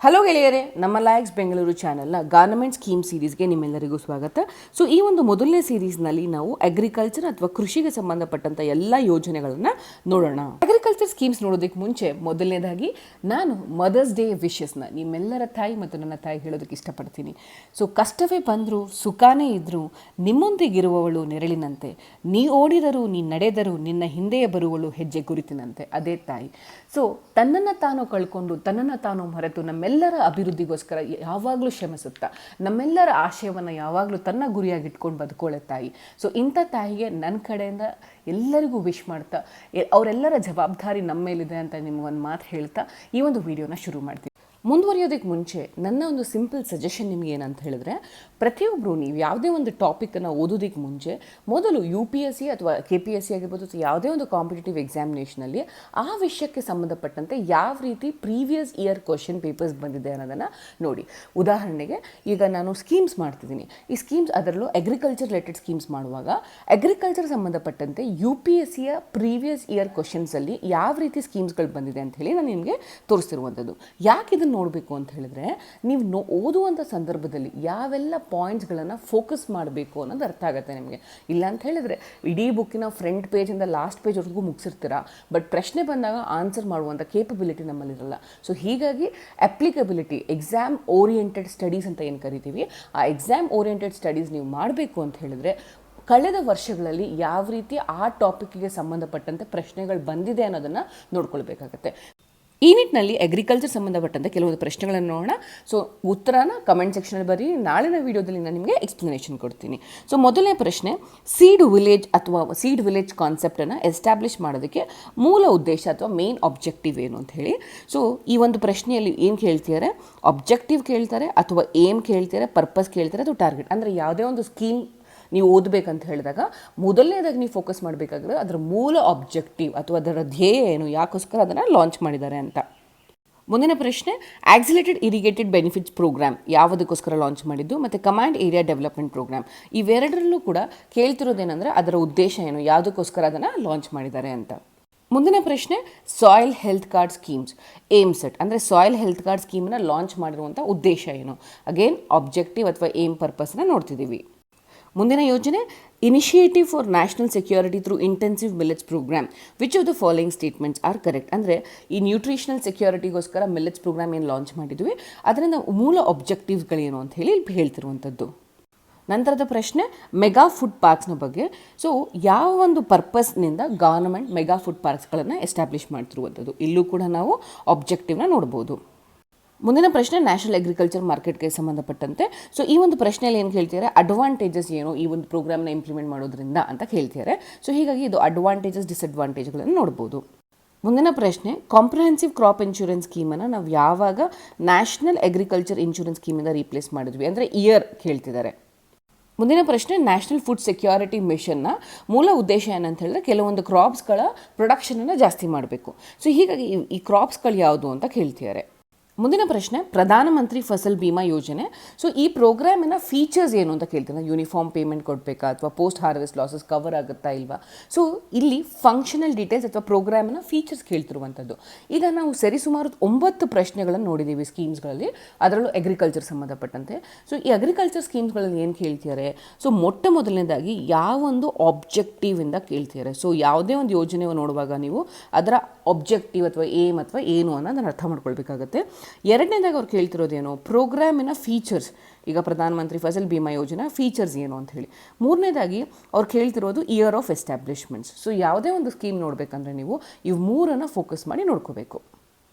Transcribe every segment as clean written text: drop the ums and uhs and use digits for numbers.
Hello ಗೆಳೆಯರೇ, ನಮ್ಮ likes Bengaluru ಚಾನೆಲ್ನ ಗವರ್ನಮೆಂಟ್ ಸ್ಕೀಮ್ ಸೀರೀಸ್ಗೆ ನಿಮ್ಮೆಲ್ಲರಿಗೂ ಸ್ವಾಗತ. ಸೊ ಈ ಒಂದು ಮೊದಲನೇ ಸೀರೀಸ್ನಲ್ಲಿ ನಾವು ಅಗ್ರಿಕಲ್ಚರ್ ಅಥವಾ ಕೃಷಿಗೆ ಸಂಬಂಧಪಟ್ಟಂಥ ಎಲ್ಲ ಯೋಜನೆಗಳನ್ನು ನೋಡೋಣ. ಅಗ್ರಿಕಲ್ಚರ್ ಸ್ಕೀಮ್ಸ್ ನೋಡೋದಕ್ಕೆ ಮುಂಚೆ ಮೊದಲನೇದಾಗಿ ನಾನು ಮದರ್ಸ್ ಡೇ ವಿಶಸ್ನ ನಿಮ್ಮೆಲ್ಲರ ತಾಯಿ ಮತ್ತು ನನ್ನ ತಾಯಿ ಹೇಳೋದಕ್ಕೆ ಇಷ್ಟಪಡ್ತೀನಿ. ಸೊ ಕಷ್ಟವೇ ಬಂದರೂ ಸುಖಾನೇ ಇದ್ದರೂ ನಿಮ್ಮೊಂದಿಗಿರುವವಳು ನೆರಳಿನಂತೆ, ನೀ ಓಡಿದರೂ ನೀ ನಡೆದರೂ ನಿನ್ನ ಹಿಂದೆಯೇ ಬರುವಳು ಹೆಜ್ಜೆ ಗುರುತಿನಂತೆ, ಅದೇ ತಾಯಿ. ಸೊ ತನ್ನನ್ನು ತಾನು ಕಳ್ಕೊಂಡು ತನ್ನನ್ನು ತಾನು ಮರೆತು ನಮ್ಮೆಲ್ಲರ ಅಭಿವೃದ್ಧಿಗೋಸ್ಕರ ಯಾವಾಗಲೂ ಶ್ರಮಿಸುತ್ತಾ ನಮ್ಮೆಲ್ಲರ ಆಶಯವನ್ನು ಯಾವಾಗಲೂ ತನ್ನ ಗುರಿಯಾಗಿಟ್ಕೊಂಡು ಬದುಕೊಳ್ಳೋ ತಾಯಿ. ಸೊ ಇಂಥ ತಾಯಿಗೆ ನನ್ನ ಕಡೆಯಿಂದ ಎಲ್ಲರಿಗೂ ವಿಶ್ ಮಾಡ್ತಾ ಅವರೆಲ್ಲರ ಜವಾಬ್ದಾರಿ ನಮ್ಮ ಮೇಲಿದೆ ಅಂತ ನಿಮಗೊಂದು ಮಾತು ಹೇಳ್ತಾ ಈ ಒಂದು ವಿಡಿಯೋನ ಶುರು ಮಾಡ್ತೀನಿ. ಮುಂದುವರಿಯೋದಕ್ಕೆ ಮುಂಚೆ ನನ್ನ ಒಂದು ಸಿಂಪಲ್ ಸಜೆಷನ್ ನಿಮ್ಗೆ ಏನಂತ ಹೇಳಿದ್ರೆ, ಪ್ರತಿಯೊಬ್ಬರು ನೀವು ಯಾವುದೇ ಒಂದು ಟಾಪಿಕನ್ನು ಓದೋದಕ್ಕೆ ಮುಂಚೆ ಮೊದಲು UPSC ಅಥವಾ KPSC ಆಗಿರ್ಬೋದು ಅಥವಾ ಯಾವುದೇ ಒಂದು ಕಾಂಪಿಟೇಟಿವ್ ಎಕ್ಸಾಮಿನೇಷನಲ್ಲಿ ಆ ವಿಷಯಕ್ಕೆ ಸಂಬಂಧಪಟ್ಟಂತೆ ಯಾವ ರೀತಿ ಪ್ರೀವಿಯಸ್ ಇಯರ್ ಕ್ವಶನ್ ಪೇಪರ್ಸ್ ಬಂದಿದೆ ಅನ್ನೋದನ್ನು ನೋಡಿ. ಉದಾಹರಣೆಗೆ ಈಗ ನಾನು ಸ್ಕೀಮ್ಸ್ ಮಾಡ್ತಿದ್ದೀನಿ. ಈ ಸ್ಕೀಮ್ಸ್ ಅದರಲ್ಲೂ ಅಗ್ರಿಕಲ್ಚರ್ ರಿಲೇಟೆಡ್ ಸ್ಕೀಮ್ಸ್ ಮಾಡುವಾಗ ಅಗ್ರಿಕಲ್ಚರ್ ಸಂಬಂಧಪಟ್ಟಂತೆ UPSCಯ ಪ್ರೀವಿಯಸ್ ಇಯರ್ ಕ್ವಶನ್ಸಲ್ಲಿ ಯಾವ ರೀತಿ ಸ್ಕೀಮ್ಸ್ಗಳು ಬಂದಿದೆ ಅಂತ ಹೇಳಿ ನಾನು ನಿಮಗೆ ತೋರಿಸ್ತಿರುವಂಥದ್ದು. ಯಾಕೆ ಇದನ್ನು ನೋಡಬೇಕು ಅಂತ ಹೇಳಿದ್ರೆ, ನೀವು ಓದುವಂಥ ಸಂದರ್ಭದಲ್ಲಿ ಯಾವೆಲ್ಲ ಪಾಯಿಂಟ್ಸ್ಗಳನ್ನು ಫೋಕಸ್ ಮಾಡಬೇಕು ಅನ್ನೋದು ಅರ್ಥ ಆಗುತ್ತೆ ನಿಮಗೆ. ಇಲ್ಲ ಅಂತ ಹೇಳಿದ್ರೆ ಇಡೀ ಬುಕ್ಕಿನ ಫ್ರಂಟ್ ಪೇಜಿಂದ ಲಾಸ್ಟ್ ಪೇಜ್ವರೆಗೂ ಮುಗಿಸಿರ್ತೀರ, ಬಟ್ ಪ್ರಶ್ನೆ ಬಂದಾಗ ಆನ್ಸರ್ ಮಾಡುವಂಥ ಕೇಪಬಿಲಿಟಿ ನಮ್ಮಲ್ಲಿರಲ್ಲ. ಸೊ ಹೀಗಾಗಿ ಅಪ್ಲಿಕಬಿಲಿಟಿ, ಎಕ್ಸಾಮ್ ಓರಿಯೆಂಟೆಡ್ ಸ್ಟಡೀಸ್ ಅಂತ ಏನು ಕರಿತೀವಿ, ಆ ಎಕ್ಸಾಮ್ ಓರಿಯೆಂಟೆಡ್ ಸ್ಟಡೀಸ್ ನೀವು ಮಾಡಬೇಕು ಅಂತ ಹೇಳಿದ್ರೆ ಕಳೆದ ವರ್ಷಗಳಲ್ಲಿ ಯಾವ ರೀತಿ ಆ ಟಾಪಿಕ್ಗೆ ಸಂಬಂಧಪಟ್ಟಂತೆ ಪ್ರಶ್ನೆಗಳು ಬಂದಿದೆ ಅನ್ನೋದನ್ನು ನೋಡ್ಕೊಳ್ಬೇಕಾಗತ್ತೆ. ಈ ನಿಟ್ಟಿನಲ್ಲಿ ಅಗ್ರಿಕಲ್ಚರ್ ಸಂಬಂಧಪಟ್ಟಂತೆ ಕೆಲವೊಂದು ಪ್ರಶ್ನೆಗಳನ್ನು ನೋಡೋಣ. ಸೊ ಉತ್ತರನ ಕಮೆಂಟ್ ಸೆಕ್ಷನಲ್ಲಿ ಬರೀ, ನಾಳಿನ ವಿಡಿಯೋದಲ್ಲಿ ನಾನು ನಿಮಗೆ ಎಕ್ಸ್ಪ್ಲನೇಷನ್ ಕೊಡ್ತೀನಿ. ಸೊ ಮೊದಲನೇ ಪ್ರಶ್ನೆ, ಸೀಡ್ ವಿಲೇಜ್ ಕಾನ್ಸೆಪ್ಟನ್ನು ಎಸ್ಟಾಬ್ಲಿಷ್ ಮಾಡೋದಕ್ಕೆ ಮೂಲ ಉದ್ದೇಶ ಅಥವಾ ಮೇನ್ ಆಬ್ಜೆಕ್ಟಿವ್ ಏನು ಅಂತ ಹೇಳಿ. ಸೊ ಈ ಒಂದು ಪ್ರಶ್ನೆಯಲ್ಲಿ ಏನು ಕೇಳ್ತಿದ್ದಾರೆ, ಆಬ್ಜೆಕ್ಟಿವ್ ಕೇಳ್ತಾರೆ ಅಥವಾ ಏಮ್ ಕೇಳ್ತಾರೆ, ಪರ್ಪಸ್ ಕೇಳ್ತಾರೆ ಅಥವಾ ಟಾರ್ಗೆಟ್. ಅಂದರೆ ಯಾವುದೇ ಒಂದು ಸ್ಕೀಮ್ ನೀವು ಓದಬೇಕಂತ ಹೇಳಿದಾಗ ಮೊದಲನೇದಾಗಿ ನೀವು ಫೋಕಸ್ ಮಾಡಬೇಕಾದ್ರೆ ಅದರ ಮೂಲ ಆಬ್ಜೆಕ್ಟಿವ್ ಅಥವಾ ಅದರ ಧ್ಯೇಯ ಏನು, ಯಾಕೋಸ್ಕರ ಅದನ್ನು ಲಾಂಚ್ ಮಾಡಿದ್ದಾರೆ ಅಂತ. ಮುಂದಿನ ಪ್ರಶ್ನೆ, ಆಕ್ಸಿಲೇಟೆಡ್ ಇರಿಗೇಟೆಡ್ ಬೆನಿಫಿಟ್ಸ್ ಪ್ರೋಗ್ರಾಮ್ ಯಾವುದಕ್ಕೋಸ್ಕರ ಲಾಂಚ್ ಮಾಡಿದ್ದು, ಮತ್ತು ಕಮಾಂಡ್ ಏರಿಯಾ ಡೆವಲಪ್ಮೆಂಟ್ ಪ್ರೋಗ್ರಾಮ್ ಇವೆರಡರಲ್ಲೂ ಕೂಡ ಕೇಳ್ತಿರೋದೇನೆಂದರೆ ಅದರ ಉದ್ದೇಶ ಏನು, ಯಾವುದಕ್ಕೋಸ್ಕರ ಅದನ್ನು ಲಾಂಚ್ ಮಾಡಿದ್ದಾರೆ ಅಂತ. ಮುಂದಿನ ಪ್ರಶ್ನೆ, soil health card schemes aims at, ಅಂದರೆ ಸಾಯಿಲ್ ಹೆಲ್ತ್ ಕಾರ್ಡ್ ಸ್ಕೀಮನ್ನು ಲಾಂಚ್ ಮಾಡಿರುವಂಥ ಉದ್ದೇಶ ಏನು. ಅಗೇನ್ ಆಬ್ಜೆಕ್ಟಿವ್ ಅಥವಾ ಏಮ್ ಪರ್ಪಸ್ನ ನೋಡ್ತಿದ್ದೀವಿ. ಮುಂದಿನ ಯೋಜನೆ, initiative for national security through intensive millets program, which of the following statements are correct. ಅಂದರೆ ಈ ನ್ಯೂಟ್ರಿಷನಲ್ ಸೆಕ್ಯೂರಿಟಿಗೋಸ್ಕರ ಮಿಲೆಟ್ಸ್ ಪ್ರೋಗ್ರಾಮ್ ಏನು ಲಾಂಚ್ ಮಾಡಿದ್ವಿ ಅದರಿಂದ ಮೂಲ ಆಬ್ಜೆಕ್ಟಿವ್ಸ್ಗಳೇನು ಅಂತ ಹೇಳಿ ಹೇಳ್ತಿರುವಂಥದ್ದು. ನಂತರದ ಪ್ರಶ್ನೆ, ಮೆಗಾ ಫುಡ್ ಪಾರ್ಕ್ಸ್ನ ಬಗ್ಗೆ. ಸೊ ಯಾವ ಒಂದು ಪರ್ಪಸ್ನಿಂದ ಗವರ್ನಮೆಂಟ್ ಮೆಗಾ ಫುಡ್ ಪಾರ್ಕ್ಸ್ಗಳನ್ನು ಎಸ್ಟಾಬ್ಲಿಷ್ ಮಾಡ್ತಿರುವಂಥದ್ದು, ಇಲ್ಲೂ ಕೂಡ ನಾವು ಆಬ್ಜೆಕ್ಟಿವ್ನ ನೋಡ್ಬೋದು. ಮುಂದಿನ ಪ್ರಶ್ನೆ, ನ್ಯಾಷನಲ್ ಅಗ್ರಿಕಲ್ಚರ್ ಮಾರ್ಕೆಟ್ಗೆ ಸಂಬಂಧಪಟ್ಟಂತೆ. ಸೊ ಈ ಒಂದು ಪ್ರಶ್ನೆಯಲ್ಲಿ ಏನು ಕೇಳ್ತಿದ್ದಾರೆ, ಅಡ್ವಾಂಟೇಜಸ್ ಏನು ಈ ಒಂದು ಪ್ರೋಗ್ರಾಮ್ನ ಇಂಪ್ಲಿಮೆಂಟ್ ಮಾಡೋದ್ರಿಂದ ಅಂತ ಕೇಳ್ತಿದ್ದಾರೆ. ಸೊ ಹೀಗಾಗಿ ಇದು ಅಡ್ವಾಂಟೇಜಸ್ ಡಿಸ್ಅಡ್ವಾಂಟೇಜ್ಗಳನ್ನು ನೋಡ್ಬೋದು. ಮುಂದಿನ ಪ್ರಶ್ನೆ, ಕಾಂಪ್ರಿಹೆನ್ಸಿವ್ ಕ್ರಾಪ್ ಇನ್ಶೂರೆನ್ಸ್ ಸ್ಕೀಮನ್ನು ನಾವು ಯಾವಾಗ ನ್ಯಾಷನಲ್ ಅಗ್ರಿಕಲ್ಚರ್ ಇನ್ಶೂರೆನ್ಸ್ ಸ್ಕೀಮಿಂದ ರೀಪ್ಲೇಸ್ ಮಾಡಿದ್ವಿ, ಅಂದರೆ ಇಯರ್ ಕೇಳ್ತಿದ್ದಾರೆ. ಮುಂದಿನ ಪ್ರಶ್ನೆ, ನ್ಯಾಷನಲ್ ಫುಡ್ ಸೆಕ್ಯೂರಿಟಿ ಮಿಷನ್ನ ಮೂಲ ಉದ್ದೇಶ ಏನಂತ ಹೇಳಿದ್ರೆ ಕೆಲವೊಂದು ಕ್ರಾಪ್ಸ್ಗಳ ಪ್ರೊಡಕ್ಷನನ್ನು ಜಾಸ್ತಿ ಮಾಡಬೇಕು. ಸೊ ಹೀಗಾಗಿ ಈ ಕ್ರಾಪ್ಸ್ಗಳು ಯಾವುದು ಅಂತ ಕೇಳ್ತಿದ್ದಾರೆ. ಮುಂದಿನ ಪ್ರಶ್ನೆ, ಪ್ರಧಾನಮಂತ್ರಿ ಫಸಲ್ ಬಿಮಾ ಯೋಜನೆ. ಸೊ ಈ ಪ್ರೋಗ್ರಾಮಿನ ಫೀಚರ್ಸ್ ಏನು ಅಂತ ಕೇಳ್ತೀನಿ. ಯೂನಿಫಾರ್ಮ್ ಪೇಮೆಂಟ್ ಕೊಡಬೇಕಾ ಅಥವಾ ಪೋಸ್ಟ್ ಹಾರ್ವೆಸ್ಟ್ ಲಾಸಸ್ ಕವರ್ ಆಗುತ್ತಾ ಇಲ್ವಾ. ಸೊ ಇಲ್ಲಿ ಫಂಕ್ಷನಲ್ ಡೀಟೇಲ್ಸ್ ಅಥವಾ ಪ್ರೋಗ್ರಾಮಿನ ಫೀಚರ್ಸ್ ಕೇಳ್ತಿರುವಂಥದ್ದು. ಈಗ ನಾವು ಸರಿಸುಮಾರು 9 ಪ್ರಶ್ನೆಗಳನ್ನು ನೋಡಿದ್ದೀವಿ ಸ್ಕೀಮ್ಸ್ಗಳಲ್ಲಿ, ಅದರಲ್ಲೂ ಅಗ್ರಿಕಲ್ಚರ್ ಸಂಬಂಧಪಟ್ಟಂತೆ. ಸೊ ಈ ಅಗ್ರಿಕಲ್ಚರ್ ಸ್ಕೀಮ್ಸ್ಗಳಲ್ಲಿ ಏನು ಕೇಳ್ತಿದ್ದಾರೆ, ಸೊ ಮೊದಲನೇದಾಗಿ ಯಾವೊಂದು ಆಬ್ಜೆಕ್ಟಿವಿಂದ ಕೇಳ್ತಿದ್ದಾರೆ. ಸೊ ಯಾವುದೇ ಒಂದು ಯೋಜನೆ ನೋಡುವಾಗ ನೀವು ಅದರ ಆಬ್ಜೆಕ್ಟಿವ್ ಅಥವಾ ಏಮ್ ಅಥವಾ ಏನು ಅನ್ನೋದನ್ನು ಅರ್ಥ ಮಾಡ್ಕೊಳ್ಬೇಕಾಗತ್ತೆ. ಎರಡನೇದಾಗಿ ಅವ್ರು ಕೇಳ್ತಿರೋದೇನು, ಪ್ರೋಗ್ರಾಮಿನ ಫೀಚರ್ಸ್. ಈಗ ಪ್ರಧಾನಮಂತ್ರಿ ಫಸಲ್ ಬಿಮಾ ಯೋಜನಾ ಫೀಚರ್ಸ್ ಏನು ಅಂತ ಹೇಳಿ. ಮೂರನೇದಾಗಿ ಅವ್ರು ಕೇಳ್ತಿರೋದು ಇಯರ್ ಆಫ್ ಎಸ್ಟಾಬ್ಲಿಷ್ಮೆಂಟ್ಸ್. ಸೊ ಯಾವುದೇ ಒಂದು ಸ್ಕೀಮ್ ನೋಡಬೇಕಂದ್ರೆ ನೀವು ಇವು ಮೂರನ್ನು ಫೋಕಸ್ ಮಾಡಿ ನೋಡ್ಕೋಬೇಕು.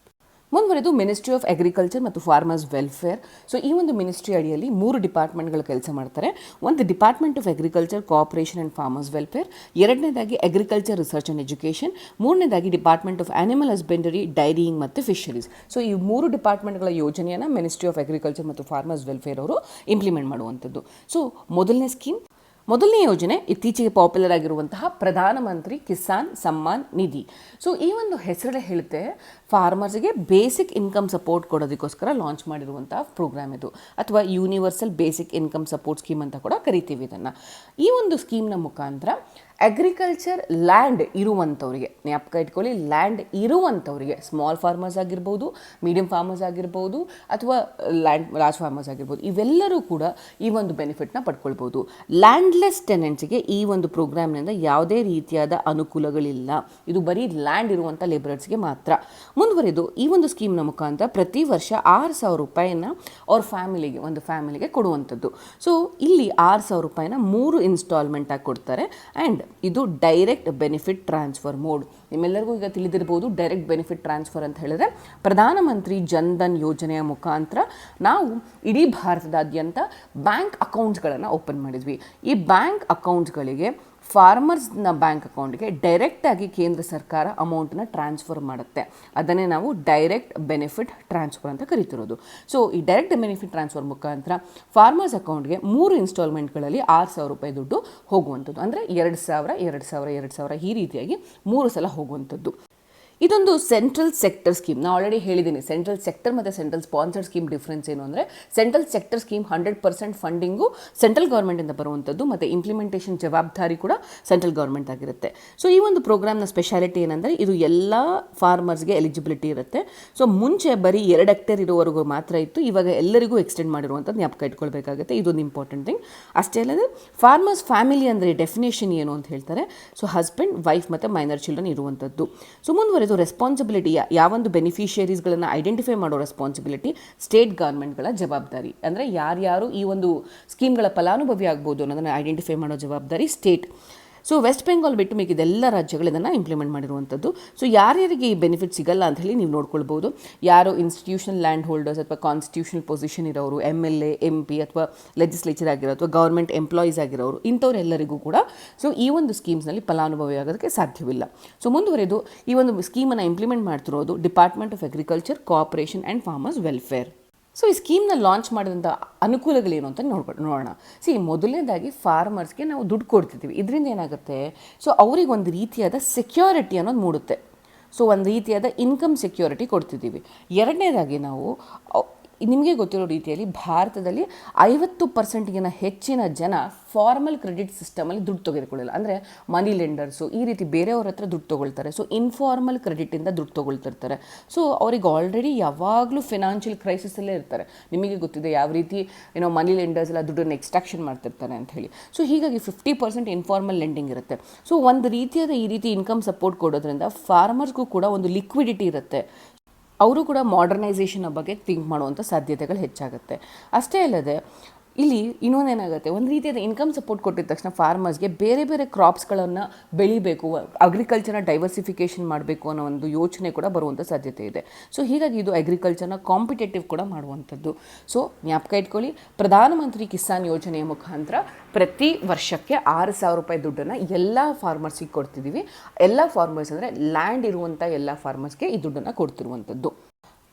ಮುಂದುವರೆದು ಮಿನಿಸ್ಟ್ರಿ ಆಫ್ ಅಗ್ರಿಕಲ್ಚರ್ ಮತ್ತು ಫಾರ್ಮರ್ಸ್ ವೆಲ್ಫೇರ್. ಸೊ ಈ ಒಂದು ಮಿನಿಸ್ಟ್ರಿ ಅಡಿಯಲ್ಲಿ 3 ಡಿಪಾರ್ಟ್ಮೆಂಟ್ಗಳು ಕೆಲಸ ಮಾಡ್ತಾರೆ. ಒಂದು department of agriculture, cooperation and farmers welfare, ಎರಡನೇದಾಗಿ ಅಗ್ರಿಕಲ್ಚರ್ ರಿಸರ್ಚ್ ಆ್ಯಂಡ್ ಎಜುಕೇಷನ್, ಮೂರನೇದಾಗಿ ಡಿಪಾರ್ಟ್ಮೆಂಟ್ ಆಫ್ ಆನಿಮಲ್ ಹಸ್ಬೆಂಡರಿ, ಡೈರಿಯಿಂಗ್ ಮತ್ತು ಫಿಶರೀಸ್. ಸೊ ಈ 3 ಡಿಪಾರ್ಟ್ಮೆಂಟ್ಗಳ ಯೋಜನೆಯನ್ನು ಮಿನಿಸ್ಟ್ರಿ ಆಫ್ ಅಗ್ರಿಕಲ್ಚರ್ ಮತ್ತು ಫಾರ್ಮರ್ಸ್ ವೆಲ್ಫೇರ್ ಅವರು ಇಂಪ್ಲಿಮೆಂಟ್ ಮಾಡುವಂಥದ್ದು. ಸೊ ಮೊದಲನೇ ಯೋಜನೆ ಇತ್ತೀಚೆಗೆ ಪಾಪ್ಯುಲರ್ ಆಗಿರುವಂತಹ ಪ್ರಧಾನಮಂತ್ರಿ ಕಿಸಾನ್ ಸಮ್ಮಾನ್ ನಿಧಿ. ಸೊ ಈ ಒಂದು ಹೆಸರೇ ಹೇಳುತ್ತೆ ಫಾರ್ಮರ್ಸ್ಗೆ ಬೇಸಿಕ್ ಇನ್ಕಮ್ ಸಪೋರ್ಟ್ ಕೊಡೋದಕ್ಕೋಸ್ಕರ ಲಾಂಚ್ ಮಾಡಿರುವಂಥ ಪ್ರೋಗ್ರಾಮ್ ಇದು, ಅಥವಾ universal basic income support scheme ಅಂತ ಕೂಡ ಕರಿತೀವಿ ಇದನ್ನು. ಈ ಒಂದು ಸ್ಕೀಮ್ನ ಮುಖಾಂತರ ಅಗ್ರಿಕಲ್ಚರ್ ಲ್ಯಾಂಡ್ ಇರುವಂಥವ್ರಿಗೆ, ಜ್ಞಾಪಕ ಇಟ್ಕೊಳ್ಳಿ, ಲ್ಯಾಂಡ್ ಇರುವಂಥವ್ರಿಗೆ, ಸ್ಮಾಲ್ ಫಾರ್ಮರ್ಸ್ ಆಗಿರ್ಬೋದು, ಮೀಡಿಯಂ ಫಾರ್ಮರ್ಸ್ ಆಗಿರ್ಬೋದು, ಅಥವಾ ಲಾರ್ಜ್ ಫಾರ್ಮರ್ಸ್ ಆಗಿರ್ಬೋದು, ಇವೆಲ್ಲರೂ ಕೂಡ ಈ ಒಂದು ಬೆನಿಫಿಟ್ನ ಪಡ್ಕೊಳ್ಬೋದು. ಲ್ಯಾಂಡ್ಲೆಸ್ ಟೆನೆಂಟ್ಸ್ಗೆ ಈ ಒಂದು ಪ್ರೋಗ್ರಾಮ್ನಿಂದ ಯಾವುದೇ ರೀತಿಯಾದ ಅನುಕೂಲಗಳಿಲ್ಲ. ಇದು ಬರೀ ಲ್ಯಾಂಡ್ ಇರುವಂಥ ಲೇಬರರ್ಸ್ಗೆ ಮಾತ್ರ. ಮುಂದುವರೆದು ಈ ಒಂದು ಸ್ಕೀಮ್ನ ಮುಖಾಂತರ ಪ್ರತಿ ವರ್ಷ 6,000 ರೂಪಾಯಿನ ಅವ್ರ ಒಂದು ಫ್ಯಾಮಿಲಿಗೆ ಕೊಡುವಂಥದ್ದು. ಸೊ ಇಲ್ಲಿ 6,000 ರೂಪಾಯಿನ 3 ಇನ್ಸ್ಟಾಲ್ಮೆಂಟ್ ಆಗಿ ಕೊಡ್ತಾರೆ. ಆ್ಯಂಡ್ ಇದು ಡೈರೆಕ್ಟ್ ಬೆನಿಫಿಟ್ ಟ್ರಾನ್ಸ್ಫರ್ ಮೋಡ್. ನಿಮ್ಮೆಲ್ಲರಿಗೂ ಈಗ ತಿಳಿದಿರ್ಬೋದು, ಡೈರೆಕ್ಟ್ ಬೆನಿಫಿಟ್ ಟ್ರಾನ್ಸ್ಫರ್ ಅಂತ ಹೇಳಿದ್ರೆ ಪ್ರಧಾನಮಂತ್ರಿ ಜನ್ಧನ್ ಯೋಜನೆಯ ಮುಖಾಂತರ ನಾವು ಇಡೀ ಭಾರತದಾದ್ಯಂತ ಬ್ಯಾಂಕ್ ಅಕೌಂಟ್ಸ್ಗಳನ್ನು ಓಪನ್ ಮಾಡಿದ್ವಿ. ಈ ಬ್ಯಾಂಕ್ ಅಕೌಂಟ್ಸ್ಗಳಿಗೆ, ಫಾರ್ಮರ್ಸ್ನ ಬ್ಯಾಂಕ್ ಅಕೌಂಟ್ಗೆ ಡೈರೆಕ್ಟಾಗಿ ಕೇಂದ್ರ ಸರ್ಕಾರ ಅಮೌಂಟನ್ನ ಟ್ರಾನ್ಸ್ಫರ್ ಮಾಡುತ್ತೆ. ಅದನ್ನೇ ನಾವು ಡೈರೆಕ್ಟ್ ಬೆನಿಫಿಟ್ ಟ್ರಾನ್ಸ್ಫರ್ ಅಂತ ಕರಿತಿರೋದು. ಸೊ ಈ ಡೈರೆಕ್ಟ್ ಬೆನಿಫಿಟ್ ಟ್ರಾನ್ಸ್ಫರ್ ಮುಖಾಂತರ ಫಾರ್ಮರ್ಸ್ ಅಕೌಂಟ್ಗೆ 3 ಇನ್ಸ್ಟಾಲ್ಮೆಂಟ್ಗಳಲ್ಲಿ 6,000 ರೂಪಾಯಿ ದುಡ್ಡು ಹೋಗುವಂಥದ್ದು. ಅಂದರೆ 2,000, 2,000, 2,000 ಈ ರೀತಿಯಾಗಿ 3 ಸಲ ಹೋಗುವಂಥದ್ದು. ಇದೊಂದು ಸೆಂಟ್ರಲ್ ಸೆಕ್ಟರ್ ಸ್ಕೀಮ್. ನಾನು ಆಲ್ರೆಡಿ ಹೇಳಿದ್ದೀನಿ, ಸೆಂಟ್ರಲ್ ಸೆಕ್ಟರ್ ಮತ್ತು ಸೆಂಟ್ರಲ್ ಸ್ಪಾನ್ಸರ್ಡ್ ಸ್ಕೀಮ್ ಡಿಫ್ರೆನ್ಸ್ ಏನು ಅಂದರೆ, central sector scheme 100% funding central ಗೌರ್ಮೆಂಟಿಂದ ಬರುವಂಥದ್ದು, ಮತ್ತು ಇಂಪ್ಲಿಮೆಂಟೇಷನ್ ಜವಾಬ್ದಾರಿ ಕೂಡ ಸೆಂಟ್ರಲ್ ಗೌರ್ಮೆಂಟ್ ಆಗಿರುತ್ತೆ. ಸೊ ಈ ಒಂದು ಪ್ರೋಗ್ರಾಮ್ನ ಸ್ಪೆಷಾಲಿಟಿ ಏನಂದರೆ, ಇದು ಎಲ್ಲ ಫಾರ್ಮರ್ಸ್ಗೆ ಎಲಿಜಿಬಿಲಿಟಿ ಇರುತ್ತೆ. ಸೊ ಮುಂಚೆ ಬರೀ 2 ಹೆಕ್ಟೇರ್ ಇರೋವರೆಗೂ ಮಾತ್ರ ಇತ್ತು, ಇವಾಗ ಎಲ್ಲರಿಗೂ ಎಕ್ಸ್ಟೆಂಡ್ ಮಾಡಿರುವಂಥದ್ದು ಜ್ಞಾಪಕ ಇಟ್ಕೊಳ್ಬೇಕಾಗುತ್ತೆ. ಇದೊಂದು ಇಂಪಾರ್ಟೆಂಟ್ ಥಿಂಗ್. ಅಷ್ಟೇ ಅಲ್ಲದೆ ಫಾರ್ಮರ್ಸ್ ಫ್ಯಾಮಿಲಿ ಅಂದರೆ ಡೆಫಿನೇಷನ್ ಏನು ಅಂತ ಹೇಳ್ತಾರೆ. ಸೊ ಹಸ್ಬೆಂಡ್, ವೈಫ್ ಮತ್ತು ಮೈನರ್ ಚಿಲ್ಡ್ರನ್ ಇರುವಂಥದ್ದು. ಸೊ ಮುಂದುವರೆದು ರೆಸ್ಪಾನ್ಸಿಬಿಲಿಟಿ, ಯಾವೊಂದು ಬೆನಿಫಿಷಿಯರೀಸ್ಗಳನ್ನು ಐಡೆಂಟಿಫೈ ಮಾಡೋ ರೆಸ್ಪಾನ್ಸಿಬಿಲಿಟಿ ಸ್ಟೇಟ್ ಗೌರ್ಮೆಂಟ್ಗಳ ಜವಾಬ್ದಾರಿ. ಅಂದರೆ ಯಾರ್ಯಾರು ಈ ಒಂದು ಸ್ಕೀಮ್ಗಳ ಫಲಾನುಭವಿ ಆಗ್ಬೋದು ಅನ್ನೋದನ್ನು ಐಡೆಂಟಿಫೈ ಮಾಡೋ ಜವಾಬ್ದಾರಿ ಸ್ಟೇಟ್. ಸೊ ವೆಸ್ಟ್ ಬೆಂಗಾಲ್ ಬಿಟ್ಟು ಮಿಕ್ಕಿದೆಲ್ಲ ರಾಜ್ಯಗಳು ಇದನ್ನು ಇಂಪ್ಲಿಮೆಂಟ್ ಮಾಡಿರುವಂಥದ್ದು. ಸೊ ಯಾರ್ಯಾರಿಗೆ ಈ ಬೆನಿಫಿಟ್ ಸಿಗಲ್ಲ ಅಂತ ಹೇಳಿ ನೀವು ನೋಡ್ಕೊಳ್ಬೋದು. ಯಾರು ಇನ್ಸ್ಟಿಟ್ಯೂಷನಲ್ ಲ್ಯಾಂಡ್ ಹೋಲ್ಡರ್ಸ್ ಅಥವಾ ಕಾನ್ಸ್ಟಿಟ್ಯೂಷನಲ್ ಪೊಸಿಷನ್ ಇರೋರು, MLA, MP ಅಥವಾ ಲೆಜಿಸ್ಲೇಚರ್ ಆಗಿರೋ ಅಥವಾ ಗೌರ್ಮೆಂಟ್ ಎಂಪ್ಲಾಯೀಸ್ ಆಗಿರೋರು, ಇಂಥವರೆಲ್ಲರಿಗೂ ಕೂಡ ಸೊ ಈ ಒಂದು ಸ್ಕೀಮ್ಸ್ನಲ್ಲಿ ಫಲಾನುಭವಿ ಆಗೋದಕ್ಕೆ ಸಾಧ್ಯವಿಲ್ಲ. ಸೊ ಮುಂದುವರೆದು ಈ ಒಂದು ಸ್ಕೀಮನ್ನು ಇಂಪ್ಲಿಮೆಂಟ್ ಮಾಡ್ತಿರೋದು department of agriculture, cooperation and farmers welfare. So ಈ ಸ್ಕೀಮ್ನ ಲಾಂಚ್ ಮಾಡಿದಂಥ ಅನುಕೂಲಗಳೇನು ಅಂತ ನೋಡೋಣ. ಮೊದಲನೇದಾಗಿ ಫಾರ್ಮರ್ಸ್ಗೆ ನಾವು ದುಡ್ಡು ಕೊಡ್ತಿದ್ದೀವಿ. ಇದರಿಂದ ಏನಾಗುತ್ತೆ, ಸೊ ಅವ್ರಿಗೆ ಒಂದು ರೀತಿಯಾದ ಸೆಕ್ಯೂರಿಟಿ ಅನ್ನೋದು ಮೂಡುತ್ತೆ. ಸೊ ಒಂದು ರೀತಿಯಾದ ಇನ್ಕಮ್ ಸೆಕ್ಯೂರಿಟಿ ಕೊಡ್ತಿದ್ದೀವಿ. ಎರಡನೇದಾಗಿ ನಾವು ನಿಮಗೆ ಗೊತ್ತಿರೋ ರೀತಿಯಲ್ಲಿ ಭಾರತದಲ್ಲಿ 50%ಗಿಂತ ಹೆಚ್ಚಿನ ಜನ ಫಾರ್ಮಲ್ ಕ್ರೆಡಿಟ್ ಸಿಸ್ಟಮಲ್ಲಿ ದುಡ್ಡು ತೆಗೆದುಕೊಳ್ಳಲ್ಲ. ಅಂದರೆ ಮನಿ ಲೆಂಡರ್ಸು ಈ ರೀತಿ ಬೇರೆಯವ್ರ ಹತ್ರ ದುಡ್ಡು ತೊಗೊಳ್ತಾರೆ. ಸೊ ಇನ್ಫಾರ್ಮಲ್ ಕ್ರೆಡಿಟಿಂದ ದುಡ್ಡು ತೊಗೊಳ್ತಿರ್ತಾರೆ. ಸೊ ಅವ್ರಿಗೆ ಆಲ್ರೆಡಿ ಯಾವಾಗಲೂ ಫಿನಾನ್ಷಿಯಲ್ ಕ್ರೈಸಿಸಲ್ಲೇ ಇರ್ತಾರೆ. ನಿಮಗೆ ಗೊತ್ತಿದೆ ಯಾವ ರೀತಿ ಮನಿ ಲೆಂಡರ್ಸ್ ಎಲ್ಲ ದುಡ್ಡನ್ನು ಎಕ್ಸ್ಟ್ರಾಕ್ಷನ್ ಮಾಡ್ತಿರ್ತಾರೆ ಅಂತ ಹೇಳಿ. ಸೊ ಹೀಗಾಗಿ 50% ಇನ್ಫಾರ್ಮಲ್ ಲೆಂಡಿಂಗ್ ಇರುತ್ತೆ. ಸೊ ಒಂದು ರೀತಿಯಾದ ಈ ರೀತಿ ಇನ್ಕಮ್ ಸಪೋರ್ಟ್ ಕೊಡೋದ್ರಿಂದ ಫಾರ್ಮರ್ಸ್ಗೂ ಕೂಡ ಒಂದು ಲಿಕ್ವಿಡಿಟಿ ಇರುತ್ತೆ. ಅವರು ಕೂಡ ಮಾಡರ್ನೈಸೇಷನ್ ಬಗ್ಗೆ ಥಿಂಕ್ ಮಾಡುವಂಥ ಸಾಧ್ಯತೆಗಳು ಹೆಚ್ಚಾಗುತ್ತೆ. ಅಷ್ಟೇ ಅಲ್ಲದೆ ಇಲ್ಲಿ ಇನ್ನೊಂದೇನಾಗುತ್ತೆ, ಒಂದು ರೀತಿಯಾದ ಇನ್ಕಮ್ ಸಪೋರ್ಟ್ ಕೊಟ್ಟಿದ ತಕ್ಷಣ ಫಾರ್ಮರ್ಸ್ಗೆ ಬೇರೆ ಬೇರೆ ಕ್ರಾಪ್ಸ್ಗಳನ್ನು ಬೆಳಿಬೇಕು, ಅಗ್ರಿಕಲ್ಚರ್ನ ಡೈವರ್ಸಿಫಿಕೇಷನ್ ಮಾಡಬೇಕು ಅನ್ನೋ ಒಂದು ಯೋಚನೆ ಕೂಡ ಬರುವಂಥ ಸಾಧ್ಯತೆ ಇದೆ. ಸೊ ಹೀಗಾಗಿ ಇದು ಅಗ್ರಿಕಲ್ಚರ್ನ ಕಾಂಪಿಟೇಟಿವ್ ಕೂಡ ಮಾಡುವಂಥದ್ದು. ಸೊ ಜ್ಞಾಪಕ ಇಟ್ಕೊಳ್ಳಿ, ಪ್ರಧಾನಮಂತ್ರಿ ಕಿಸಾನ್ ಯೋಜನೆಯ ಮುಖಾಂತರ ಪ್ರತಿ ವರ್ಷಕ್ಕೆ 6,000 ರೂಪಾಯಿ ದುಡ್ಡನ್ನು ಎಲ್ಲ ಫಾರ್ಮರ್ಸಿಗೆ ಕೊಡ್ತಿದ್ದೀವಿ. ಎಲ್ಲ ಫಾರ್ಮರ್ಸ್ ಅಂದರೆ ಲ್ಯಾಂಡ್ ಇರುವಂಥ ಎಲ್ಲ ಫಾರ್ಮರ್ಸ್ಗೆ ಈ ದುಡ್ಡನ್ನು ಕೊಡ್ತಿರುವಂಥದ್ದು.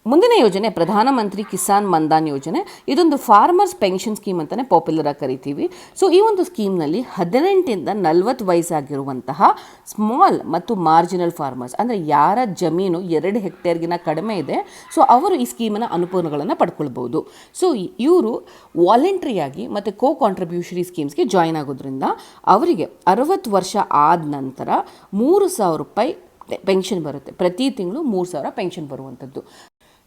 ಮುಂದಿನ ಯೋಜನೆ ಪ್ರಧಾನಮಂತ್ರಿ ಕಿಸಾನ್ ಮನ್ಧನ್ ಯೋಜನೆ. ಇದೊಂದು ಫಾರ್ಮರ್ಸ್ ಪೆನ್ಷನ್ ಸ್ಕೀಮ್ ಅಂತಲೇ ಪಾಪ್ಯುಲರ್ ಆಗಿ ಕರಿತೀವಿ. ಸೊ ಈ ಒಂದು ಸ್ಕೀಮ್ನಲ್ಲಿ 18 ಇಂದ 40 ವಯಸ್ಸಾಗಿರುವಂತಹ ಸ್ಮಾಲ್ ಮತ್ತು ಮಾರ್ಜಿನಲ್ ಫಾರ್ಮರ್ಸ್, ಅಂದರೆ ಯಾರ ಜಮೀನು 2 ಹೆಕ್ಟೇರ್ಗಿನ ಕಡಿಮೆ ಇದೆ, ಸೊ ಅವರು ಈ ಸ್ಕೀಮಿನ ಅನುಕೂಲಗಳನ್ನು ಪಡ್ಕೊಳ್ಬೋದು. ಸೊ ಇವರು ವಾಲಂಟ್ರಿಯಾಗಿ ಮತ್ತು ಕಾಂಟ್ರಿಬ್ಯೂಷರಿ ಸ್ಕೀಮ್ಸ್ಗೆ ಜಾಯಿನ್ ಆಗೋದ್ರಿಂದ ಅವರಿಗೆ 60 ವರ್ಷ ಆದ ನಂತರ 3,000 ರೂಪಾಯಿ ಪೆನ್ಷನ್ ಬರುತ್ತೆ. ಪ್ರತಿ ತಿಂಗಳು 3,000 ಪೆನ್ಷನ್ ಬರುವಂಥದ್ದು.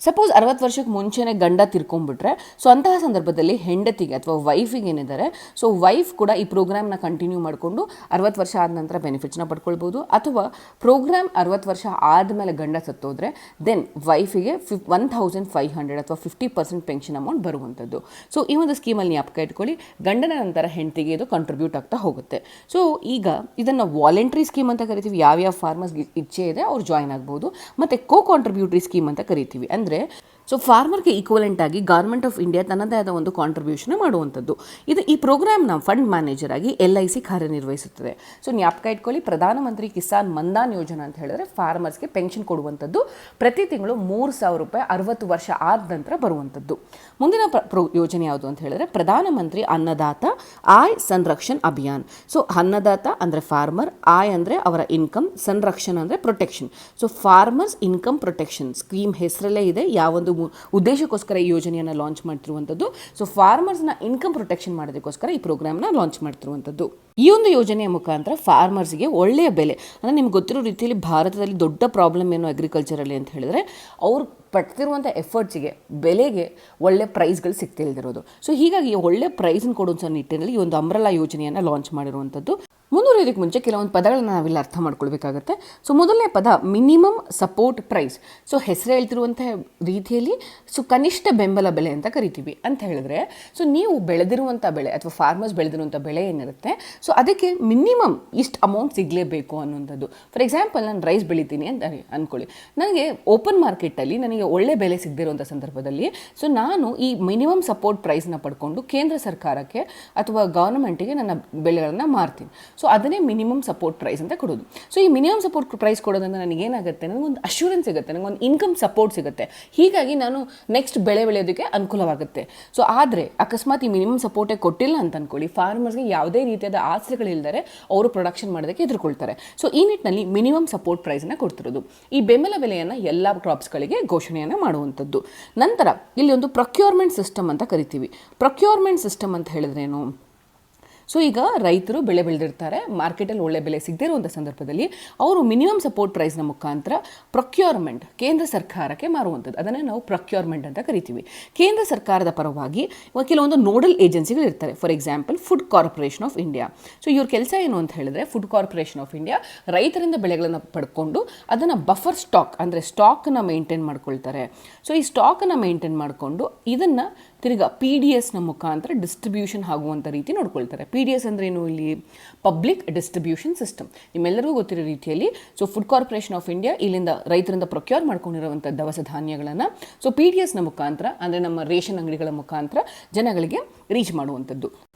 ಸಪೋಸ್ 60 ವರ್ಷಕ್ಕೆ ಮುಂಚೆನೇ ಗಂಡ ತಿರ್ಕೊಂಡ್ಬಿಟ್ರೆ, ಸೊ ಅಂತಹ ಸಂದರ್ಭದಲ್ಲಿ ಹೆಂಡತಿಗೆ ಅಥವಾ ವೈಫಿಗೆ ಏನಿದ್ದಾರೆ, ಸೊ ವೈಫ್ ಕೂಡ ಈ ಪ್ರೋಗ್ರಾಮ್ನ ಕಂಟಿನ್ಯೂ ಮಾಡಿಕೊಂಡು 60 ವರ್ಷ ಆದ ನಂತರ ಬೆನಿಫಿಟ್ಸ್ನ ಪಡ್ಕೊಳ್ಬೋದು. ಅಥವಾ ಪ್ರೋಗ್ರಾಮ್ 60 ವರ್ಷ ಆದಮೇಲೆ ಗಂಡ ಸತ್ತೋದ್ರೆ ದೆನ್ ವೈಫಿಗೆ 1,500 ಅಥವಾ 50% ಪೆನ್ಷನ್ ಅಮೌಂಟ್ ಬರುವಂಥದ್ದು. ಸೊ ಈ ಒಂದು ಸ್ಕೀಮಲ್ಲಿ ಜ್ಞಾಪಕ ಇಟ್ಕೊಳ್ಳಿ, ಗಂಡನ ನಂತರ ಹೆಂಡತಿಗೆ ಇದು ಕಾಂಟ್ರಿಬ್ಯೂಟ್ ಆಗ್ತಾ ಹೋಗುತ್ತೆ. ಸೊ ಈಗ ಇದನ್ನು ವಾಲಂಟ್ರಿ ಸ್ಕೀಮ್ ಅಂತ ಕರಿತೀವಿ. ಯಾವ್ಯಾವ ಫಾರ್ಮರ್ಸ್ಗೆ ಇಚ್ಛೆ ಇದೆ ಅವ್ರು ಜಾಯಿನ್ ಆಗ್ಬೋದು. ಮತ್ತು ಕಾಂಟ್ರಿಬ್ಯೂಟರಿ ಸ್ಕೀಮ್ ಅಂತ ಕರಿತೀವಿ. ಅಂದರೆ ಸೊ ಫಾರ್ಮರ್ಗೆ ಈಕ್ವಲೆಂಟ್ ಆಗಿ ಗೌರ್ಮೆಂಟ್ ಆಫ್ ಇಂಡಿಯಾ ತನ್ನದೇ ಆದ ಒಂದು ಕಾಂಟ್ರಿಬ್ಯೂಷನ್ ಮಾಡುವಂಥದ್ದು. ಈ ಪ್ರೋಗ್ರಾಮ್ನ ಫಂಡ್ ಮ್ಯಾನೇಜರ್ ಆಗಿ LIC ಕಾರ್ಯನಿರ್ವಹಿಸುತ್ತದೆ. ಸೊ ಜ್ಞಾಪಕ ಇಟ್ಕೊಳ್ಳಿ, ಪ್ರಧಾನಮಂತ್ರಿ ಕಿಸಾನ್ ಮನ್ಧನ್ ಯೋಜನಾ ಅಂತ ಹೇಳಿದ್ರೆ ಫಾರ್ಮರ್ಸ್ಗೆ ಪೆನ್ಷನ್ ಕೊಡುವಂಥದ್ದು. ಪ್ರತಿ ತಿಂಗಳು 3,000 ರೂಪಾಯಿ 60 ವರ್ಷ ಆದ ನಂತರ ಬರುವಂಥದ್ದು. ಮುಂದಿನ ಯೋಜನೆ ಯಾವುದು ಅಂತ ಹೇಳಿದ್ರೆ ಪ್ರಧಾನಮಂತ್ರಿ ಅನ್ನದಾತ ಆಯ್ ಸಂರಕ್ಷಣ್ ಅಭಿಯಾನ್. ಸೊ ಅನ್ನದಾತ ಅಂದರೆ ಫಾರ್ಮರ್, ಆಯ್ ಅಂದರೆ ಅವರ ಇನ್ಕಮ್, ಸಂರಕ್ಷಣ್ ಅಂದರೆ protection. So farmers income protection scheme ಹೆಸರಲ್ಲೇ ಇದೆ ಯಾವೊಂದು ಉದ್ದೇಶಕ್ಕೋಸ್ಕರ ಈ ಯೋಜನೆಯನ್ನು ಲಾಂಚ್ ಮಾಡ್ತಿರುವಂಥದ್ದು. ಸೊ ಫಾರ್ಮರ್ಸ್ನ ಇನ್ಕಮ್ ಪ್ರೊಟೆಕ್ಷನ್ ಮಾಡೋದಕ್ಕೋಸ್ಕರ ಈ ಪ್ರೋಗ್ರಾಮ್ನ ಲಾಂಚ್ ಮಾಡ್ತಿರುವಂಥದ್ದು. ಈ ಒಂದು ಯೋಜನೆಯ ಮುಖಾಂತರ ಫಾರ್ಮರ್ಸ್ಗೆ ಒಳ್ಳೆಯ ಬೆಲೆ, ಅಂದರೆ ನಿಮ್ಗೆ ಗೊತ್ತಿರೋ ರೀತಿಯಲ್ಲಿ ಭಾರತದಲ್ಲಿ ದೊಡ್ಡ ಪ್ರಾಬ್ಲಮ್ ಏನು ಅಗ್ರಿಕಲ್ಚರಲ್ಲಿ ಅಂತ ಹೇಳಿದ್ರೆ ಅವ್ರು ಪಡ್ತಿರುವಂಥ ಎಫರ್ಟ್ಸಿಗೆ ಬೆಲೆಗೆ ಒಳ್ಳೆ ಪ್ರೈಸ್ಗಳು ಸಿಗ್ತಿಲ್ದಿರೋದು. ಸೊ ಹೀಗಾಗಿ ಒಳ್ಳೆ ಪ್ರೈಸನ್ನು ಕೊಡುವಂಥ ನಿಟ್ಟಿನಲ್ಲಿ ಈ ಒಂದು ಅಂಬ್ರೆಲಾ ಯೋಜನೆಯನ್ನು ಲಾಂಚ್ ಮಾಡಿರುವಂಥದ್ದು. ಮುಂದುವರಿಯೋದಕ್ಕೆ ಮುಂಚೆ ಕೆಲವೊಂದು ಪದಗಳನ್ನು ನಾವಿಲ್ಲಿ ಅರ್ಥ ಮಾಡ್ಕೊಳ್ಬೇಕಾಗತ್ತೆ. ಸೊ ಮೊದಲನೇ ಪದ ಮಿನಿಮಮ್ ಸಪೋರ್ಟ್ ಪ್ರೈಸ್. ಸೊ ಹೆಸರು ಹೇಳ್ತಿರುವಂಥ ರೀತಿಯಲ್ಲಿ ಕನಿಷ್ಠ ಬೆಂಬಲ ಬೆಲೆ ಅಂತ ಕರಿತೀವಿ. ಅಂತ ಹೇಳಿದ್ರೆ ಸೊ ನೀವು ಬೆಳೆದಿರುವಂಥ ಬೆಳೆ ಅಥವಾ ಫಾರ್ಮರ್ಸ್ ಬೆಳೆದಿರುವಂಥ ಬೆಳೆ ಏನಿರುತ್ತೆ, ಸೊ ಅದಕ್ಕೆ ಮಿನಿಮಮ್ ಇಷ್ಟು ಅಮೌಂಟ್ ಸಿಗಲೇಬೇಕು ಅನ್ನುವಂಥದ್ದು. ಫಾರ್ ಎಕ್ಸಾಂಪಲ್, ನಾನು ರೈಸ್ ಬೆಳಿತೀನಿ ಅಂತ ಅಂದ್ಕೊಳ್ಳಿ, ನನಗೆ ಓಪನ್ ಮಾರ್ಕೆಟಲ್ಲಿ ನನಗೆ ಒಳ್ಳೆ ಬೆಲೆ ಸಿಗದಿರುವಂಥ ಸಂದರ್ಭದಲ್ಲಿ ಸೊ ನಾನು ಈ ಮಿನಿಮಮ್ ಸಪೋರ್ಟ್ ಪ್ರೈಸ್ನ ಪಡ್ಕೊಂಡು ಕೇಂದ್ರ ಸರ್ಕಾರಕ್ಕೆ ಅಥವಾ ಗೌರ್ಮೆಂಟಿಗೆ ನನ್ನ ಬೆಳೆಗಳನ್ನು ಮಾರ್ತೀನಿ. ಸೊ ಅದನ್ನೇ ಮಿನಿಮಮ್ ಸಪೋರ್ಟ್ ಪ್ರೈಸ್ ಅಂತ ಕೊಡೋದು. ಸೊ ಈ ಮಿನಿಮಮ್ ಸಪೋರ್ಟ್ ಪ್ರೈಸ್ ಕೊಡೋದ್ರಿಂದ ನನಗೇನಾಗುತ್ತೆ, ನನಗೊಂದು ಅಶ್ಯೂರೆನ್ಸ್ ಸಿಗುತ್ತೆ, ನನಗೊಂದು ಇನ್ಕಮ್ ಸಪೋರ್ಟ್ ಸಿಗುತ್ತೆ. ಹೀಗಾಗಿ ನಾನು ನೆಕ್ಸ್ಟ್ ಬೆಳೆ ಬೆಳೆಯೋದಕ್ಕೆ ಅನುಕೂಲವಾಗುತ್ತೆ. ಸೊ ಆದರೆ ಅಕಸ್ಮಾತ್ ಈ ಮಿನಿಮಮ್ ಸಪೋರ್ಟೇ ಕೊಟ್ಟಿಲ್ಲ ಅಂತ ಅಂದ್ಕೊಳ್ಳಿ, ಫಾರ್ಮರ್ಸ್ಗೆ ಯಾವುದೇ ರೀತಿಯಾದ ಆಸರೆಗಳಿಲ್ಲದೆ ಅವರು ಪ್ರೊಡಕ್ಷನ್ ಮಾಡೋದಕ್ಕೆ ಎದುರ್ಕೊಳ್ತಾರೆ. ಸೊ ಈ ನಿಟ್ಟಿನಲ್ಲಿ ಮಿನಿಮಮ್ ಸಪೋರ್ಟ್ ಪ್ರೈಸನ್ನು ಕೊಡ್ತಿರೋದು. ಈ ಬೆಂಬಲ ಬೆಲೆಯನ್ನು ಎಲ್ಲ ಕ್ರಾಪ್ಸ್ಗಳಿಗೆ ಘೋಷಣೆಯನ್ನು ಮಾಡುವಂಥದ್ದು. ನಂತರ ಇಲ್ಲಿ ಒಂದು ಪ್ರೊಕ್ಯೂರ್ಮೆಂಟ್ ಸಿಸ್ಟಮ್ ಅಂತ ಕರಿತೀವಿ. ಪ್ರೊಕ್ಯೂರ್ಮೆಂಟ್ ಸಿಸ್ಟಮ್ ಅಂತ ಹೇಳಿದ್ರೇನು? ಸೊ ಈಗ ರೈತರು ಬೆಳೆ ಬೆಳೆದಿರ್ತಾರೆ, ಮಾರ್ಕೆಟಲ್ಲಿ ಒಳ್ಳೆ ಬೆಲೆ ಸಿಗದೇ ಇರುವಂಥ ಸಂದರ್ಭದಲ್ಲಿ ಅವರು ಮಿನಿಮಮ್ ಸಪೋರ್ಟ್ ಪ್ರೈಸ್ನ ಮುಖಾಂತರ ಪ್ರೊಕ್ಯೂರ್ಮೆಂಟ್ ಕೇಂದ್ರ ಸರ್ಕಾರಕ್ಕೆ ಮಾರುವಂಥದ್ದು. ಅದನ್ನೇ ನಾವು ಪ್ರೊಕ್ಯೂರ್ಮೆಂಟ್ ಅಂತ ಕರಿತೀವಿ. ಕೇಂದ್ರ ಸರ್ಕಾರದ ಪರವಾಗಿ ಕೆಲವೊಂದು ನೋಡಲ್ ಏಜೆನ್ಸಿಗಳು ಇರ್ತಾರೆ. For example food corporation of India. So ಇವ್ರ ಕೆಲಸ ಏನು ಅಂತ ಹೇಳಿದ್ರೆ, ಫುಡ್ ಕಾರ್ಪೊರೇಷನ್ ಆಫ್ ಇಂಡಿಯಾ ರೈತರಿಂದ ಬೆಳೆಗಳನ್ನು ಪಡ್ಕೊಂಡು ಅದನ್ನು ಬಫರ್ ಸ್ಟಾಕ್ ಅಂದರೆ ಸ್ಟಾಕ್ನ ಮೇಂಟೈನ್ ಮಾಡ್ಕೊಳ್ತಾರೆ. ಸೊ ಈ ಸ್ಟಾಕನ್ನು ಮೇಂಟೈನ್ ಮಾಡಿಕೊಂಡು ಇದನ್ನು ತಿರ್ಗಾ PDSನ ಮುಖಾಂತರ ಡಿಸ್ಟ್ರಿಬ್ಯೂಷನ್ ಆಗುವಂಥ ರೀತಿ ನೋಡ್ಕೊಳ್ತಾರೆ. PDS ಅಂದ್ರೇನು? ಇಲ್ಲಿ ಪಬ್ಲಿಕ್ ಡಿಸ್ಟ್ರಿಬ್ಯೂಷನ್ ಸಿಸ್ಟಮ್. ನಿಮ್ಮೆಲ್ಲರಿಗೂ ಗೊತ್ತಿರೋ ರೀತಿಯಲ್ಲಿ so food corporation of India ಇಲ್ಲಿಂದ ರೈತರಿಂದ ಪ್ರೊಕ್ಯೂರ್ ಮಾಡ್ಕೊಂಡಿರುವಂಥ ದವಸ ಧಾನ್ಯಗಳನ್ನು ಸೊ PDSನ ಮುಖಾಂತರ ಅಂದರೆ ನಮ್ಮ ರೇಷನ್ ಅಂಗಡಿಗಳ ಮುಖಾಂತರ ಜನಗಳಿಗೆ ರೀಚ್ ಮಾಡುವಂಥದ್ದು.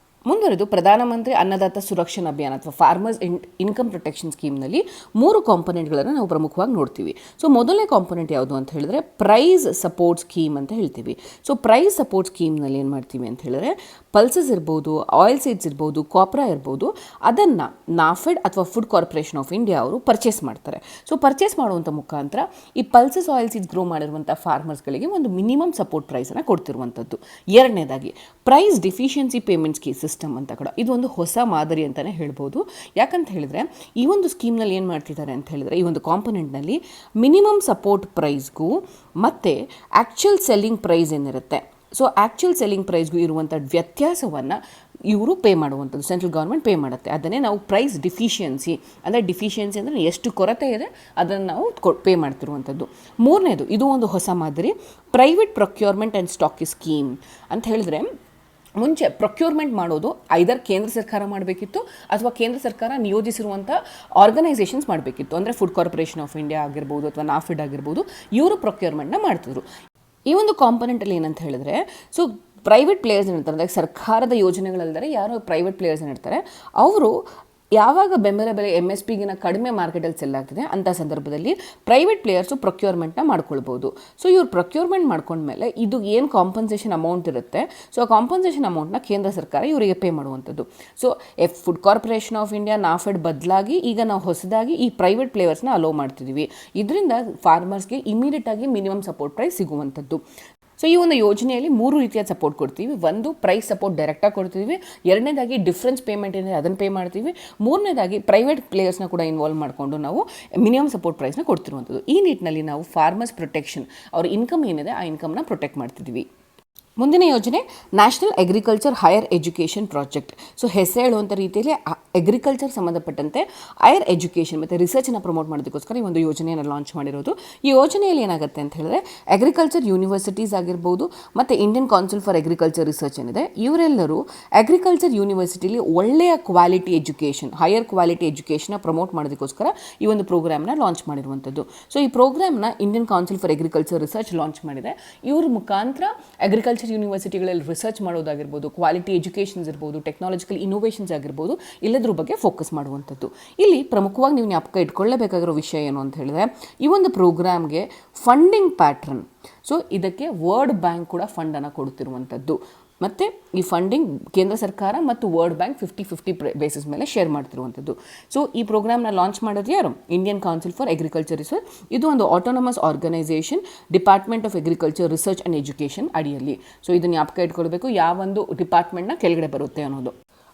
ಮುಂದುವರೆದು ಪ್ರಧಾನಮಂತ್ರಿ ಅನ್ನದಾತ ಸುರಕ್ಷಣಾ ಅಭಿಯಾನ ಅಥವಾ ಫಾರ್ಮರ್ಸ್ ಇನ್ಕಮ್ ಪ್ರೊಟೆಕ್ಷನ್ ಸ್ಕೀಮ್ನಲ್ಲಿ 3 ಕಾಂಪೊನೆಂಟ್ಗಳನ್ನು ನಾವು ಪ್ರಮುಖವಾಗಿ ನೋಡ್ತೀವಿ. ಸೊ ಮೊದಲನೇ ಕಾಂಪೊನೆಂಟ್ ಯಾವುದು ಅಂತ ಹೇಳಿದ್ರೆ ಪ್ರೈಸ್ ಸಪೋರ್ಟ್ ಸ್ಕೀಮ್ ಅಂತ ಹೇಳ್ತೀವಿ. ಸೊ ಪ್ರೈಸ್ ಸಪೋರ್ಟ್ ಸ್ಕೀಮ್ನಲ್ಲಿ ಏನು ಮಾಡ್ತೀವಿ ಅಂತ ಹೇಳಿದ್ರೆ ಪಲ್ಸಸ್ ಇರ್ಬೋದು, ಆಯಿಲ್ ಸೀಡ್ಸ್ ಇರ್ಬೋದು, ಕಾಪ್ರಾ ಇರ್ಬೋದು, ಅದನ್ನು ನಾಫೆಡ್ ಅಥವಾ ಫುಡ್ ಕಾರ್ಪೊರೇಷನ್ ಆಫ್ ಇಂಡಿಯಾ ಅವರು ಪರ್ಚೇಸ್ ಮಾಡ್ತಾರೆ. ಸೊ ಪರ್ಚೇಸ್ ಮಾಡುವಂಥ ಮುಖಾಂತರ ಈ ಪಲ್ಸಸ್ ಆಯಿಲ್ ಸೀಡ್ಸ್ ಗ್ರೋ ಮಾಡಿರುವಂಥ ಫಾರ್ಮರ್ಸ್ಗಳಿಗೆ ಒಂದು ಮಿನಿಮಮ್ ಸಪೋರ್ಟ್ ಪ್ರೈಸನ್ನು ಕೊಡ್ತಿರುವಂಥದ್ದು. ಎರಡನೇದಾಗಿ ಪ್ರೈಸ್ ಡಿಫಿಷಿಯನ್ಸಿ ಪೇಮೆಂಟ್ ಸಿಸ್ಟಮ್ ಅಂತ ಕೂಡ ಇದು ಒಂದು ಹೊಸ ಮಾದರಿ ಅಂತಲೇ ಹೇಳ್ಬೋದು. ಯಾಕಂತ ಹೇಳಿದ್ರೆ ಈ ಒಂದು ಸ್ಕೀಮ್ನಲ್ಲಿ ಏನು ಮಾಡ್ತಿದ್ದಾರೆ ಅಂತ ಹೇಳಿದ್ರೆ, ಈ ಒಂದು ಕಾಂಪೊನೆಂಟ್ನಲ್ಲಿ ಮಿನಿಮಮ್ ಸಪೋರ್ಟ್ ಪ್ರೈಸ್ಗೂ ಮತ್ತು ಆ್ಯಕ್ಚುಯಲ್ ಸೆಲ್ಲಿಂಗ್ ಪ್ರೈಸ್ ಏನಿರುತ್ತೆ, ಸೊ ಆ್ಯಕ್ಚುಯಲ್ ಸೆಲ್ಲಿಂಗ್ ಪ್ರೈಸ್ಗೂ ಇರುವಂಥ ವ್ಯತ್ಯಾಸವನ್ನು ಇವರು ಪೇ ಮಾಡುವಂಥದ್ದು, ಸೆಂಟ್ರಲ್ ಗೌರ್ಮೆಂಟ್ ಪೇ ಮಾಡುತ್ತೆ. ಅದನ್ನೇ ನಾವು ಪ್ರೈಸ್ ಡಿಫಿಷಿಯನ್ಸಿ ಅಂದರೆ ಎಷ್ಟು ಕೊರತೆ ಇದೆ ಅದನ್ನು ನಾವು ಪೇ ಮಾಡ್ತಿರುವಂಥದ್ದು. ಮೂರನೇದು, ಇದು ಒಂದು ಹೊಸ ಮಾದರಿ private procurement and stock scheme ಅಂತ ಹೇಳಿದ್ರೆ, ಮುಂಚೆ ಪ್ರೊಕ್ಯೂರ್ಮೆಂಟ್ ಮಾಡೋದು ಐದರ್ ಕೇಂದ್ರ ಸರ್ಕಾರ ಮಾಡಬೇಕಿತ್ತು ಅಥವಾ ಕೇಂದ್ರ ಸರ್ಕಾರ ನಿಯೋಜಿಸಿರುವಂಥ ಆರ್ಗನೈಸೇಷನ್ಸ್ ಮಾಡಬೇಕಿತ್ತು. ಅಂದರೆ ಫುಡ್ ಕಾರ್ಪೊರೇಷನ್ ಆಫ್ ಇಂಡಿಯಾ ಆಗಿರ್ಬೋದು ಅಥವಾ ನಾಫೆಡ್ ಆಗಿರ್ಬೋದು, ಇವರು ಪ್ರೊಕ್ಯೂರ್ಮೆಂಟ್ನ ಮಾಡ್ತಿದ್ರು. ಈ ಒಂದು ಕಾಂಪೊನೆಂಟಲ್ಲಿ ಏನಂತ ಹೇಳಿದ್ರೆ, ಸೊ ಪ್ರೈವೇಟ್ ಪ್ಲೇಯರ್ಸ್ ಏನಿರ್ತಾರೆ, ಅಂದರೆ ಸರ್ಕಾರದ ಯೋಜನೆಗಳಲ್ಲದೆ ಯಾರೋ ಪ್ರೈವೇಟ್ ಪ್ಲೇಯರ್ಸ್ ಏನಿರ್ತಾರೆ ಅವರು ಯಾವಾಗ ಬೆಂಬಲ ಬೆಲೆ MSPಗಿನ ಕಡಿಮೆ ಮಾರ್ಕೆಟಲ್ಲಿ ಸೆಲ್ ಆಗ್ತಿದೆ ಅಂಥ ಸಂದರ್ಭದಲ್ಲಿ ಪ್ರೈವೇಟ್ ಪ್ಲೇಯರ್ಸು ಪ್ರೊಕ್ಯೂರ್ಮೆಂಟ್ನ ಮಾಡ್ಕೊಳ್ಬೋದು. ಸೊ ಇವ್ರು ಪ್ರೊಕ್ಯೂರ್ಮೆಂಟ್ ಮಾಡ್ಕೊಂಡ್ಮೇಲೆ ಇದು ಏನು ಕಾಂಪನ್ಸೇಷನ್ ಅಮೌಂಟ್ ಇರುತ್ತೆ, ಸೊ ಆ ಕಾಂಪನ್ಸೇಷನ್ ಅಮೌಂಟ್ನ ಕೇಂದ್ರ ಸರ್ಕಾರ ಇವರಿಗೆ ಪೇ ಮಾಡುವಂಥದ್ದು. So food corporation of India NAFED ಬದಲಾಗಿ ಈಗ ನಾವು ಹೊಸದಾಗಿ ಈ ಪ್ರೈವೇಟ್ ಪ್ಲೇಯರ್ಸ್ನ ಅಲೋ ಮಾಡ್ತಿದ್ದೀವಿ. ಇದರಿಂದ ಫಾರ್ಮರ್ಸ್ಗೆ ಇಮಿಡಿಯೇಟಾಗಿ ಮಿನಿಮಮ್ ಸಪೋರ್ಟ್ ಪ್ರೈಸ್ ಸಿಗುವಂಥದ್ದು. ಸೊ ಈ ಒಂದು ಯೋಜನೆಯಲ್ಲಿ 3 ರೀತಿಯ ಸಪೋರ್ಟ್ ಕೊಡ್ತೀವಿ. ಒಂದು ಪ್ರೈಸ್ ಸಪೋರ್ಟ್ ಡೈರೆಕ್ಟಾಗಿ ಕೊಡ್ತೀವಿ, ಎರಡನೇದಾಗಿ ಡಿಫ್ರೆನ್ಸ್ ಪೇಮೆಂಟ್ ಏನಿದೆ ಅದನ್ನು ಪೇ ಮಾಡ್ತೀವಿ, ಮೂರನೇದಾಗಿ ಪ್ರೈವೇಟ್ ಪ್ಲೇಯರ್ಸ್ನ ಕೂಡ ಇನ್ವಾಲ್ವ್ ಮಾಡಿಕೊಂಡು ನಾವು ಮಿನಿಮಮ್ ಸಪೋರ್ಟ್ ಪ್ರೈಸ್ನ ಕೊಡ್ತಿರುವಂಥದ್ದು. ಈ ನಿಟ್ಟಿನಲ್ಲಿ ನಾವು ಫಾರ್ಮರ್ಸ್ ಪ್ರೊಟೆಕ್ಷನ್, ಅವ್ರ ಇನ್ಕಮ್ ಏನಿದೆ ಆ ಇನ್ಕಮ್ನ ಪ್ರೊಟೆಕ್ಟ್ ಮಾಡ್ತಿದ್ವಿ. ಮುಂದಿನ ಯೋಜನೆ national agriculture higher education project. So ಹೆಸರು ಹೇಳುವಂಥ ರೀತಿಯಲ್ಲಿ ಅಗ್ರಿಕಲ್ಚರ್ ಸಂಬಂಧಪಟ್ಟಂತೆ ಹೈಯರ್ ಎಜುಕೇಷನ್ ಮತ್ತು ರಿಸರ್ಚನ್ನು ಪ್ರಮೋಟ್ ಮಾಡೋದಕ್ಕೋಸ್ಕರ ಈ ಒಂದು ಯೋಜನೆಯನ್ನು ಲಾಂಚ್ ಮಾಡಿರೋದು. ಈ ಯೋಜನೆಯಲ್ಲಿ ಏನಾಗುತ್ತೆ ಅಂತ ಹೇಳಿದ್ರೆ ಅಗ್ರಿಕಲ್ಚರ್ ಯೂನಿವರ್ಸಿಟೀಸ್ ಆಗಿರ್ಬೋದು ಮತ್ತು Indian council for agriculture research ಏನಿದೆ, ಇವರೆಲ್ಲರೂ ಅಗ್ರಿಕಲ್ಚರ್ ಯೂನಿವರ್ಸಿಟಿಲಿ ಒಳ್ಳೆಯ ಕ್ವಾಲಿಟಿ ಎಜುಕೇಷನ್, ಹೈಯರ್ ಕ್ವಾಲಿಟಿ ಎಜುಕೇಷನ್ನ ಪ್ರಮೋಟ್ ಮಾಡೋದಕ್ಕೋಸ್ಕರ ಈ ಒಂದು ಪ್ರೋಗ್ರಾಮ್ನ ಲಾಂಚ್ ಮಾಡಿರುವಂಥದ್ದು. ಸೊ ಈ ಪ್ರೋಗ್ರಾಮ್ನ Indian council for agriculture research launch ಮಾಡಿದೆ. ಇವ್ರ ಮುಖಾಂತರ ಅಗ್ರಿಕಲ್ಚರ್ ಯೂನಿವರ್ಸಿಟಿಗಳಲ್ಲಿ ರಿಸರ್ಚ್ ಮಾಡೋದಾಗಿರ್ಬೋದು, ಕ್ವಾಲಿಟಿ ಎಜುಕೇಷನ್ಸ್ ಇರ್ಬೋದು, ಟೆಕ್ನಾಲಜಿಕಲ್ ಇನೋವೇಷನ್ಸ್ ಆಗಿರ್ಬೋದು, ಇಲ್ಲದ್ರ ಬಗ್ಗೆ ಫೋಕಸ್ ಮಾಡುವಂಥದ್ದು. ಇಲ್ಲಿ ಪ್ರಮುಖವಾಗಿ ನೀವು ಜ್ಞಾಪಕ ಇಟ್ಕೊಳ್ಳೇಬೇಕಾಗಿರೋ ವಿಷಯ ಏನು ಅಂತ ಹೇಳಿದ್ರೆ, ಈ ಒಂದು ಪ್ರೋಗ್ರಾಮ್ಗೆ ಫಂಡಿಂಗ್ ಪ್ಯಾಟ್ರನ್, ಸೊ ಇದಕ್ಕೆ ವರ್ಲ್ಡ್ ಬ್ಯಾಂಕ್ ಕೂಡ ಫಂಡನ್ನು ಕೊಡ್ತಿರುವಂಥದ್ದು. ಮತ್ತು ಈ ಫಂಡಿಂಗ್ ಕೇಂದ್ರ ಸರ್ಕಾರ ಮತ್ತು ವರ್ಲ್ಡ್ ಬ್ಯಾಂಕ್ 50-50 ಬೇಸಿಸ್ ಮೇಲೆ ಶೇರ್ ಮಾಡ್ತಿರುವಂಥದ್ದು. ಸೊ ಈ ಪ್ರೋಗ್ರಾಮ್ನ ಲಾಂಚ್ ಮಾಡೋದು ಯಾರು? Indian council for agriculture research. ಇದು ಒಂದು autonomous organisation, department of agriculture research and education ಅಡಿಯಲ್ಲಿ. ಸೊ ಇದನ್ನು ಜ್ಞಾಪಕ ಇಟ್ಕೊಳ್ಬೇಕು, ಯಾವೊಂದು ಡಿಪಾರ್ಟ್ಮೆಂಟ್ನ ಕೆಳಗಡೆ ಬರುತ್ತೆ ಅನ್ನೋದು.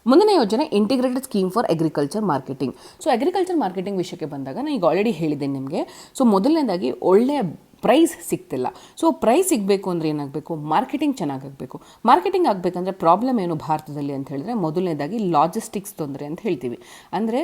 ಮುಂದಿನ ಯೋಜನೆ integrated scheme for agriculture marketing. So agriculture marketing ವಿಷಯಕ್ಕೆ ಬಂದಾಗ ನಾನು ಈಗ ಆಲ್ರೆಡಿ ಹೇಳಿದ್ದೇನೆ ನಿಮಗೆ. ಸೊ ಮೊದಲನೇದಾಗಿ ಒಳ್ಳೆಯ ಪ್ರೈಸ್ ಸಿಗ್ತಿಲ್ಲ. ಸೊ ಪ್ರೈಸ್ ಸಿಗಬೇಕು ಅಂದರೆ ಏನಾಗಬೇಕು? ಮಾರ್ಕೆಟಿಂಗ್ ಚೆನ್ನಾಗಾಗಬೇಕು. ಮಾರ್ಕೆಟಿಂಗ್ ಆಗಬೇಕಂದ್ರೆ ಪ್ರಾಬ್ಲಮ್ ಏನು ಭಾರತದಲ್ಲಿ ಅಂತ ಹೇಳಿದ್ರೆ, ಮೊದಲನೇದಾಗಿ ಲಾಜಿಸ್ಟಿಕ್ಸ್ ತೊಂದರೆ ಅಂತ ಹೇಳ್ತೀವಿ. ಅಂದರೆ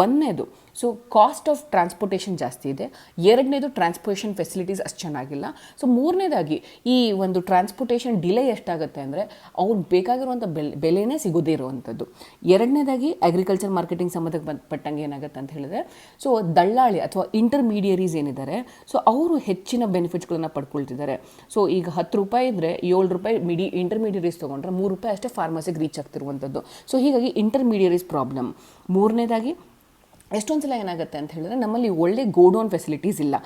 ಒಂದನೇದು, ಸೊ ಕಾಸ್ಟ್ ಆಫ್ ಟ್ರಾನ್ಸ್ಪೋರ್ಟೇಷನ್ ಜಾಸ್ತಿ ಇದೆ. ಎರಡನೇದು, ಟ್ರಾನ್ಸ್ಪೋರ್ಟೇಷನ್ ಫೆಸಿಲಿಟೀಸ್ ಅಷ್ಟು ಚೆನ್ನಾಗಿಲ್ಲ. ಸೊ ಮೂರನೇದಾಗಿ ಈ ಒಂದು ಟ್ರಾನ್ಸ್ಪೋರ್ಟೇಷನ್ ಡಿಲೇ ಎಷ್ಟಾಗುತ್ತೆ ಅಂದರೆ ಅವ್ರಿಗೆ ಬೇಕಾಗಿರುವಂಥ ಬೆಲೆನೇ ಸಿಗೋದೇ ಇರುವಂಥದ್ದು. ಎರಡನೇದಾಗಿ ಅಗ್ರಿಕಲ್ಚರ್ ಮಾರ್ಕೆಟಿಂಗ್ ಸಂಬಂಧಪಟ್ಟಂಗೆ ಏನಾಗುತ್ತೆ ಅಂತ ಹೇಳಿದ್ರೆ, ಸೊ ದಳ್ಳಾಳಿ ಅಥವಾ ಇಂಟರ್ಮೀಡಿಯರೀಸ್ ಏನಿದ್ದಾರೆ, ಸೊ ಅವರು ಹೆಚ್ಚಿನ ಬೆನಿಫಿಟ್ಸ್ಗಳನ್ನು ಪಡ್ಕೊಳ್ತಿದ್ದಾರೆ. ಸೊ ಈಗ 10 ರೂಪಾಯಿ ಇದ್ದರೆ 7 ರೂಪಾಯಿ ಇಂಟರ್ಮೀಡಿಯರೀಸ್ ತೊಗೊಂಡ್ರೆ 3 ರೂಪಾಯಿ ಅಷ್ಟೇ ಫಾರ್ಮಸಿಗೆ ರೀಚ್ ಆಗ್ತಿರುವಂಥದ್ದು. ಸೊ ಹೀಗಾಗಿ ಇಂಟರ್ಮೀಡಿಯರೀಸ್ ಪ್ರಾಬ್ಲಮ್. ಮೂರನೇದಾಗಿ ಎಷ್ಟೊಂದು ಸಲ ಏನಾಗುತ್ತೆ ಅಂತ ಹೇಳಿದ್ರೆ, ನಮ್ಮಲ್ಲಿ ಒಳ್ಳೆ ಗೋಡೌನ್ ಫೆಸಿಲಿಟೀಸ್ ಇಲ್ಲ.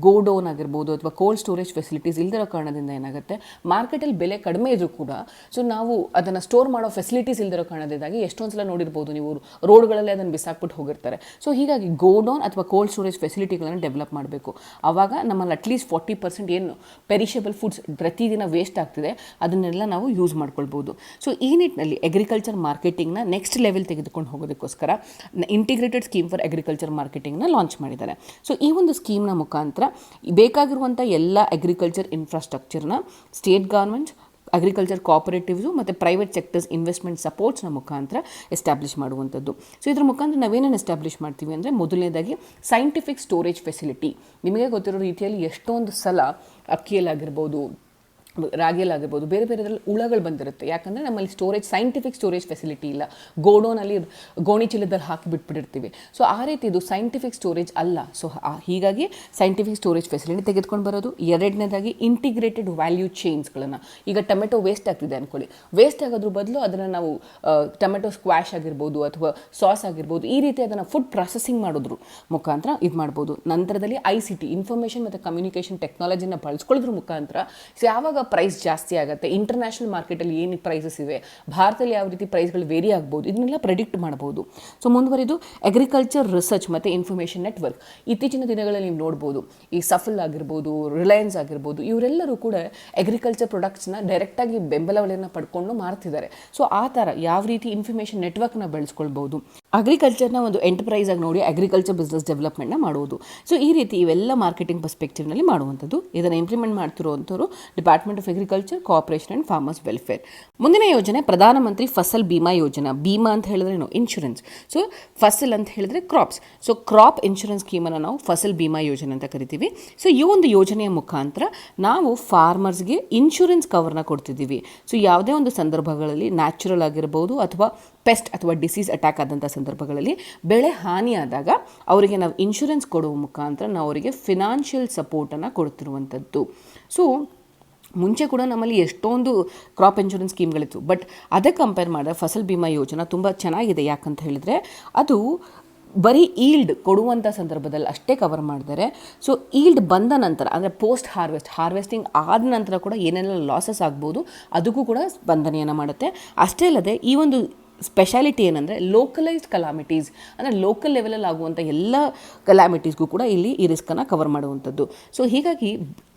ಗೋಡೌನ್ ಆಗಿರ್ಬೋದು ಅಥವಾ ಕೋಲ್ಡ್ ಸ್ಟೋರೇಜ್ ಫೆಸಿಲಿಟೀಸ್ ಇಲ್ಲದಿರೋ ಕಾರಣದಿಂದ ಏನಾಗುತ್ತೆ, ಮಾರ್ಕೆಟಲ್ಲಿ ಬೆಲೆ ಕಡಿಮೆ ಇದ್ರೂ ಕೂಡ ಸೊ ನಾವು ಅದನ್ನು ಸ್ಟೋರ್ ಮಾಡೋ ಫೆಸಿಲಿಟೀಸ್ ಇಲ್ಲದಿರೋ ಕಾರಣದಿಂದಾಗಿ ಎಷ್ಟೊಂದು ಸಲ ನೋಡಿರ್ಬೋದು ನೀವು, ರೋಡ್ಗಳಲ್ಲೇ ಅದನ್ನು ಬಿಸಾಕ್ಬಿಟ್ಟು ಹೋಗಿರ್ತಾರೆ. ಸೊ ಹೀಗಾಗಿ ಗೋಡೌನ್ ಅಥವಾ ಕೋಲ್ಡ್ ಸ್ಟೋರೇಜ್ ಫೆಸಿಲಿಟಿಗಳನ್ನು ಡೆವಲಪ್ ಮಾಡಬೇಕು. ಆವಾಗ ನಮ್ಮಲ್ಲಿ ಅಟ್ಲೀಸ್ಟ್ 40% ಏನು ಪೆರಿಷಬಲ್ ಫುಡ್ಸ್ ಪ್ರತಿದಿನ ವೇಸ್ಟ್ ಆಗ್ತಿದೆ ಅದನ್ನೆಲ್ಲ ನಾವು ಯೂಸ್ ಮಾಡ್ಕೊಳ್ಬೋದು. ಸೊ ಈ ನಿಟ್ಟಿನಲ್ಲಿ ಅಗ್ರಿಕಲ್ಚರ್ ಮಾರ್ಕೆಟಿಂಗ್ನ ನೆಕ್ಸ್ಟ್ ಲೆವೆಲ್ ತೆಗೆದುಕೊಂಡು ಹೋಗೋದಕ್ಕೋಸ್ಕರ ಇಂಟಿಗ್ರೇಟೆಡ್ ಸ್ಕೀಮ್ ಫಾರ್ ಅಗ್ರಿಕಲ್ಚರ್ ಮಾರ್ಕೆಟಿಂಗ್ನ ಲಾಂಚ್ ಮಾಡಿದ್ದಾರೆ. ಸೊ ಈ ಒಂದು ಸ್ಕೀಮ್ನ ಮುಖಾಂತರ ಬೇಕಾಗಿರುವಂಥ ಎಲ್ಲ ಅಗ್ರಿಕಲ್ಚರ್ ಇನ್ಫ್ರಾಸ್ಟ್ರಕ್ಚರ್ನ ಸ್ಟೇಟ್ ಗೌರ್ಮೆಂಟ್, ಅಗ್ರಿಕಲ್ಚರ್ ಕೋಆಪರೇಟಿವ್ಸು ಮತ್ತು ಪ್ರೈವೇಟ್ ಸೆಕ್ಟರ್ಸ್ ಇನ್ವೆಸ್ಟ್ಮೆಂಟ್ ಸಪೋರ್ಟ್ಸ್ನ ಮುಖಾಂತರ ಎಸ್ಟಾಬ್ಲಿಷ್ ಮಾಡುವಂಥದ್ದು. ಸೊ ಇದ್ರ ಮುಖಾಂತರ ನಾವೇನೇನು ಎಸ್ಟಾಬ್ಲಿಷ್ ಮಾಡ್ತೀವಿ ಅಂದರೆ, ಮೊದಲನೇದಾಗಿ ಸೈಂಟಿಫಿಕ್ ಸ್ಟೋರೇಜ್ ಫೆಸಿಲಿಟಿ. ನಿಮಗೆ ಗೊತ್ತಿರೋ ರೀತಿಯಲ್ಲಿ ಎಷ್ಟೊಂದು ಸಲ ಅಕ್ಕಿಯಲ್ಲಾಗಿರ್ಬೋದು, ರಾಗಿಯಲ್ಲಾಗಿರ್ಬೋದು, ಬೇರೆ ಬೇರೆದ್ರಲ್ಲಿ ಹುಳಗಳು ಬಂದಿರುತ್ತೆ. ಯಾಕಂದರೆ ನಮ್ಮಲ್ಲಿ ಸೈಂಟಿಫಿಕ್ ಸ್ಟೋರೇಜ್ ಫೆಸಿಲಿಟಿ ಇಲ್ಲ. ಗೋಡೌನಲ್ಲಿ ಗೋಣಿ ಚೀಲದಲ್ಲಿ ಹಾಕಿ ಬಿಟ್ಬಿಟ್ಟಿರ್ತೀವಿ. ಸೊ ಆ ರೀತಿ ಇದು ಸೈಂಟಿಫಿಕ್ ಸ್ಟೋರೇಜ್ ಅಲ್ಲ. ಸೊ ಹೀಗಾಗಿ ಸೈಂಟಿಫಿಕ್ ಸ್ಟೋರೇಜ್ ಫೆಸಿಲಿಟಿ ತೆಗೆದುಕೊಂಡು ಬರೋದು. ಎರಡನೇದಾಗಿ ಇಂಟಿಗ್ರೇಟೆಡ್ ವ್ಯಾಲ್ಯೂ ಚೈನ್ಸ್ಗಳನ್ನು. ಈಗ ಟೊಮೆಟೊ ವೇಸ್ಟ್ ಆಗ್ತಿದೆ ಅಂದ್ಕೊಳ್ಳಿ, ವೇಸ್ಟ್ ಆಗೋದ್ರ ಬದಲು ಅದನ್ನು ನಾವು ಟೊಮೆಟೊ ಸ್ಕ್ವಾಶ್ ಆಗಿರ್ಬೋದು ಅಥವಾ ಸಾಸ್ ಆಗಿರ್ಬೋದು, ಈ ರೀತಿ ಅದನ್ನು ಫುಡ್ ಪ್ರಾಸೆಸಿಂಗ್ ಮಾಡೋದ್ರ ಮುಖಾಂತರ ಇದು ಮಾಡ್ಬೋದು. ನಂತರದಲ್ಲಿ ICT, ಇನ್ಫಾರ್ಮೇಷನ್ ಮತ್ತು ಕಮ್ಯುನಿಕೇಷನ್ ಟೆಕ್ನಾಲಜಿನ ಬಳಸ್ಕೊಳ್ಳೋದ್ರ ಮುಖಾಂತರ ಯಾವಾಗ ಪ್ರೈಸ್ ಜಾಸ್ತಿ ಆಗುತ್ತೆ, ಇಂಟರ್ನ್ಯಾಷನಲ್ ಮಾರ್ಕೆಟಲ್ಲಿ ಏನು ಪ್ರೈಸಸ್ ಇವೆ, ಭಾರತದಲ್ಲಿ ಯಾವ ರೀತಿ ಪ್ರೈಸ್ಗಳು ವೇರಿ ಆಗ್ಬೋದು, ಇದನ್ನೆಲ್ಲ ಪ್ರೆಡಿಕ್ಟ್ ಮಾಡ್ಬೋದು. ಸೊ ಮುಂದುವರಿದು ಅಗ್ರಿಕಲ್ಚರ್ ರಿಸರ್ಚ್ ಮತ್ತು ಇನ್ಫಾರ್ಮೇಷನ್ ನೆಟ್ವರ್ಕ್. ಇತ್ತೀಚಿನ ದಿನಗಳಲ್ಲಿ ನೀವು ನೋಡ್ಬೋದು, ಈ ಸಫಲ್ ಆಗಿರ್ಬೋದು, ರಿಲಯನ್ಸ್ ಆಗಿರ್ಬೋದು, ಇವರೆಲ್ಲರೂ ಕೂಡ ಅಗ್ರಿಕಲ್ಚರ್ ಪ್ರಾಡಕ್ಟ್ಸ್ನ ಡೈರೆಕ್ಟಾಗಿ ಬೆಂಬಲವನ್ನು ಪಡ್ಕೊಂಡು ಮಾರ್ತಿದ್ದಾರೆ. ಸೊ ಆ ಥರ ಯಾವ ರೀತಿ ಇನ್ಫಾರ್ಮೇಷನ್ ನೆಟ್ವರ್ಕ್ನ ಬೆಳೆಸ್ಕೊಳ್ಬೋದು, ಅಗ್ರಿಕಲ್ಚರ್ನ ಒಂದು ಎಂಟರ್ಪ್ರೈಸ್ ಆಗಿ ನೋಡಿ ಅಗ್ರಿಕಲ್ಚರ್ ಬಿಸ್ನೆಸ್ ಡೆವಲಪ್ಮೆಂಟ್ನ ಮಾಡುವುದು. ಸೊ ಈ ರೀತಿ ಇವೆಲ್ಲ ಮಾರ್ಕೆಟಿಂಗ್ ಪರ್ಸ್ಪೆಕ್ಟಿವ್ನಲ್ಲಿ ಮಾಡುವಂಥದ್ದು. ಇದನ್ನು ಇಂಪ್ಲಿಮೆಂಟ್ ಮಾಡ್ತಿರುವಂಥವ್ರು department of agriculture, cooperation and farmers welfare. ಮುಂದಿನ ಯೋಜನೆ ಪ್ರಧಾನಮಂತ್ರಿ ಫಸಲ್ ಬಿಮಾ ಯೋಜನಾ. ಬಿಮಾ ಅಂತ ಹೇಳಿದ್ರೆ ಇನ್ಶೂರೆನ್ಸ್. ಸೊ ಫಸಲ್ ಅಂತ ಹೇಳಿದ್ರೆ ಕ್ರಾಪ್ಸ್. ಸೊ ಕ್ರಾಪ್ ಇನ್ಶೂರೆನ್ಸ್ ಸ್ಕೀಮನ್ನು ನಾವು ಫಸಲ್ ಬಿಮಾ ಯೋಜನೆ ಅಂತ ಕರಿತೀವಿ. ಸೊ ಈ ಒಂದು ಯೋಜನೆಯ ಮುಖಾಂತರ ನಾವು ಫಾರ್ಮರ್ಸ್ಗೆ ಇನ್ಶೂರೆನ್ಸ್ ಕವರ್ನ ಕೊಡ್ತಿದ್ದೀವಿ. ಸೊ ಯಾವುದೇ ಒಂದು ಸಂದರ್ಭಗಳಲ್ಲಿ ನ್ಯಾಚುರಲ್ ಆಗಿರ್ಬೋದು ಅಥವಾ ಪೆಸ್ಟ್ ಅಥವಾ ಡಿಸೀಸ್ ಅಟ್ಯಾಕ್ ಆದಂಥ ಸಂದರ್ಭಗಳಲ್ಲಿ ಬೆಳೆ ಹಾನಿಯಾದಾಗ ಅವರಿಗೆ ನಾವು ಇನ್ಶೂರೆನ್ಸ್ ಕೊಡುವ ಮುಖಾಂತರ ನಾವು ಅವರಿಗೆ ಫಿನಾನ್ಷಿಯಲ್ ಸಪೋರ್ಟನ್ನು ಕೊಡ್ತಿರುವಂಥದ್ದು. ಸೊ ಮುಂಚೆ ಕೂಡ ನಮ್ಮಲ್ಲಿ ಎಷ್ಟೊಂದು ಕ್ರಾಪ್ ಇನ್ಶೂರೆನ್ಸ್ ಸ್ಕೀಮ್ಗಳಿತ್ತು, ಬಟ್ ಅದಕ್ಕೆ ಕಂಪೇರ್ ಮಾಡಿದ್ರೆ ಫಸಲ್ ಬಿಮಾ ಯೋಜನಾ ತುಂಬ ಚೆನ್ನಾಗಿದೆ. ಯಾಕಂತ ಹೇಳಿದರೆ ಅದು ಬರೀ ಈಲ್ಡ್ ಕೊಡುವಂಥ ಸಂದರ್ಭದಲ್ಲಿ ಅಷ್ಟೇ ಕವರ್ ಮಾಡಿದ್ದಾರೆ. ಸೊ ಈಲ್ಡ್ ಬಂದ ನಂತರ ಅಂದರೆ ಪೋಸ್ಟ್ ಹಾರ್ವೆಸ್ಟಿಂಗ್ ಆದ ನಂತರ ಕೂಡ ಏನೆಲ್ಲ ಲಾಸಸ್ ಆಗ್ಬೋದು ಅದಕ್ಕೂ ಕೂಡ ಸ್ಪಂದನೆಯನ್ನು ಮಾಡುತ್ತೆ. ಅಷ್ಟೇ ಅಲ್ಲದೆ ಈ ಒಂದು ಸ್ಪೆಷಾಲಿಟಿ ಏನಂದರೆ ಲೋಕಲೈಸ್ಡ್ ಕಲಾಮಿಟೀಸ್, ಅಂದರೆ ಲೋಕಲ್ ಲೆವೆಲಲ್ಲಿ ಆಗುವಂಥ ಎಲ್ಲ ಕಲಾಮಿಟೀಸ್ಗೂ ಕೂಡ ಇಲ್ಲಿ ಈ ರಿಸ್ಕನ್ನು ಕವರ್ ಮಾಡುವಂಥದ್ದು. ಸೊ ಹೀಗಾಗಿ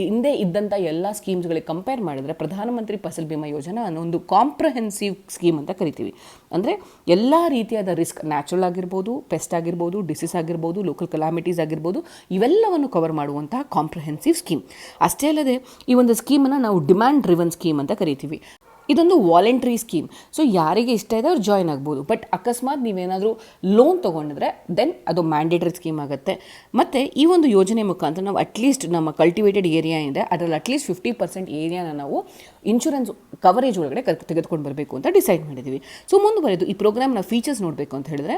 ಹಿಂದೆ ಇದ್ದಂಥ ಎಲ್ಲ ಸ್ಕೀಮ್ಸ್ಗಳಿಗೆ ಕಂಪೇರ್ ಮಾಡಿದರೆ ಪ್ರಧಾನಮಂತ್ರಿ ಫಸಲ್ ಬಿಮಾ ಯೋಜನಾ ಅನ್ನೋ ಒಂದು ಕಾಂಪ್ರಹೆನ್ಸಿವ್ ಸ್ಕೀಮ್ ಅಂತ ಕರಿತೀವಿ. ಅಂದರೆ ಎಲ್ಲ ರೀತಿಯಾದ ರಿಸ್ಕ್, ನ್ಯಾಚುರಲ್ ಆಗಿರ್ಬೋದು, ಪೆಸ್ಟ್ ಆಗಿರ್ಬೋದು, ಡಿಸೀಸ್ ಆಗಿರ್ಬೋದು, ಲೋಕಲ್ ಕಲಾಮಿಟೀಸ್ ಆಗಿರ್ಬೋದು, ಇವೆಲ್ಲವನ್ನು ಕವರ್ ಮಾಡುವಂತಹ ಕಾಂಪ್ರಹೆನ್ಸಿವ್ ಸ್ಕೀಮ್. ಅಷ್ಟೇ ಅಲ್ಲದೆ ಈ ಒಂದು ಸ್ಕೀಮನ್ನು ನಾವು ಡಿಮ್ಯಾಂಡ್ ಡ್ರಿವನ್ ಸ್ಕೀಮ್ ಅಂತ ಕರಿತೀವಿ. ಇದೊಂದು ವಾಲಂಟ್ರಿ ಸ್ಕೀಮ್. ಸೊ ಯಾರಿಗೆ ಇಷ್ಟ ಇದೆ ಅವ್ರು ಜಾಯ್ನ್ ಆಗ್ಬೋದು. ಬಟ್ ಅಕಸ್ಮಾತ್ ನೀವೇನಾದರೂ ಲೋನ್ ತೊಗೊಂಡಿದ್ರೆ ದೆನ್ ಅದು ಮ್ಯಾಂಡೇಟರಿ ಸ್ಕೀಮ್ ಆಗುತ್ತೆ. ಮತ್ತು ಈ ಒಂದು ಯೋಜನೆ ಮುಖಾಂತರ ನಾವು ಅಟ್ಲೀಸ್ಟ್ ನಮ್ಮ ಕಲ್ಟಿವೇಟೆಡ್ ಏರಿಯಾ ಇದೆ ಅದರಲ್ಲಿ ಅಟ್ಲೀಸ್ಟ್ 50% ಏರಿಯಾನ ನಾವು ಇನ್ಶೂರೆನ್ಸ್ ಕವರೇಜ್ ಒಳಗಡೆ ತೆಗೆದುಕೊಂಡು ಬರಬೇಕು ಅಂತ ಡಿಸೈಡ್ ಮಾಡಿದ್ದೀವಿ. ಸೊ ಮುಂದುವರೆದು ಈ ಪ್ರೋಗ್ರಾಮ್ನ ಫೀಚರ್ಸ್ ನೋಡಬೇಕು ಅಂತ ಹೇಳಿದ್ರೆ,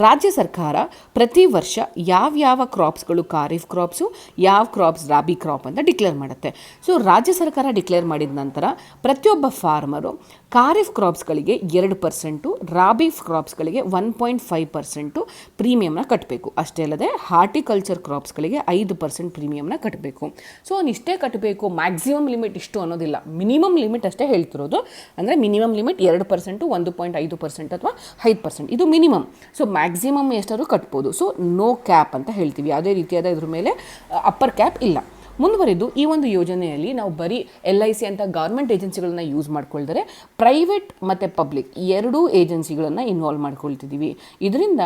ರಾಜ್ಯ ಸರ್ಕಾರ ಪ್ರತಿ ವರ್ಷ ಯಾವ ಕ್ರಾಪ್ಸ್ಗಳು ಖಾರಿಫ್ ಕ್ರಾಪ್ಸು, ಯಾವ ಕ್ರಾಪ್ಸ್ ರಾಬಿ ಕ್ರಾಪ್ ಅಂತ ಡಿಕ್ಲೇರ್ ಮಾಡುತ್ತೆ. ಸೊ ರಾಜ್ಯ ಸರ್ಕಾರ ಡಿಕ್ಲೇರ್ ಮಾಡಿದ ನಂತರ ಪ್ರತಿಯೊಬ್ಬ ಫಾರ್ಮರು ಖಾರಿಫ್ ಕ್ರಾಪ್ಸ್ಗಳಿಗೆ 2%, ರಾಬಿ ಕ್ರಾಪ್ಸ್ಗಳಿಗೆ 1.5% ಪ್ರೀಮಿಯಮ್ನ ಕಟ್ಟಬೇಕು. ಅಷ್ಟೇ ಅಲ್ಲದೆ ಹಾರ್ಟಿಕಲ್ಚರ್ ಕ್ರಾಪ್ಸ್ಗಳಿಗೆ 5% ಪ್ರೀಮಿಯಮ್ನ ಕಟ್ಟಬೇಕು. ಸೊ ಇಷ್ಟೇ ಕಟ್ಟಬೇಕು, ಮ್ಯಾಕ್ಸಿಮಮ್ ಲಿಮಿಟ್ ಇಷ್ಟು ಅನ್ನೋದಿಲ್ಲ, ಮಿನಿಮಮ್ ಲಿಮಿಟ್ ಅಷ್ಟೇ ಹೇಳ್ತಿರೋದು. ಅಂದರೆ ಮಿನಿಮಮ್ ಲಿಮಿಟ್ 2%, 1.5% ಅಥವಾ 5%, ಇದು ಮಿನಿಮಮ್. ಸೊ ಮ್ಯಾಕ್ಸಿಮಮ್ ಎಷ್ಟಾದರೂ ಕಟ್ಬೋದು. ಸೊ ನೋ ಕ್ಯಾಪ್ ಅಂತ ಹೇಳ್ತೀವಿ, ಯಾವುದೇ ರೀತಿಯಾದ ಇದ್ರ ಮೇಲೆ ಅಪ್ಪರ್ ಕ್ಯಾಪ್ ಇಲ್ಲ. ಮುಂದುವರೆದು ಈ ಒಂದು ಯೋಜನೆಯಲ್ಲಿ ನಾವು ಬರೀ LIC ಅಂತ ಗೌರ್ಮೆಂಟ್ ಏಜೆನ್ಸಿಗಳನ್ನ ಯೂಸ್ ಮಾಡ್ಕೊಳ್ತಾರೆ, ಪ್ರೈವೇಟ್ ಮತ್ತು ಪಬ್ಲಿಕ್ ಎರಡೂ ಏಜೆನ್ಸಿಗಳನ್ನು ಇನ್ವಾಲ್ವ್ ಮಾಡ್ಕೊಳ್ತಿದ್ದೀವಿ. ಇದರಿಂದ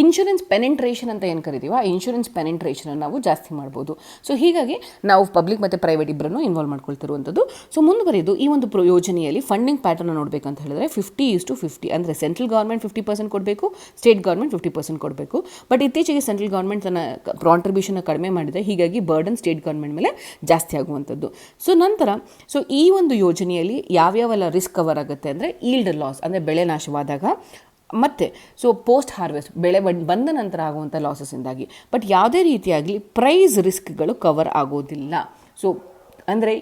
ಇನ್ಶೂರೆನ್ಸ್ ಪೆನೆಂಟ್ರೇಷನ್ ಅಂತ ಏನು ಕರಿತೀವಿ, ಆ ಇನ್ಶೂರೆನ್ಸ್ ಪೆನೆಂಟ್ರೇಷನ್ ನಾವು ಜಾಸ್ತಿ ಮಾಡ್ಬೋದು. ಸೊ ಹೀಗಾಗಿ ನಾವು ಪಬ್ಲಿಕ್ ಮತ್ತು ಪ್ರೈವೇಟ್ ಇಬ್ಬರನ್ನು ಇನ್ವಾಲ್ವ್ ಮಾಡ್ಕೊಳ್ತಿರುವಂಥದ್ದು. ಸೊ ಮುಂದುವರೆದು ಈ ಒಂದು ಯೋಜನೆಯಲ್ಲಿ ಫಂಡಿಂಗ್ ಪ್ಯಾಟರ್ನ್ ನೋಡಬೇಕಂತ ಹೇಳಿದ್ರೆ 50:50, ಅಂದರೆ ಸೆಂಟ್ರಲ್ ಗೌರ್ಮೆಂಟ್ 50% ಕೊಡಬೇಕು, ಸ್ಟೇಟ್ ಗೌರ್ಮೆಂಟ್ 50% ಕೊಡಬೇಕು. ಬಟ್ ಇತ್ತೀಚೆಗೆ ಸೆಂಟ್ರಲ್ ಗೌರ್ಮೆಂಟ್ ತನ್ನ ಕಾಂಟ್ರಿಬ್ಯೂಷನ್ ಕಡಿಮೆ ಮಾಡಿದೆ, ಹೀಗಾಗಿ ಬರ್ಡನ್ ಸ್ಟೇಟ್ ಗೌರ್ಮೆಂಟ್ ಮೇಲೆ ಜಾಸ್ತಿ ಆಗುವಂಥದ್ದು. ಸೊ ಈ ಒಂದು ಯೋಜನೆಯಲ್ಲಿ ಯಾವ್ಯಾವೆಲ್ಲ ರಿಸ್ಕ್ ಕವರ್ ಆಗುತ್ತೆ ಅಂದರೆ ಈಲ್ಡ್ ಲಾಸ್, ಅಂದರೆ ಬೆಳೆ ನಾಶವಾದಾಗ, ಮತ್ತು ಸೊ ಪೋಸ್ಟ್ ಹಾರ್ವೆಸ್ಟ್ ಬೆಳೆ ಬಂದ ನಂತರ ಆಗುವಂಥ ಲಾಸಸ್ಸಿಂದಾಗಿ. ಬಟ್ ಯಾವುದೇ ರೀತಿಯಾಗಲಿ ಪ್ರೈಸ್ ರಿಸ್ಕ್ಗಳು ಕವರ್ ಆಗೋದಿಲ್ಲ. ಸೊ ಅಂದರೆ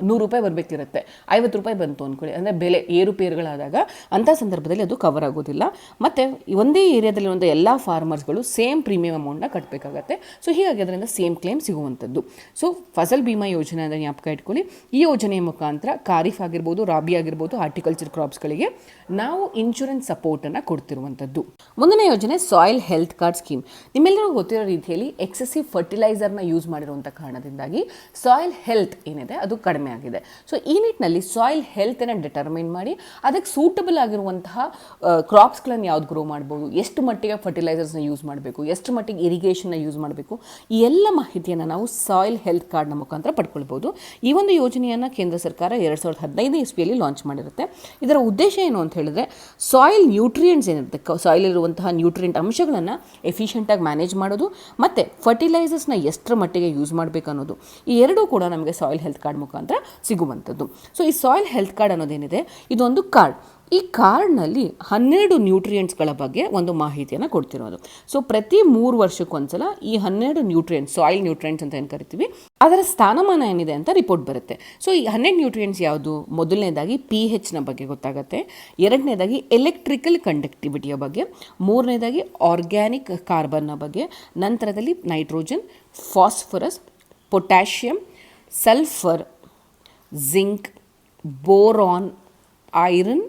₹100 ಬರಬೇಕಿರುತ್ತೆ, ₹50 ಬಂತು ಅಂದ್ಕೊಳ್ಳಿ, ಅಂದರೆ ಬೆಲೆ ಏರುಪೇರುಗಳಾದಾಗ ಅಂಥ ಸಂದರ್ಭದಲ್ಲಿ ಅದು ಕವರ್ ಆಗೋದಿಲ್ಲ. ಮತ್ತು ಒಂದೇ ಏರಿಯಾದಲ್ಲಿರುವಂಥ ಎಲ್ಲ ಫಾರ್ಮರ್ಸ್ಗಳು ಸೇಮ್ ಪ್ರೀಮಿಯಂ ಅಮೌಂಟ್ನ ಕಟ್ಟಬೇಕಾಗತ್ತೆ. ಸೊ ಹೀಗಾಗಿ ಅದರಿಂದ ಸೇಮ್ ಕ್ಲೇಮ್ ಸಿಗುವಂಥದ್ದು. ಸೊ ಫಸಲ್ ಬಿಮಾ ಯೋಜನೆ ಅಂದರೆ ಜ್ಞಾಪಕ ಇಟ್ಕೊಳ್ಳಿ, ಈ ಯೋಜನೆಯ ಮುಖಾಂತರ ಖಾರಿಫ್ ಆಗಿರ್ಬೋದು, ರಾಬಿ ಆಗಿರ್ಬೋದು, ಹಾರ್ಟಿಕಲ್ಚರ್ ಕ್ರಾಪ್ಸ್ಗಳಿಗೆ ನಾವು ಇನ್ಶೂರೆನ್ಸ್ ಸಪೋರ್ಟನ್ನು ಕೊಡ್ತಿರುವಂಥದ್ದು. ಮುಂದಿನ ಯೋಜನೆ ಸಾಯಿಲ್ ಹೆಲ್ತ್ ಕಾರ್ಡ್ ಸ್ಕೀಮ್. ನಿಮ್ಮೆಲ್ಲರಿಗೂ ಗೊತ್ತಿರೋ ರೀತಿಯಲ್ಲಿ ಎಕ್ಸೆಸಿವ್ ಫರ್ಟಿಲೈಸರ್ನ ಯೂಸ್ ಮಾಡಿರುವಂಥ ಕಾರಣದಿಂದಾಗಿ ಸಾಯಿಲ್ ಹೆಲ್ತ್ ಏನಿದೆ ಅದು ಕಡಿಮೆ ಆಗಿದೆ. ಸೊ ಈ ನಿಟ್ಟಿನಲ್ಲಿ ಸಾಯಿಲ್ ಹೆಲ್ತನ್ನು ಡಿಟರ್ಮೈನ್ ಮಾಡಿ ಅದಕ್ಕೆ ಸೂಟಬಲ್ ಆಗಿರುವಂತಹ ಕ್ರಾಪ್ಸ್ಗಳನ್ನು ಯಾವ್ದು ಗ್ರೋ ಮಾಡ್ಬೋದು, ಎಷ್ಟು ಮಟ್ಟಿಗೆ ಫರ್ಟಿಲೈಸರ್ಸ್ನ ಯೂಸ್ ಮಾಡಬೇಕು, ಎಷ್ಟು ಮಟ್ಟಿಗೆ ಇರಿಗೇಷನ್ನ ಯೂಸ್ ಮಾಡಬೇಕು, ಈ ಎಲ್ಲ ಮಾಹಿತಿಯನ್ನು ನಾವು ಸಾಯಿಲ್ ಹೆಲ್ತ್ ಕಾರ್ಡ್ನ ಮುಖಾಂತರ ಪಡ್ಕೊಳ್ಬೋದು. ಈ ಒಂದು ಯೋಜನೆಯನ್ನು ಕೇಂದ್ರ ಸರ್ಕಾರ 2015 ಇಸ್ವಿಯಲ್ಲಿ ಲಾಂಚ್ ಮಾಡಿರುತ್ತೆ. ಇದರ ಉದ್ದೇಶ ಏನು ಅಂತ ಹೇಳಿದ್ರೆ, ಸಾಯಿಲ್ ನ್ಯೂಟ್ರಿಯೆಂಟ್ಸ್ ಏನಿರುತ್ತೆ, ಸಾಯಿಲ್ ಇರುವಂತಹ ನ್ಯೂಟ್ರಿಯೆಂಟ್ ಅಂಶಗಳನ್ನು ಎಫಿಷಿಯೆಂಟಾಗಿ ಮ್ಯಾನೇಜ್ ಮಾಡೋದು, ಮತ್ತು ಫರ್ಟಿಲೈಸರ್ಸ್ನ ಎಷ್ಟರ ಮಟ್ಟಿಗೆ ಯೂಸ್ ಮಾಡಬೇಕು ಅನ್ನೋದು, ಈ ಎರಡೂ ಕೂಡ ನಮಗೆ ಸಾಯಿಲ್ ಹೆಲ್ತ್ ಕಾರ್ಡ್ ಮುಖಾಂತರ ಸಿಗುವಂಥದ್ದು. ಸೊ ಈ ಸಾಯಿಲ್ ಹೆಲ್ತ್ ಕಾರ್ಡ್ ಅನ್ನೋದೇನಿದೆ, ಇದೊಂದು ಕಾರ್ಡ್. ಈ ಕಾರ್ಡ್ನಲ್ಲಿ 12 ನ್ಯೂಟ್ರಿಯೆಂಟ್ಸ್ಗಳ ಬಗ್ಗೆ ಒಂದು ಮಾಹಿತಿಯನ್ನು ಕೊಡ್ತಿರೋದು. ಸೊ ಪ್ರತಿ 3 ವರ್ಷಕ್ಕೊಂದ್ಸಲ ಈ 12 ನ್ಯೂಟ್ರಿಯೆಂಟ್ಸ್, ಸಾಯಿಲ್ ನ್ಯೂಟ್ರಿಯೆಂಟ್ಸ್ ಅಂತ ಏನು ಕರಿತೀವಿ, ಅದರ ಸ್ಥಾನಮಾನ ಏನಿದೆ ಅಂತ ರಿಪೋರ್ಟ್ ಬರುತ್ತೆ. ಸೊ ಈ 12 ನ್ಯೂಟ್ರಿಯೆಂಟ್ಸ್ ಯಾವುದು? ಮೊದಲನೇದಾಗಿ pHನ ಬಗ್ಗೆ ಗೊತ್ತಾಗುತ್ತೆ, ಎರಡನೇದಾಗಿ ಎಲೆಕ್ಟ್ರಿಕಲ್ ಕಂಡಕ್ಟಿವಿಟಿಯ ಬಗ್ಗೆ, ಮೂರನೇದಾಗಿ ಆರ್ಗ್ಯಾನಿಕ್ ಕಾರ್ಬನ್ನ ಬಗ್ಗೆ, ನಂತರದಲ್ಲಿ nitrogen, phosphorus, potassium, sulphur, zinc, boron, iron,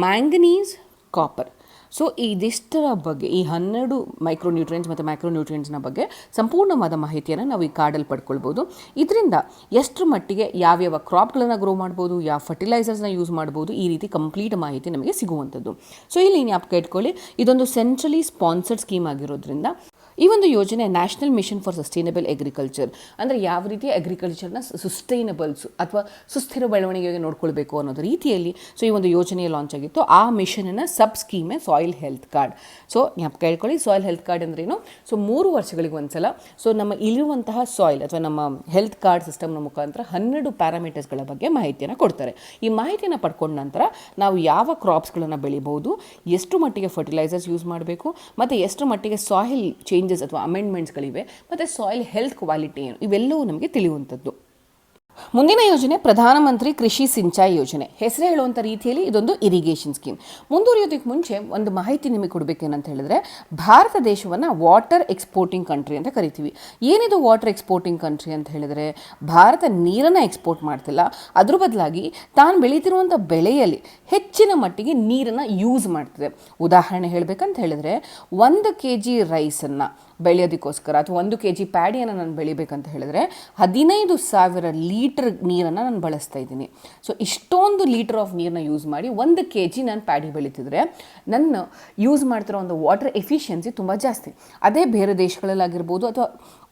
manganese, copper. So ಇದಿಷ್ಟರ ಬಗ್ಗೆ, ಈ 12 ಮೈಕ್ರೋನ್ಯೂಟ್ರಿಯೆಂಟ್ಸ್ ಮತ್ತು ಮ್ಯಾಕ್ರೋನ್ಯೂಟ್ರಿಯೆಂಟ್ಸ್ನ ಬಗ್ಗೆ ಸಂಪೂರ್ಣವಾದ ಮಾಹಿತಿಯನ್ನು ನಾವು ಈ ಕಾರ್ಡಲ್ಲಿ ಪಡ್ಕೊಳ್ಬೋದು. ಇದರಿಂದ ಎಷ್ಟರ ಮಟ್ಟಿಗೆ ಯಾವ್ಯಾವ ಕ್ರಾಪ್ಗಳನ್ನು ಗ್ರೋ ಮಾಡ್ಬೋದು, ಯಾವ ಫರ್ಟಿಲೈಸರ್ಸ್ನ ಯೂಸ್ ಮಾಡ್ಬೋದು, ಈ ರೀತಿ ಕಂಪ್ಲೀಟ್ ಮಾಹಿತಿ ನಮಗೆ ಸಿಗುವಂಥದ್ದು. ಸೊ ಇಲ್ಲಿ ಜ್ಞಾಪಕ ಇಟ್ಕೊಳ್ಳಿ, ಇದೊಂದು ಸೆಂಟ್ರಲಿ ಸ್ಪಾನ್ಸರ್ಡ್ ಸ್ಕೀಮ್ ಆಗಿರೋದ್ರಿಂದ ಈ ಒಂದು ಯೋಜನೆ national mission for sustainable agriculture, ಅಂದರೆ ಯಾವ ರೀತಿ ಅಗ್ರಿಕಲ್ಚರ್ನ ಸುಸ್ಥೈನಬಲ್ಸ್ ಅಥವಾ ಸುಸ್ಥಿರ ಬೆಳವಣಿಗೆಗೆ ನೋಡ್ಕೊಳ್ಬೇಕು ಅನ್ನೋದು ರೀತಿಯಲ್ಲಿ ಸೊ ಈ ಒಂದು ಯೋಜನೆ ಲಾಂಚ್ ಆಗಿತ್ತು. ಆ ಮಿಷನ್ನ ಸಬ್ ಸ್ಕೀಮೇ ಸಾಯಿಲ್ ಹೆಲ್ತ್ ಕಾರ್ಡ್. ಸೊ ಜ್ಞಾಪಕ ಇಟ್ಕೊಳ್ಳಿ, ಸಾಯಿಲ್ ಹೆಲ್ತ್ ಕಾರ್ಡ್ ಅಂದ್ರೇನು? ಸೊ 3 ವರ್ಷಗಳಿಗೆ ಒಂದ್ಸಲ ಸೊ ನಮ್ಮ ಇಲ್ಲಿರುವಂತಹ ಸಾಯಿಲ್ ಅಥವಾ ನಮ್ಮ ಹೆಲ್ತ್ ಕಾರ್ಡ್ ಸಿಸ್ಟಮ್ನ ಮುಖಾಂತರ 12 ಪ್ಯಾರಾಮೀಟರ್ಸ್ಗಳ ಬಗ್ಗೆ ಮಾಹಿತಿಯನ್ನು ಕೊಡ್ತಾರೆ. ಈ ಮಾಹಿತಿಯನ್ನು ಪಡ್ಕೊಂಡ ನಂತರ ನಾವು ಯಾವ ಕ್ರಾಪ್ಸ್ಗಳನ್ನು ಬೆಳಿಬೋದು, ಎಷ್ಟು ಮಟ್ಟಿಗೆ ಫರ್ಟಿಲೈಸರ್ಸ್ ಯೂಸ್ ಮಾಡಬೇಕು, ಮತ್ತು ಎಷ್ಟು ಮಟ್ಟಿಗೆ ಸಾಯಿಲ್ ಚೇಂಜಸ್ ಅಥವಾ ಅಮೆಂಡ್ಮೆಂಟ್ಸ್ಗಳಿವೆ, ಮತ್ತು ಸಾಯಿಲ್ ಹೆಲ್ತ್ ಕ್ವಾಲಿಟಿ ಏನು, ಇವೆಲ್ಲವೂ ನಮಗೆ ತಿಳಿಯುವಂಥದ್ದು. ಮುಂದಿನ ಯೋಜನೆ ಪ್ರಧಾನಮಂತ್ರಿ ಕೃಷಿ ಸಿಂಚಾಯಿ ಯೋಜನೆ. ಹೆಸರೇ ಹೇಳುವಂಥ ರೀತಿಯಲ್ಲಿ ಇದೊಂದು ಇರಿಗೇಷನ್ ಸ್ಕೀಮ್. ಮುಂದುವರಿಯೋದಕ್ಕೆ ಮುಂಚೆ ಒಂದು ಮಾಹಿತಿ ನಿಮಗೆ ಕೊಡಬೇಕೇನಂತ ಹೇಳಿದ್ರೆ, ಭಾರತ ದೇಶವನ್ನು ವಾಟರ್ ಎಕ್ಸ್ಪೋರ್ಟಿಂಗ್ ಕಂಟ್ರಿ ಅಂತ ಕರಿತೀವಿ. ಏನಿದು ವಾಟರ್ ಎಕ್ಸ್ಪೋರ್ಟಿಂಗ್ ಕಂಟ್ರಿ ಅಂತ ಹೇಳಿದರೆ, ಭಾರತ ನೀರನ್ನು ಎಕ್ಸ್ಪೋರ್ಟ್ ಮಾಡ್ತಿಲ್ಲ, ಅದ್ರ ಬದಲಾಗಿ ತಾನು ಬೆಳೀತಿರುವಂಥ ಬೆಳೆಯಲ್ಲಿ ಹೆಚ್ಚಿನ ಮಟ್ಟಿಗೆ ನೀರನ್ನು ಯೂಸ್ ಮಾಡ್ತಿದೆ. ಉದಾಹರಣೆ ಹೇಳಬೇಕಂತ ಹೇಳಿದ್ರೆ, 1 kg ರೈಸನ್ನು ಬೆಳೆಯೋದಕ್ಕೋಸ್ಕರ ಅಥವಾ 1 kg ಪ್ಯಾಡಿಯನ್ನು ನಾನು ಬೆಳಿಬೇಕಂತ ಹೇಳಿದ್ರೆ 15,000 ಲೀಟರ್ ನೀರನ್ನು ನಾನು ಬಳಸ್ತಾ ಇದ್ದೀನಿ. ಸೊ ಇಷ್ಟೊಂದು ಲೀಟರ್ ಆಫ್ ನೀರನ್ನ ಯೂಸ್ ಮಾಡಿ 1 kg ನಾನು ಪ್ಯಾಡಿ ಬೆಳೀತಿದ್ರೆ ನನ್ನ ಯೂಸ್ ಮಾಡ್ತಿರೋ ಒಂದು ವಾಟರ್ ಎಫಿಷಿಯನ್ಸಿ ತುಂಬ ಜಾಸ್ತಿ. ಅದೇ ಬೇರೆ ದೇಶಗಳಲ್ಲಾಗಿರ್ಬೋದು ಅಥವಾ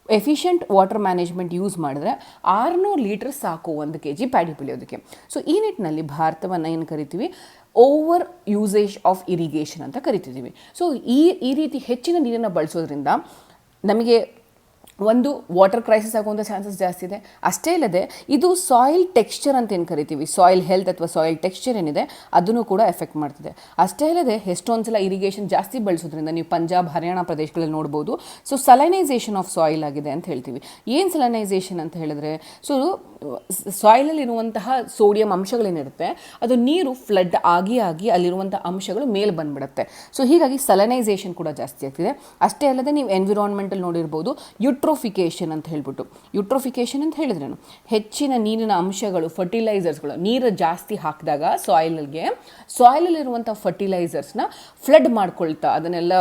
ಎಫಿಷಿಯಂಟ್ ವಾಟರ್ ಮ್ಯಾನೇಜ್ಮೆಂಟ್ ಯೂಸ್ ಮಾಡಿದ್ರೆ 600 ಲೀಟರ್ ಸಾಕು 1 kg ಪ್ಯಾಡಿ ಬೆಳೆಯೋದಕ್ಕೆ. ಸೊ ಈ ನಿಟ್ಟಿನಲ್ಲಿ ಭಾರತವನ್ನು ಏನು ಕರಿತೀವಿ, ಓವರ್ ಯೂಸೇಜ್ ಆಫ್ ಇರಿಗೇಷನ್ ಅಂತ ಕರಿತಿದ್ದೀವಿ. ಸೊ ಈ ರೀತಿ ಹೆಚ್ಚಿನ ನೀರನ್ನು ಬಳಸೋದ್ರಿಂದ ನಮಗೆ ಒಂದು ವಾಟರ್ ಕ್ರೈಸಿಸ್ ಆಗುವಂಥ ಚಾನ್ಸಸ್ ಜಾಸ್ತಿ ಇದೆ. ಅಷ್ಟೇ ಇಲ್ಲದೆ ಇದು ಸಾಯಿಲ್ ಟೆಕ್ಸ್ಚರ್ ಅಂತ ಏನು ಕರಿತೀವಿ, ಸಾಯಿಲ್ ಹೆಲ್ತ್ ಅಥವಾ ಸಾಯಿಲ್ ಟೆಕ್ಸ್ಚರ್ ಏನಿದೆ ಅದನ್ನು ಕೂಡ ಎಫೆಕ್ಟ್ ಮಾಡ್ತಿದೆ. ಅಷ್ಟೇ ಇಲ್ಲದೆ ಎಷ್ಟೊಂದು ಸಲ ಇರಿಗೇಷನ್ ಜಾಸ್ತಿ ಬಳಸೋದ್ರಿಂದ ನೀವು ಪಂಜಾಬ್ ಹರಿಯಾಣ ಪ್ರದೇಶಗಳಲ್ಲಿ ನೋಡ್ಬೋದು. ಸೊ ಸಲೈನೈಸೇಷನ್ ಆಫ್ ಸಾಯಿಲ್ ಆಗಿದೆ ಅಂತ ಹೇಳ್ತೀವಿ. ಏನು ಸಲೈನೈಸೇಷನ್ ಅಂತ ಹೇಳಿದ್ರೆ, ಸೊ ಸಾಯಿಲಲ್ಲಿರುವಂತಹ ಸೋಡಿಯಂ ಅಂಶಗಳೇನಿರುತ್ತೆ ಅದು ನೀರು ಫ್ಲಡ್ ಆಗಿ ಅಲ್ಲಿರುವಂಥ ಅಂಶಗಳು ಮೇಲೆ ಬಂದ್ಬಿಡುತ್ತೆ. ಸೊ ಹೀಗಾಗಿ ಸಲನೈಸೇಷನ್ ಕೂಡ ಜಾಸ್ತಿ ಆಗ್ತಿದೆ. ಅಷ್ಟೇ ಅಲ್ಲದೆ ನೀವು ಎನ್ವಿರಾನ್ಮೆಂಟಲ್ಲಿ ನೋಡಿರ್ಬೋದು ಯುಟ್ರೋಫಿಕೇಷನ್ ಅಂತ ಹೇಳ್ಬಿಟ್ಟು. ಯುಟ್ರೋಫಿಕೇಷನ್ ಅಂತ ಹೇಳಿದ್ರೆ ಹೆಚ್ಚಿನ ನೀರಿನ ಅಂಶಗಳು, ಫರ್ಟಿಲೈಸರ್ಸ್ಗಳು ನೀರು ಜಾಸ್ತಿ ಹಾಕಿದಾಗ ಸಾಯಿಲಲ್ಲಿರುವಂಥ ಫರ್ಟಿಲೈಸರ್ಸ್ನ ಫ್ಲಡ್ ಮಾಡ್ಕೊಳ್ತಾ ಅದನ್ನೆಲ್ಲ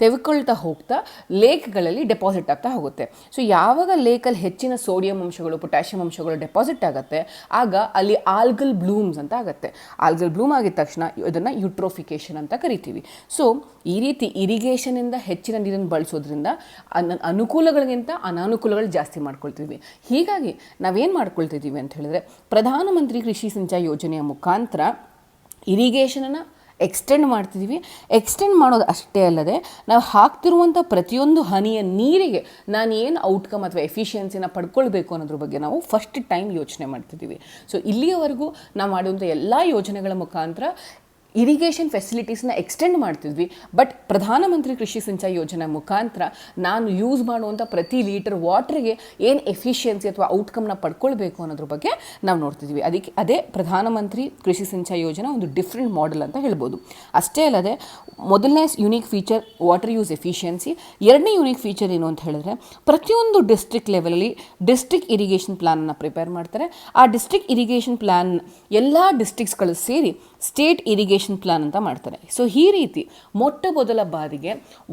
ತೆಗೆದುಕೊಳ್ತಾ ಹೋಗ್ತಾ ಲೇಕ್ಗಳಲ್ಲಿ ಡೆಪಾಸಿಟ್ ಆಗ್ತಾ ಹೋಗುತ್ತೆ. ಸೊ ಯಾವಾಗ ಲೇಕಲ್ಲಿ ಹೆಚ್ಚಿನ ಸೋಡಿಯಂ ಅಂಶಗಳು, ಪೊಟ್ಯಾಷಿಯಂ ಅಂಶಗಳು ಡೆಪಾಸಿಟ್ ಆಗುತ್ತೆ ಆಗ ಅಲ್ಲಿ ಆಲ್ಗಲ್ ಬ್ಲೂಮ್ಸ್ ಅಂತ ಆಗುತ್ತೆ. ಆಲ್ಗಲ್ ಬ್ಲೂಮ್ ಆಗಿದ ತಕ್ಷಣ ಇದನ್ನು ಯುಟ್ರೋಫಿಕೇಷನ್ ಅಂತ ಕರಿತೀವಿ. ಸೊ ಈ ರೀತಿ ಇರಿಗೇಷನಿಂದ ಹೆಚ್ಚಿನ ನೀರನ್ನು ಬಳಸೋದ್ರಿಂದ ಅನುಕೂಲಗಳಿಗಿಂತ ಅನಾನುಕೂಲಗಳು ಜಾಸ್ತಿ ಮಾಡ್ಕೊಳ್ತೀವಿ. ಹೀಗಾಗಿ ನಾವೇನು ಮಾಡ್ಕೊಳ್ತಿದ್ದೀವಿ ಅಂತ ಹೇಳಿದ್ರೆ, ಪ್ರಧಾನಮಂತ್ರಿ ಕೃಷಿ ಸಿಂಚಾಯಿ ಯೋಜನೆಯ ಮುಖಾಂತರ ಇರಿಗೇಷನನ್ನು ಎಕ್ಸ್ಟೆಂಡ್ ಮಾಡ್ತಿದ್ದೀವಿ. ಎಕ್ಸ್ಟೆಂಡ್ ಮಾಡೋದು ಅಷ್ಟೇ ಅಲ್ಲದೆ ನಾವು ಹಾಕ್ತಿರುವಂಥ ಪ್ರತಿಯೊಂದು ಹನಿಯ ನೀರಿಗೆ ನಾನು ಏನು ಔಟ್ಕಮ್ ಅಥವಾ ಎಫಿಷಿಯನ್ಸಿನ ಪಡ್ಕೊಳ್ಬೇಕು ಅನ್ನೋದ್ರ ಬಗ್ಗೆ ನಾವು ಫಸ್ಟ್ ಟೈಮ್ ಯೋಚನೆ ಮಾಡ್ತಿದ್ದೀವಿ. ಸೊ ಇಲ್ಲಿಯವರೆಗೂ ನಾವು ಮಾಡುವಂಥ ಎಲ್ಲ ಯೋಜನೆಗಳ ಮುಖಾಂತರ ಇರಿಗೇಷನ್ ಫೆಸಿಲಿಟೀಸ್ನ ಎಕ್ಸ್ಟೆಂಡ್ ಮಾಡ್ತಿದ್ವಿ. ಬಟ್ ಪ್ರಧಾನಮಂತ್ರಿ ಕೃಷಿ ಸಿಂಚಾಯಿ ಯೋಜನೆ ಮುಖಾಂತರ ನಾನು ಯೂಸ್ ಮಾಡುವಂಥ ಪ್ರತಿ ಲೀಟರ್ ವಾಟರ್ಗೆ ಏನು ಎಫಿಷಿಯನ್ಸಿ ಅಥವಾ ಔಟ್ಕಮ್ನ ಪಡ್ಕೊಳ್ಬೇಕು ಅನ್ನೋದ್ರ ಬಗ್ಗೆ ನಾವು ನೋಡ್ತಿದ್ವಿ. ಅದೇ ಪ್ರಧಾನಮಂತ್ರಿ ಕೃಷಿ ಸಿಂಚಾಯಿ ಯೋಜನೆ ಒಂದು ಡಿಫ್ರೆಂಟ್ ಮಾಡೆಲ್ ಅಂತ ಹೇಳ್ಬೋದು. ಅಷ್ಟೇ ಅಲ್ಲದೆ ಮೊದಲನೇ unique feature water use efficiency. ಎರಡನೇ ಯುನೀಕ್ ಫೀಚರ್ ಏನು ಅಂತ ಹೇಳಿದ್ರೆ, ಪ್ರತಿಯೊಂದು ಡಿಸ್ಟ್ರಿಕ್ಟ್ ಲೆವೆಲಲ್ಲಿ ಡಿಸ್ಟ್ರಿಕ್ಟ್ ಇರಿಗೇಷನ್ ಪ್ಲಾನನ್ನು ಪ್ರಿಪೇರ್ ಮಾಡ್ತಾರೆ. ಆ ಡಿಸ್ಟ್ರಿಕ್ಟ್ ಇರಿಗೇಷನ್ ಪ್ಲಾನ್ ಎಲ್ಲ ಡಿಸ್ಟ್ರಿಕ್ಟ್ಸ್ಗಳು ಸೇರಿ ಸ್ಟೇಟ್ ಇರಿಗೇಷನ್ ಪ್ಲಾನ್ ಅಂತ ಮಾಡ್ತಾರೆ. ಸೊ ಈ ರೀತಿ ಮೊಟ್ಟ ಮೊದಲ ಬಾರಿಗೆ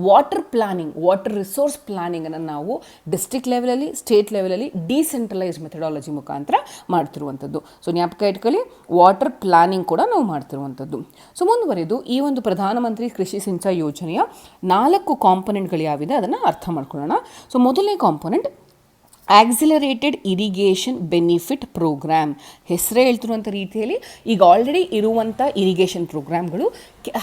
ವಾಟರ್ ಪ್ಲಾನಿಂಗ್, ವಾಟರ್ ರಿಸೋರ್ಸ್ ಪ್ಲಾನಿಂಗನ್ನು ನಾವು ಡಿಸ್ಟ್ರಿಕ್ಟ್ ಲೆವೆಲಲ್ಲಿ, ಸ್ಟೇಟ್ ಲೆವೆಲಲ್ಲಿ ಡಿಸೆಂಟ್ರಲೈಸ್ ಮೆಥಡಾಲಜಿ ಮುಖಾಂತರ ಮಾಡ್ತಿರುವಂಥದ್ದು. ಸೊ ಜ್ಞಾಪಕ ಇಟ್ಕೊಳ್ಳಿ, ವಾಟರ್ ಪ್ಲಾನಿಂಗ್ ಕೂಡ ನಾವು ಮಾಡ್ತಿರುವಂಥದ್ದು. ಸೊ ಮುಂದುವರೆದು ಈ ಒಂದು ಪ್ರಧಾನಮಂತ್ರಿ ಕೃಷಿ ಸಿಂಚಾಯಿ ಯೋಜನೆಯ 4 ಕಾಂಪೊನೆಂಟ್ಗಳು ಯಾವಿದೆ ಅದನ್ನು ಅರ್ಥ ಮಾಡ್ಕೊಳ್ಳೋಣ. ಸೊ ಮೊದಲನೇ component accelerated irrigation benefit program. ಹೆಸರೇ ಹೇಳ್ತಿರುವಂಥ ರೀತಿಯಲ್ಲಿ ಈಗ ಆಲ್ರೆಡಿ ಇರುವಂಥ ಇರಿಗೇಷನ್ ಪ್ರೋಗ್ರಾಮ್ಗಳು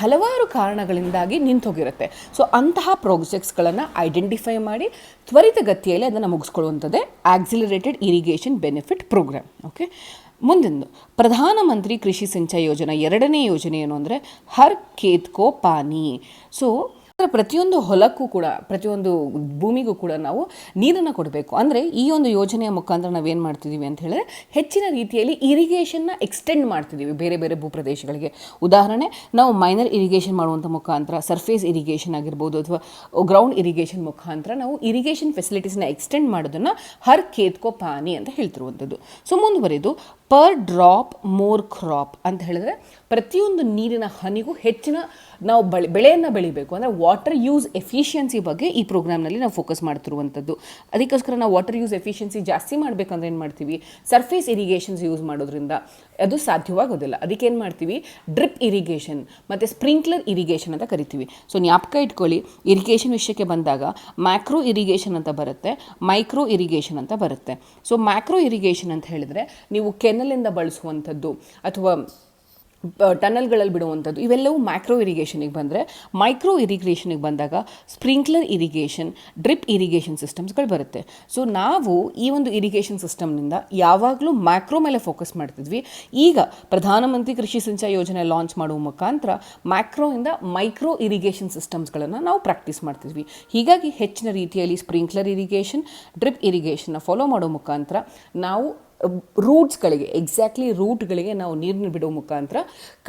ಹಲವಾರು ಕಾರಣಗಳಿಂದಾಗಿ ನಿಂತೋಗಿರುತ್ತೆ. ಸೊ ಅಂತಹ ಪ್ರಾಜೆಕ್ಟ್ಸ್ಗಳನ್ನು ಐಡೆಂಟಿಫೈ ಮಾಡಿ ತ್ವರಿತಗತಿಯಲ್ಲಿ ಅದನ್ನು ಮುಗಿಸ್ಕೊಳ್ಳುವಂಥದ್ದೇ accelerated irrigation benefit programme. Okay, ಮುಂದಿನ ಪ್ರಧಾನಮಂತ್ರಿ ಕೃಷಿ ಸಿಂಚಾಯಿ ಯೋಜನಾ ಎರಡನೇ ಯೋಜನೆ ಏನು ಅಂದರೆ ಹರ್ ಖೇತ್ ಕೋ ಪಾನಿ. ಸೊ ಪ್ರತಿಯೊಂದು ಹೊಲಕ್ಕೂ ಕೂಡ, ಪ್ರತಿಯೊಂದು ಭೂಮಿಗೂ ಕೂಡ ನಾವು ನೀರನ್ನು ಕೊಡಬೇಕು. ಅಂದರೆ ಈ ಒಂದು ಯೋಜನೆಯ ಮುಖಾಂತರ ನಾವೇನು ಮಾಡ್ತಿದ್ದೀವಿ ಅಂತ ಹೇಳಿದ್ರೆ, ಹೆಚ್ಚಿನ ರೀತಿಯಲ್ಲಿ ಇರಿಗೇಷನ್ನ ಎಕ್ಸ್ಟೆಂಡ್ ಮಾಡ್ತಿದ್ದೀವಿ ಬೇರೆ ಬೇರೆ ಭೂಪ್ರದೇಶಗಳಿಗೆ. ಉದಾಹರಣೆ, ನಾವು ಮೈನರ್ ಇರಿಗೇಷನ್ ಮಾಡುವಂಥ ಮುಖಾಂತರ, ಸರ್ಫೇಸ್ ಇರಿಗೇಷನ್ ಆಗಿರ್ಬೋದು ಅಥವಾ ಗ್ರೌಂಡ್ ಇರಿಗೇಷನ್ ಮುಖಾಂತರ ನಾವು ಇರಿಗೇಷನ್ ಫೆಸಿಲಿಟೀಸ್ನ ಎಕ್ಸ್ಟೆಂಡ್ ಮಾಡೋದನ್ನು ಹರ್ ಖೇತ್ ಕೋ ಪಾನಿ ಅಂತ ಹೇಳ್ತಿರುವಂಥದ್ದು. ಸೊ ಮುಂದುವರೆದು ಪರ್ ಡ್ರಾಪ್ ಮೋರ್ ಕ್ರಾಪ್ ಅಂತ ಹೇಳಿದ್ರೆ, ಪ್ರತಿಯೊಂದು ನೀರಿನ ಹನಿಗೂ ಹೆಚ್ಚಿನ ನಾವು ಬೆಳೆಯನ್ನು ಬೆಳಿಬೇಕು. ಅಂದರೆ ವಾಟರ್ ಯೂಸ್ ಎಫಿಷಿಯನ್ಸಿ ಬಗ್ಗೆ ಈ ಪ್ರೋಗ್ರಾಮ್ನಲ್ಲಿ ನಾವು ಫೋಕಸ್ ಮಾಡ್ತಿರುವಂಥದ್ದು. ಅದಕ್ಕೋಸ್ಕರ ನಾವು ವಾಟರ್ ಯೂಸ್ ಎಫಿಷಿಯನ್ಸಿ ಜಾಸ್ತಿ ಮಾಡಬೇಕಂದ್ರೆ ಏನು ಮಾಡ್ತೀವಿ, ಸರ್ಫೇಸ್ ಇರಿಗೇಷನ್ಸ್ ಯೂಸ್ ಮಾಡೋದ್ರಿಂದ ಅದು ಸಾಧ್ಯವಾಗೋದಿಲ್ಲ. ಅದಕ್ಕೇನು ಮಾಡ್ತೀವಿ, ಡ್ರಿಪ್ ಇರಿಗೇಷನ್ ಮತ್ತು ಸ್ಪ್ರಿಂಕ್ಲರ್ ಇರಿಗೇಷನ್ ಅಂತ ಕರಿತೀವಿ. ಸೊ ಜ್ಞಾಪಕ ಇಟ್ಕೊಳ್ಳಿ, ಇರಿಗೇಷನ್ ವಿಷಯಕ್ಕೆ ಬಂದಾಗ ಮ್ಯಾಕ್ರೋ ಇರಿಗೇಷನ್ ಅಂತ ಬರುತ್ತೆ, ಮೈಕ್ರೋ ಇರಿಗೇಷನ್ ಅಂತ ಬರುತ್ತೆ. ಸೊ ಮ್ಯಾಕ್ರೋ ಇರಿಗೇಷನ್ ಅಂತ ಹೇಳಿದರೆ ನೀವು ಕೆನಲಿಂದ ಬಳಸುವಂಥದ್ದು ಅಥವಾ ಟನಲ್ಗಳಲ್ಲಿ ಬಿಡುವಂಥದ್ದು, ಇವೆಲ್ಲವೂ ಮ್ಯಾಕ್ರೋ ಇರಿಗೇಷನಿಗೆ ಬಂದರೆ. ಮೈಕ್ರೋ ಇರಿಗೇಷನಿಗೆ ಬಂದಾಗ ಸ್ಪ್ರಿಂಕ್ಲರ್ ಇರಿಗೇಷನ್, ಡ್ರಿಪ್ ಇರಿಗೇಷನ್ ಸಿಸ್ಟಮ್ಸ್ಗಳು ಬರುತ್ತೆ. ಸೊ ನಾವು ಈ ಒಂದು ಇರಿಗೇಷನ್ ಸಿಸ್ಟಮ್ನಿಂದ ಯಾವಾಗಲೂ ಮ್ಯಾಕ್ರೋ ಮೇಲೆ ಫೋಕಸ್ ಮಾಡ್ತಿದ್ವಿ. ಈಗ ಪ್ರಧಾನಮಂತ್ರಿ ಕೃಷಿ ಸಿಂಚಾಯಿ ಯೋಜನೆ ಲಾಂಚ್ ಮಾಡುವ ಮುಖಾಂತರ ಮ್ಯಾಕ್ರೋಯಿಂದ ಮೈಕ್ರೋ ಇರಿಗೇಷನ್ ಸಿಸ್ಟಮ್ಸ್ಗಳನ್ನು ನಾವು ಪ್ರಾಕ್ಟೀಸ್ ಮಾಡ್ತಿದ್ವಿ. ಹೀಗಾಗಿ ಹೆಚ್ಚಿನ ರೀತಿಯಲ್ಲಿ ಸ್ಪ್ರಿಂಕ್ಲರ್ ಇರಿಗೇಷನ್, ಡ್ರಿಪ್ ಇರಿಗೇಷನ್ನ ಫಾಲೋ ಮಾಡೋ ಮುಖಾಂತರ ನಾವು ರೂಟ್ಗಳಿಗೆ ನಾವು ನೀರನ್ನು ಬಿಡೋ ಮುಖಾಂತರ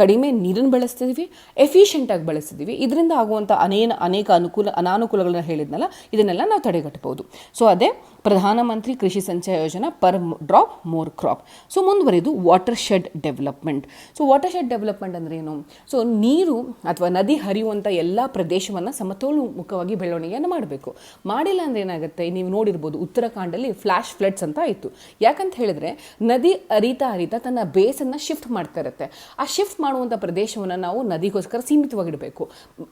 ಕಡಿಮೆ ನೀರನ್ನು ಬಳಸ್ತಿದ್ವಿ, ಎಫಿಷಿಯೆಂಟಾಗಿ ಬಳಸ್ತಿದ್ವಿ. ಇದರಿಂದ ಆಗುವಂಥ ಅನೇಕ ಅನಾನುಕೂಲಗಳನ್ನ ಹೇಳಿದ್ನಲ್ಲ, ಇದನ್ನೆಲ್ಲ ನಾವು ತಡೆಗಟ್ಟಬಹುದು. ಸೊ ಅದೇ ಪ್ರಧಾನಮಂತ್ರಿ Krishi Sinchayee Yojana per drop more crop. So ಮುಂದುವರಿದು watershed development. So watershed development ಅಂದರೆ ಏನು? ಸೊ ನೀರು ಅಥವಾ ನದಿ ಹರಿಯುವಂಥ ಎಲ್ಲ ಪ್ರದೇಶವನ್ನು ಸಮತೋಲುಮುಖವಾಗಿ ಬೆಳವಣಿಗೆಯನ್ನು ಮಾಡಬೇಕು. ಮಾಡಿಲ್ಲ ಅಂದರೆ ಏನಾಗುತ್ತೆ, ನೀವು ನೋಡಿರ್ಬೋದು ಉತ್ತರಾಖಂಡಲ್ಲಿ ಫ್ಲ್ಯಾಶ್ ಫ್ಲಡ್ಸ್ ಅಂತ ಆಯಿತು. ಯಾಕಂತ ಹೇಳಿದ್ರೆ ಹೇಳಿದ್ರೆ ನದಿ ಅರಿತಾ ತನ್ನ ಬೇಸನ್ನು ಶಿಫ್ಟ್ ಮಾಡ್ತಾ ಇರುತ್ತೆ. ಆ ಶಿಫ್ಟ್ ಮಾಡುವಂಥ ಪ್ರದೇಶವನ್ನು ನಾವು ನದಿಗೋಸ್ಕರ ಸೀಮಿತವಾಗಿಡಬೇಕು.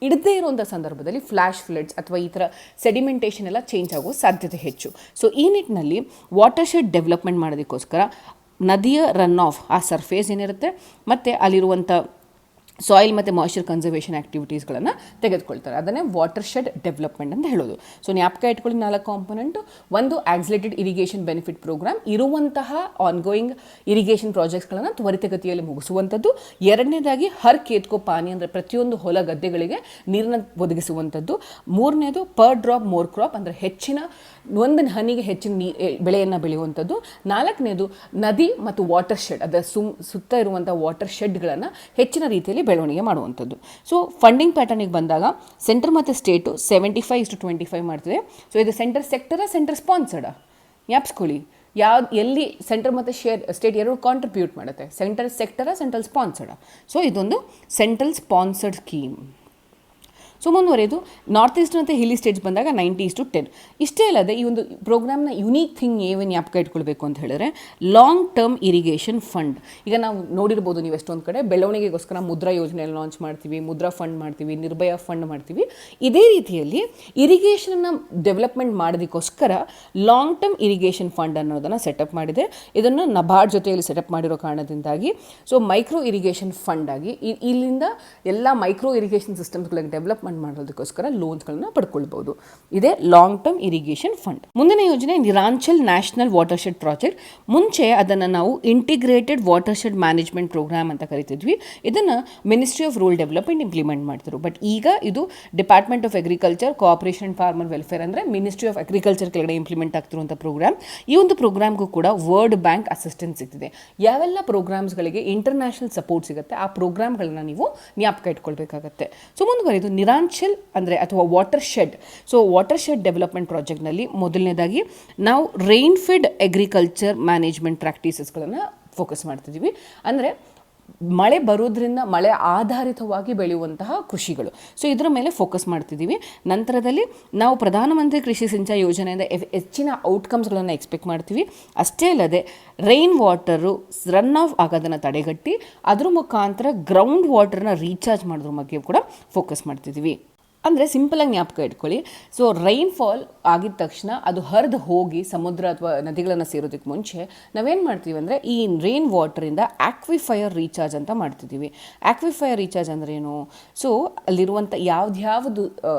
ಇಡದೇ ಇರುವಂಥ ಸಂದರ್ಭದಲ್ಲಿ ಫ್ಲ್ಯಾಶ್ ಫ್ಲಡ್ಸ್ ಅಥವಾ ಈ ಥರ ಸೆಡಿಮೆಂಟೇಷನ್ ಎಲ್ಲ ಚೇಂಜ್ ಆಗೋ ಸಾಧ್ಯತೆ ಹೆಚ್ಚು. ಸೊ ಈ ನಿಟ್ಟಿನಲ್ಲಿ ವಾಟರ್ ಶೆಡ್ ಡೆವಲಪ್ಮೆಂಟ್ ಮಾಡೋದಕ್ಕೋಸ್ಕರ ನದಿಯ ರನ್ ಆಫ್ ಆ ಸರ್ಫೇಸ್ ಏನಿರುತ್ತೆ ಮತ್ತು ಅಲ್ಲಿರುವಂಥ ಸಾಯಿಲ್ ಮತ್ತು ಮಾಯ್ಶ್ಚರ್ ಕನ್ಸರ್ವೇಷನ್ ಆ್ಯಕ್ಟಿವಿಟೀಸ್ಗಳನ್ನು ತೆಗೆದುಕೊಳ್ತಾರೆ. ಅದನ್ನೇ ವಾಟರ್ ಶೆಡ್ ಡೆವಲಪ್ಮೆಂಟ್ ಅಂತ ಹೇಳೋದು. ಸೊ ಜ್ಞಾಪಕ ಇಟ್ಕೊಳ್ಳಿ 4 ಕಾಂಪೊನೆಂಟು. ಒಂದು ಆಕ್ಸಿಲೇಟೆಡ್ ಇರಿಗೇಷನ್ ಬೆನಿಫಿಟ್ ಪ್ರೋಗ್ರಾಮ್, ಇರುವಂತಹ ಆನ್ಗೋಯಿಂಗ್ ಇರಿಗೇಷನ್ ಪ್ರಾಜೆಕ್ಟ್ಸ್ಗಳನ್ನು ತ್ವರಿತಗತಿಯಲ್ಲಿ ಮುಗಿಸುವಂಥದ್ದು. ಎರಡನೇದಾಗಿ ಹರ್ ಕೇತ್ಕೋ ಪಾನಿ ಅಂದರೆ ಪ್ರತಿಯೊಂದು ಹೊಲ ಗದ್ದೆಗಳಿಗೆ ನೀರನ್ನು ಒದಗಿಸುವಂಥದ್ದು. ಮೂರನೇದು ಪರ್ ಡ್ರಾಪ್ ಮೋರ್ ಕ್ರಾಪ್ ಅಂದರೆ ಹೆಚ್ಚಿನ ಒಂದು ಹನಿಗೆ ಹೆಚ್ಚಿನ ಬೆಳೆಯನ್ನು ಬೆಳೆಯುವಂಥದ್ದು. ನಾಲ್ಕನೇದು ನದಿ ಮತ್ತು ವಾಟರ್ ಶೆಡ್ ಅದರ ಸುತ್ತ ಇರುವಂಥ ವಾಟರ್ ಶೆಡ್ಗಳನ್ನು ಹೆಚ್ಚಿನ ರೀತಿಯಲ್ಲಿ ಬೆಳವಣಿಗೆ ಮಾಡುವಂಥದ್ದು. ಸೊ ಫಂಡಿಂಗ್ ಪ್ಯಾಟರ್ನಿಗೆ ಬಂದಾಗ ಸೆಂಟರ್ ಮತ್ತು ಸ್ಟೇಟು 75:25 ಮಾಡ್ತಿದೆ. ಸೊ ಇದು ಸೆಂಟರ್ ಸೆಕ್ಟರ ಸೆಂಟರ್ ಸ್ಪಾನ್ಸರ್ಡ ಜ್ಞಾಪಿಸ್ಕೊಳ್ಳಿ. ಎಲ್ಲಿ ಸೆಂಟರ್ ಮತ್ತು ಸ್ಟೇಟ್ ಎರಡು ಕಾಂಟ್ರಿಬ್ಯೂಟ್ ಮಾಡುತ್ತೆ, ಸೆಂಟರ್ ಸೆಕ್ಟರ ಸೆಂಟ್ರಲ್ ಸ್ಪಾನ್ಸರ್ಡ. ಸೊ ಇದೊಂದು ಸೆಂಟ್ರಲ್ ಸ್ಪಾನ್ಸರ್ಡ್ ಸ್ಕೀಮ್. ಸೊ ಮುಂದುವರೆದು ನಾರ್ತ್ ಈಸ್ಟ್ ಮತ್ತು ಹಿಲಿ ಸ್ಟೇಟ್ಸ್ ಬಂದಾಗ 90:10. ಇಷ್ಟೇ ಅಲ್ಲದೆ ಈ ಒಂದು ಪ್ರೋಗ್ರಾಮ್ನ ಯುನೀಕ್ ಥಿಂಗ್ ಏನು ಜ್ಞಾಪಕ ಇಟ್ಕೊಳ್ಬೇಕು ಅಂತ ಹೇಳಿದ್ರೆ ಲಾಂಗ್ ಟರ್ಮ್ ಇರಿಗೇಷನ್ ಫಂಡ್. ಈಗ ನಾವು ನೋಡಿರ್ಬೋದು ನೀವು ಎಷ್ಟೊಂದು ಕಡೆ ಬೆಳವಣಿಗೆಗೋಸ್ಕರ ಮುದ್ರಾ ಯೋಜನೆಯಲ್ಲಿ ಲಾಂಚ್ ಮಾಡ್ತೀವಿ, ಮುದ್ರಾ ಫಂಡ್ ಮಾಡ್ತೀವಿ, ನಿರ್ಭಯ ಫಂಡ್ ಮಾಡ್ತೀವಿ. ಇದೇ ರೀತಿಯಲ್ಲಿ ಇರಿಗೇಷನ್ನ ಡೆವಲಪ್ಮೆಂಟ್ ಮಾಡೋದಕ್ಕೋಸ್ಕರ ಲಾಂಗ್ ಟರ್ಮ್ ಇರಿಗೇಷನ್ ಫಂಡ್ ಅನ್ನೋದನ್ನು ಸೆಟಪ್ ಮಾಡಿದೆ. ಇದನ್ನು ನಬಾರ್ಡ್ ಜೊತೆಯಲ್ಲಿ ಸೆಟಪ್ ಮಾಡಿರೋ ಕಾರಣದಿಂದಾಗಿ ಸೊ ಮೈಕ್ರೋ ಇರಿಗೇಷನ್ ಫಂಡ್ ಆಗಿ ಇಲ್ಲಿಂದ ಎಲ್ಲ ಮೈಕ್ರೋ ಇರಿಗೇಷನ್ ಸಿಸ್ಟಮ್ಸ್ಗಳಿಗೆ ಡೆವಲಪ್ ಮಾಡೋದಕ್ಕೋಸ್ಕರ ಲೋನ್ಸ್ಗಳನ್ನ ಪಡ್ಕೊಳ್ಬಹುದು. ಇದೇ ಲಾಂಗ್ ಟರ್ಮ್ ಇರಿಗೇಷನ್ ಫಂಡ್. ಮುಂದಿನ ಯೋಜನೆ Neeranchal national watershed project. ಮುಂಚೆ ಅದನ್ನು ನಾವು integrated watershed management program ಅಂತ ಕರಿತಿದ್ವಿ. ಇದನ್ನು ministry of rural development implement ಮಾಡ್ತಿದ್ರು. ಬಟ್ ಈಗ ಇದು department of agriculture cooperation and farmer welfare ಅಂದರೆ ಮಿನಿಸ್ಟ್ರಿ ಆಫ್ ಅಗ್ರಿಕಲ್ಚರ್ ಕೆಳಗಡೆ ಇಂಪ್ಲಿಮೆಂಟ್ ಆಗ್ತಿರುವಂಥ ಪ್ರೋಗ್ರಾಮ್. ಈ ಒಂದು ಪ್ರೋಗ್ರಾಮ್ಗೂ ಕೂಡ ವರ್ಲ್ಡ್ ಬ್ಯಾಂಕ್ ಅಸಿಸ್ಟೆನ್ಸ್ ಸಿಗ್ತಿದೆ. ಯಾವೆಲ್ಲ ಪ್ರೋಗ್ರಾಮ್ಸ್ಗಳಿಗೆ ಇಂಟರ್ನ್ಯಾಷನಲ್ ಸಪೋರ್ಟ್ ಸಿಗುತ್ತೆ ಆ ಪ್ರೋಗ್ರಾಮ್ಗಳನ್ನ ನೀವು ಜ್ಞಾಪಕ ಇಟ್ಕೊಳ್ಬೇಕಾಗತ್ತೆ. ಸೊ ಮುಂದುವರೆದು ನಿರಾಂಚಲ್ ಅಂದರೆ ಅಥವಾ watershed. So watershed development ಪ್ರಾಜೆಕ್ಟ್ನಲ್ಲಿ ಮೊದಲನೇದಾಗಿ ನಾವು ರೈನ್ ಫೆಡ್ ಅಗ್ರಿಕಲ್ಚರ್ ಮ್ಯಾನೇಜ್ಮೆಂಟ್ ಪ್ರಾಕ್ಟೀಸಸ್ಗಳನ್ನು ಫೋಕಸ್ ಮಾಡ್ತಿದ್ದೀವಿ. ಅಂದರೆ ಮಳೆ ಬರೋದ್ರಿಂದ ಮಳೆ ಆಧಾರಿತವಾಗಿ ಬೆಳೆಯುವಂತಹ ಕೃಷಿಗಳು. ಸೊ ಇದರ ಮೇಲೆ ಫೋಕಸ್ ಮಾಡ್ತಿದ್ದೀವಿ. ನಂತರದಲ್ಲಿ ನಾವು ಪ್ರಧಾನಮಂತ್ರಿ ಕೃಷಿ ಸಿಂಚಾಯಿ ಯೋಜನೆಯಿಂದ ಹೆಚ್ಚಿನ ಔಟ್ಕಮ್ಸ್ಗಳನ್ನು ಎಕ್ಸ್ಪೆಕ್ಟ್ ಮಾಡ್ತೀವಿ. ಅಷ್ಟೇ ಅಲ್ಲದೆ ರೈನ್ ವಾಟರು ರನ್ ಆಫ್ ಆಗೋದನ್ನು ತಡೆಗಟ್ಟಿ ಅದ್ರ ಮುಖಾಂತರ ಗ್ರೌಂಡ್ ವಾಟರ್ನ ರೀಚಾರ್ಜ್ ಮಾಡೋದ್ರ ಬಗ್ಗೆ ಕೂಡ ಫೋಕಸ್ ಮಾಡ್ತಿದ್ದೀವಿ. ಅಂದರೆ ಸಿಂಪಲಾಗಿ ಜ್ಞಾಪಕ ಇಟ್ಕೊಳ್ಳಿ. ಸೊ ರೈನ್ಫಾಲ್ ಆಗಿದ ತಕ್ಷಣ ಅದು ಹರಿದು ಹೋಗಿ ಸಮುದ್ರ ಅಥವಾ ನದಿಗಳನ್ನು ಸೇರೋದಕ್ಕೆ ಮುಂಚೆ ನಾವೇನು ಮಾಡ್ತೀವಿ ಅಂದರೆ ಈ ರೈನ್ ವಾಟರಿಂದ ಆಕ್ವಿಫೈಯರ್ ರೀಚಾರ್ಜ್ ಅಂತ ಮಾಡ್ತಿದ್ದೀವಿ. ಆಕ್ವಿಫೈಯರ್ ರೀಚಾರ್ಜ್ ಅಂದರೆ ಏನು? ಸೊ ಅಲ್ಲಿರುವಂಥ ಯಾವ್ದು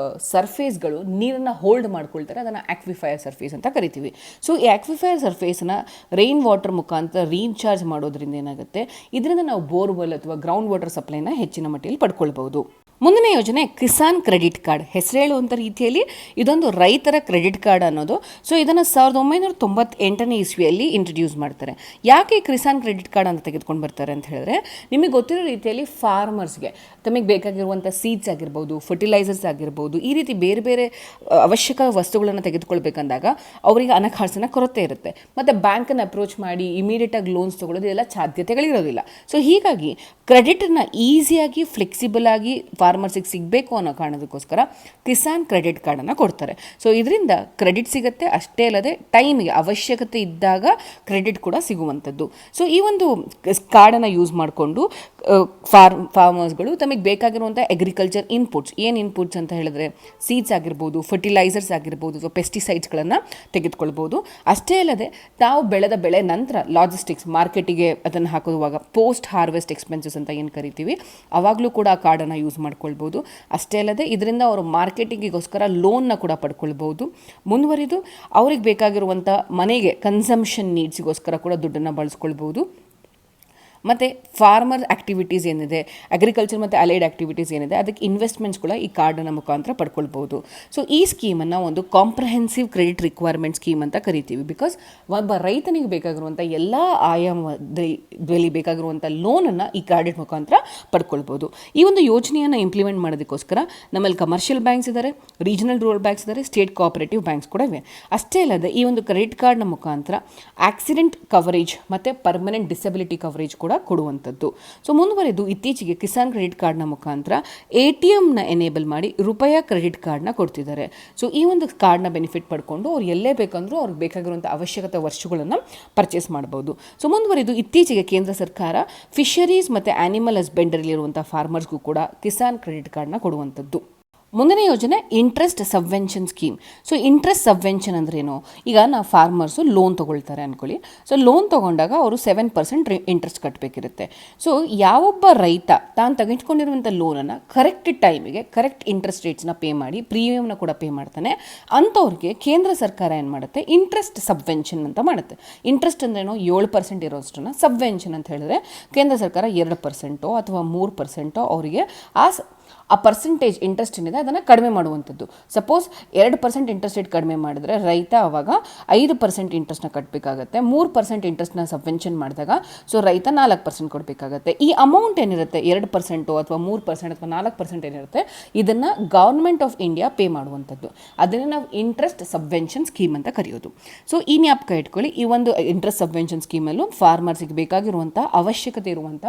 ಸರ್ಫೇಸ್ಗಳು ನೀರನ್ನು ಹೋಲ್ಡ್ ಮಾಡ್ಕೊಳ್ತಾರೆ ಅದನ್ನು ಆಕ್ವಿಫೈಯರ್ ಸರ್ಫೇಸ್ ಅಂತ ಕರಿತೀವಿ. ಸೊ ಈ ಆಕ್ವಿಫೈಯರ್ ಸರ್ಫೇಸನ್ನ ರೈನ್ ವಾಟರ್ ಮುಖಾಂತರ ರೀಚಾರ್ಜ್ ಮಾಡೋದ್ರಿಂದ ಏನಾಗುತ್ತೆ, ಇದರಿಂದ ನಾವು ಬೋರ್ವೆಲ್ ಅಥವಾ ಗ್ರೌಂಡ್ ವಾಟರ್ ಸಪ್ಲೈನ ಹೆಚ್ಚಿನ ಮಟ್ಟಿಗೆ ಪಡ್ಕೊಳ್ಬೋದು. ಮುಂದಿನ ಯೋಜನೆ ಕಿಸಾನ್ ಕ್ರೆಡಿಟ್ ಕಾರ್ಡ್. ಹೆಸರು ಹೇಳುವಂಥ ರೀತಿಯಲ್ಲಿ ಇದೊಂದು ರೈತರ ಕ್ರೆಡಿಟ್ ಕಾರ್ಡ್ ಅನ್ನೋದು. ಸೊ ಇದನ್ನು 1998ನೇ ಇಸ್ವಿಯಲ್ಲಿ ಇಂಟ್ರಡ್ಯೂಸ್ ಮಾಡ್ತಾರೆ. ಯಾಕೆ ಕಿಸಾನ್ ಕ್ರೆಡಿಟ್ ಕಾರ್ಡ್ ಅಂತ ತೆಗೆದುಕೊಂಡು ಬರ್ತಾರೆ ಅಂತ ಹೇಳಿದ್ರೆ, ನಿಮಗೆ ಗೊತ್ತಿರೋ ರೀತಿಯಲ್ಲಿ ಫಾರ್ಮರ್ಸ್ಗೆ ತಮಗೆ ಬೇಕಾಗಿರುವಂಥ ಸೀಡ್ಸ್ ಆಗಿರ್ಬೋದು, ಫರ್ಟಿಲೈಸರ್ಸ್ ಆಗಿರ್ಬೋದು, ಈ ರೀತಿ ಬೇರೆ ಬೇರೆ ಅವಶ್ಯಕ ವಸ್ತುಗಳನ್ನು ತೆಗೆದುಕೊಳ್ಬೇಕಂದಾಗ ಅವರಿಗೆ ಹಣಕಾಸಿನ ಕೊರತೆ ಇರುತ್ತೆ. ಮತ್ತು ಬ್ಯಾಂಕನ್ನು ಅಪ್ರೋಚ್ ಮಾಡಿ ಇಮಿಡಿಯೇಟಾಗಿ ಲೋನ್ಸ್ ತೊಗೊಳ್ಳೋದು ಎಲ್ಲ ಸಾಧ್ಯತೆಗಳಿರೋದಿಲ್ಲ. ಸೊ ಹೀಗಾಗಿ ಕ್ರೆಡಿಟನ್ನು ಈಸಿಯಾಗಿ ಫ್ಲೆಕ್ಸಿಬಲ್ ಆಗಿ ಫಾರ್ಮರ್ಸಿಗೆ ಸಿಗಬೇಕು ಅನ್ನೋ ಕಾರಣದಕ್ಕೋಸ್ಕರ ಕಿಸಾನ್ ಕ್ರೆಡಿಟ್ ಕಾರ್ಡನ್ನು ಕೊಡ್ತಾರೆ. ಸೊ ಇದರಿಂದ ಕ್ರೆಡಿಟ್ ಸಿಗುತ್ತೆ. ಅಷ್ಟೇ ಅಲ್ಲದೆ ಟೈಮಿಗೆ ಅವಶ್ಯಕತೆ ಇದ್ದಾಗ ಕ್ರೆಡಿಟ್ ಕೂಡ ಸಿಗುವಂಥದ್ದು. ಸೊ ಈ ಒಂದು ಕಾರ್ಡನ್ನು ಯೂಸ್ ಮಾಡಿಕೊಂಡು ಫಾರ್ಮರ್ಸ್ಗಳು ತಮಗೆ ಬೇಕಾಗಿರುವಂಥ ಅಗ್ರಿಕಲ್ಚರ್ ಇನ್ಪುಟ್ಸ್, ಏನು ಇನ್ಪುಟ್ಸ್ ಅಂತ ಹೇಳಿದ್ರೆ ಸೀಡ್ಸ್ ಆಗಿರ್ಬೋದು, ಫರ್ಟಿಲೈಸರ್ಸ್ ಆಗಿರ್ಬೋದು, ಅಥವಾ ಪೆಸ್ಟಿಸೈಡ್ಸ್ಗಳನ್ನು ತೆಗೆದುಕೊಳ್ಬೋದು. ಅಷ್ಟೇ ಅಲ್ಲದೆ ತಾವು ಬೆಳೆದ ಬೆಳೆ ನಂತರ ಲಾಜಿಸ್ಟಿಕ್ಸ್ ಮಾರ್ಕೆಟಿಗೆ ಅದನ್ನು ಹಾಕುವಾಗ ಪೋಸ್ಟ್ ಹಾರ್ವೆಸ್ಟ್ ಎಕ್ಸ್ಪೆನ್ಸಸ್ ಅಂತ ಏನು ಕರಿತೀವಿ, ಅವಾಗಲೂ ಕೂಡ ಆ ಕಾರ್ಡನ್ನು ಯೂಸ್ ಮಾಡ್ಕೊಳ್ಬೋದು. ಅಷ್ಟೇ ಅಲ್ಲದೆ ಇದರಿಂದ ಅವರು ಮಾರ್ಕೆಟಿಂಗಿಗೋಸ್ಕರ ಲೋನ್ನ ಕೂಡ ಪಡ್ಕೊಳ್ಬೋದು. ಮುಂದುವರಿದು ಅವ್ರಿಗೆ ಬೇಕಾಗಿರುವಂಥ ಮನೆಗೆ ಕನ್ಸಂಪ್ಷನ್ ನೀಡ್ಸಿಗೋಸ್ಕರ ಕೂಡ ದುಡ್ಡನ್ನು ಬಳಸ್ಕೊಳ್ಬೋದು. ಮತ್ತು ಫಾರ್ಮರ್ ಆ್ಯಕ್ಟಿವಿಟೀಸ್ ಏನಿದೆ, ಅಗ್ರಿಕಲ್ಚರ್ ಮತ್ತು ಅಲೈಡ್ ಆ್ಯಕ್ಟಿವಿಟೀಸ್ ಏನಿದೆ, ಅದಕ್ಕೆ ಇನ್ವೆಸ್ಟ್ಮೆಂಟ್ಸ್ ಕೂಡ ಈ ಕಾರ್ಡನ್ನು ಮುಖಾಂತರ ಪಡ್ಕೊಳ್ಬೋದು. ಸೊ ಈ ಸ್ಕೀಮನ್ನು ಒಂದು ಕಾಂಪ್ರಹೆನ್ಸಿವ್ ಕ್ರೆಡಿಟ್ ರಿಕ್ವೈರ್ಮೆಂಟ್ ಸ್ಕೀಮ್ ಅಂತ ಕರಿತೀವಿ. ಬಿಕಾಸ್ ಒಬ್ಬ ರೈತನಿಗೆ ಬೇಕಾಗಿರುವಂಥ ಎಲ್ಲ ಆಯಾಮದಲ್ಲಿ ಬೇಕಾಗಿರುವಂಥ ಲೋನನ್ನು ಈ ಕ್ರೆಡಿಟ್ ಮುಖಾಂತರ ಪಡ್ಕೊಳ್ಬೋದು. ಈ ಒಂದು ಯೋಜನೆಯನ್ನು ಇಂಪ್ಲಿಮೆಂಟ್ ಮಾಡೋದಕ್ಕೋಸ್ಕರ ನಮ್ಮಲ್ಲಿ ಕಮರ್ಷಿಯಲ್ ಬ್ಯಾಂಕ್ಸ್ ಇದ್ದಾರೆ, ರೀಜನಲ್ ರೂರಲ್ ಬ್ಯಾಂಕ್ಸ್ ಇದ್ದಾರೆ, ಸ್ಟೇಟ್ ಕೋಆಪರೇಟಿವ್ ಬ್ಯಾಂಕ್ಸ್ ಕೂಡ ಇವೆ. ಅಷ್ಟೇ ಅಲ್ಲದೆ ಈ ಒಂದು ಕ್ರೆಡಿಟ್ ಕಾರ್ಡ್ನ ಮುಖಾಂತರ ಆಕ್ಸಿಡೆಂಟ್ ಕವರೇಜ್ ಮತ್ತು ಪರ್ಮನೆಂಟ್ ಡಿಸಬಿಲಿಟಿ ಕವರೇಜ್ ಕೂಡ ಕೊಡುವಂಥದ್ದು. ಸೊ ಮುಂದುವರೆದು ಇತ್ತೀಚೆಗೆ ಕಿಸಾನ್ ಕ್ರೆಡಿಟ್ ಕಾರ್ಡ್ನ ಮುಖಾಂತರ ATMನ ಎನೇಬಲ್ ಮಾಡಿ ರೂಪಾಯಿ ಕ್ರೆಡಿಟ್ ಕಾರ್ಡ್ನ ಕೊಡ್ತಿದ್ದಾರೆ. ಸೊ ಈ ಒಂದು ಕಾರ್ಡ್ನ ಬೆನಿಫಿಟ್ ಪಡ್ಕೊಂಡು ಅವ್ರು ಎಲ್ಲೇ ಬೇಕಂದ್ರೂ ಅವ್ರಿಗೆ ಬೇಕಾಗಿರುವಂಥ ಅವಶ್ಯಕತೆ ವರ್ಷಗಳನ್ನು ಪರ್ಚೇಸ್ ಮಾಡ್ಬೋದು. ಸೊ ಮುಂದುವರೆದು ಇತ್ತೀಚೆಗೆ ಕೇಂದ್ರ ಸರ್ಕಾರ ಫಿಶರೀಸ್ ಮತ್ತು ಆನಿಮಲ್ ಹಸ್ಬೆಂಡರಿಲಿರುವಂಥ ಫಾರ್ಮರ್ಸ್ಗೂ ಕೂಡ ಕಿಸಾನ್ ಕ್ರೆಡಿಟ್ ಕಾರ್ಡ್ನ ಕೊಡುವಂಥದ್ದು. ಮುಂದಿನ ಯೋಜನೆ interest subvention scheme. So interest subvention ಅಂದ್ರೇನು, ಈಗ ನಾವು ಫಾರ್ಮರ್ಸು ಲೋನ್ ತೊಗೊಳ್ತಾರೆ ಅಂದ್ಕೊಳ್ಳಿ. ಸೊ ಲೋನ್ ತೊಗೊಂಡಾಗ ಅವರು 7% ಇಂಟ್ರೆಸ್ಟ್ ಕಟ್ಟಬೇಕಿರುತ್ತೆ. ಸೊ ಯಾವೊಬ್ಬ ರೈತ ತಾನು ತೆಗೆದುಕೊಂಡಿರುವಂಥ ಲೋನನ್ನು ಕರೆಕ್ಟ್ ಟೈಮಿಗೆ ಕರೆಕ್ಟ್ ಇಂಟ್ರೆಸ್ಟ್ ರೇಟ್ಸ್ನ ಪೇ ಮಾಡಿ ಪ್ರೀಮಿಯಮ್ನ ಕೂಡ ಪೇ ಮಾಡ್ತಾನೆ, ಅಂಥವ್ರಿಗೆ ಕೇಂದ್ರ ಸರ್ಕಾರ ಏನು ಮಾಡುತ್ತೆ, ಇಂಟ್ರೆಸ್ಟ್ ಸಬ್ವೆನ್ಷನ್ ಅಂತ ಮಾಡುತ್ತೆ. ಇಂಟ್ರೆಸ್ಟ್ ಅಂದ್ರೇನು, 7% ಇರೋಷ್ಟನ್ನು ಸಬ್ವೆನ್ಷನ್ ಅಂತ ಹೇಳಿದ್ರೆ ಕೇಂದ್ರ ಸರ್ಕಾರ 2% ಅಥವಾ 3% ಅವರಿಗೆ ಆ ಪರ್ಸೆಂಟೇಜ್ ಇಂಟ್ರೆಸ್ಟ್ ಏನಿದೆ ಅದನ್ನು ಕಡಿಮೆ ಮಾಡುವಂಥದ್ದು. ಸಪೋಸ್ 2% ಇಂಟ್ರೆಸ್ಟ್ ರೇಟ್ ಕಡಿಮೆ ಮಾಡಿದ್ರೆ ರೈತ ಆವಾಗ 5% ಇಂಟ್ರೆಸ್ಟ್ನ ಕಟ್ಟಬೇಕಾಗತ್ತೆ. 3% ಇಂಟ್ರೆಸ್ಟ್ನ ಸಬ್ವೆನ್ಷನ್ ಮಾಡಿದಾಗ ಸೊ ರೈತ 4% ಕೊಡಬೇಕಾಗತ್ತೆ. ಈ ಅಮೌಂಟ್ ಏನಿರುತ್ತೆ 2% ಅಥವಾ 3% ಅಥವಾ 4% ಏನಿರುತ್ತೆ ಇದನ್ನು ಗೌರ್ಮೆಂಟ್ ಆಫ್ ಇಂಡಿಯಾ ಪೇ ಮಾಡುವಂಥದ್ದು. ಅದನ್ನು ನಾವು ಇಂಟ್ರೆಸ್ಟ್ ಸಬ್ವೆನ್ಷನ್ ಸ್ಕೀಮ್ ಅಂತ ಕರೆಯೋದು. ಸೊ ಈ ಜ್ಞಾಪಕ ಇಟ್ಕೊಳ್ಳಿ, ಈ ಒಂದು ಇಂಟ್ರೆಸ್ಟ್ ಸಬ್ವೆನ್ಷನ್ ಸ್ಕೀಮಲ್ಲೂ ಫಾರ್ಮರ್ಸಿಗೆ ಬೇಕಾಗಿರುವಂಥ ಅವಶ್ಯಕತೆ ಇರುವಂಥ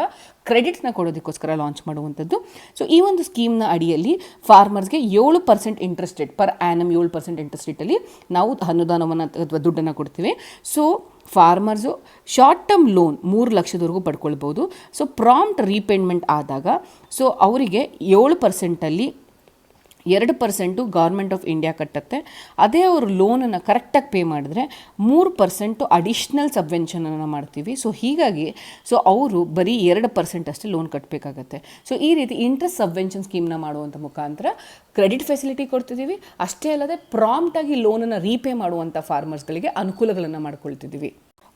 ಕ್ರೆಡಿಟ್ನ ಕೊಡೋದಕ್ಕೋಸ್ಕರ ಲಾಂಚ್ ಮಾಡುವಂಥದ್ದು. ಸೊ ಈ ಒಂದು ಸ್ಕೀಮ್ನ ಅಡಿಯಲ್ಲಿ ಫಾರ್ಮರ್ಸ್ಗೆ 7% interest rate per annum 7% interest ರೇಟಲ್ಲಿ ನಾವು ಅನುದಾನವನ್ನು ಅಥವಾ ದುಡ್ಡನ್ನು ಕೊಡ್ತೀವಿ. So farmers short term loan 3 ಲಕ್ಷದವರೆಗೂ ಪಡ್ಕೊಳ್ಬೋದು. ಸೊ ಪ್ರಾಂಪ್ಟ್ ರೀಪೇಮೆಂಟ್ ಆದಾಗ ಸೊ ಅವರಿಗೆ 7%ಅಲ್ಲಿ 2% ಗೌರ್ಮೆಂಟ್ ಆಫ್ ಇಂಡಿಯಾ ಕಟ್ಟುತ್ತೆ. ಅದೇ ಅವರು ಲೋನನ್ನು ಕರೆಕ್ಟಾಗಿ ಪೇ ಮಾಡಿದ್ರೆ 3% ಅಡಿಷ್ನಲ್ ಸಬ್ವೆನ್ಷನನ್ನು ಮಾಡ್ತೀವಿ. ಸೊ ಹೀಗಾಗಿ ಸೊ ಅವರು ಬರೀ 2% ಅಷ್ಟೇ ಲೋನ್ ಕಟ್ಟಬೇಕಾಗತ್ತೆ. ಸೊ ಈ ರೀತಿ ಇಂಟ್ರೆಸ್ಟ್ ಸಬ್ವೆನ್ಷನ್ ಸ್ಕೀಮ್ನ ಮಾಡುವಂಥ ಮುಖಾಂತರ ಕ್ರೆಡಿಟ್ ಫೆಸಿಲಿಟಿ ಕೊಡ್ತಿದ್ದೀವಿ. ಅಷ್ಟೇ ಅಲ್ಲದೆ ಪ್ರಾಂಪ್ಟಾಗಿ ಲೋನನ್ನು ರೀಪೇ ಮಾಡುವಂಥ ಫಾರ್ಮರ್ಸ್ಗಳಿಗೆ ಅನುಕೂಲಗಳನ್ನು ಮಾಡ್ಕೊಳ್ತಿದ್ದೀವಿ.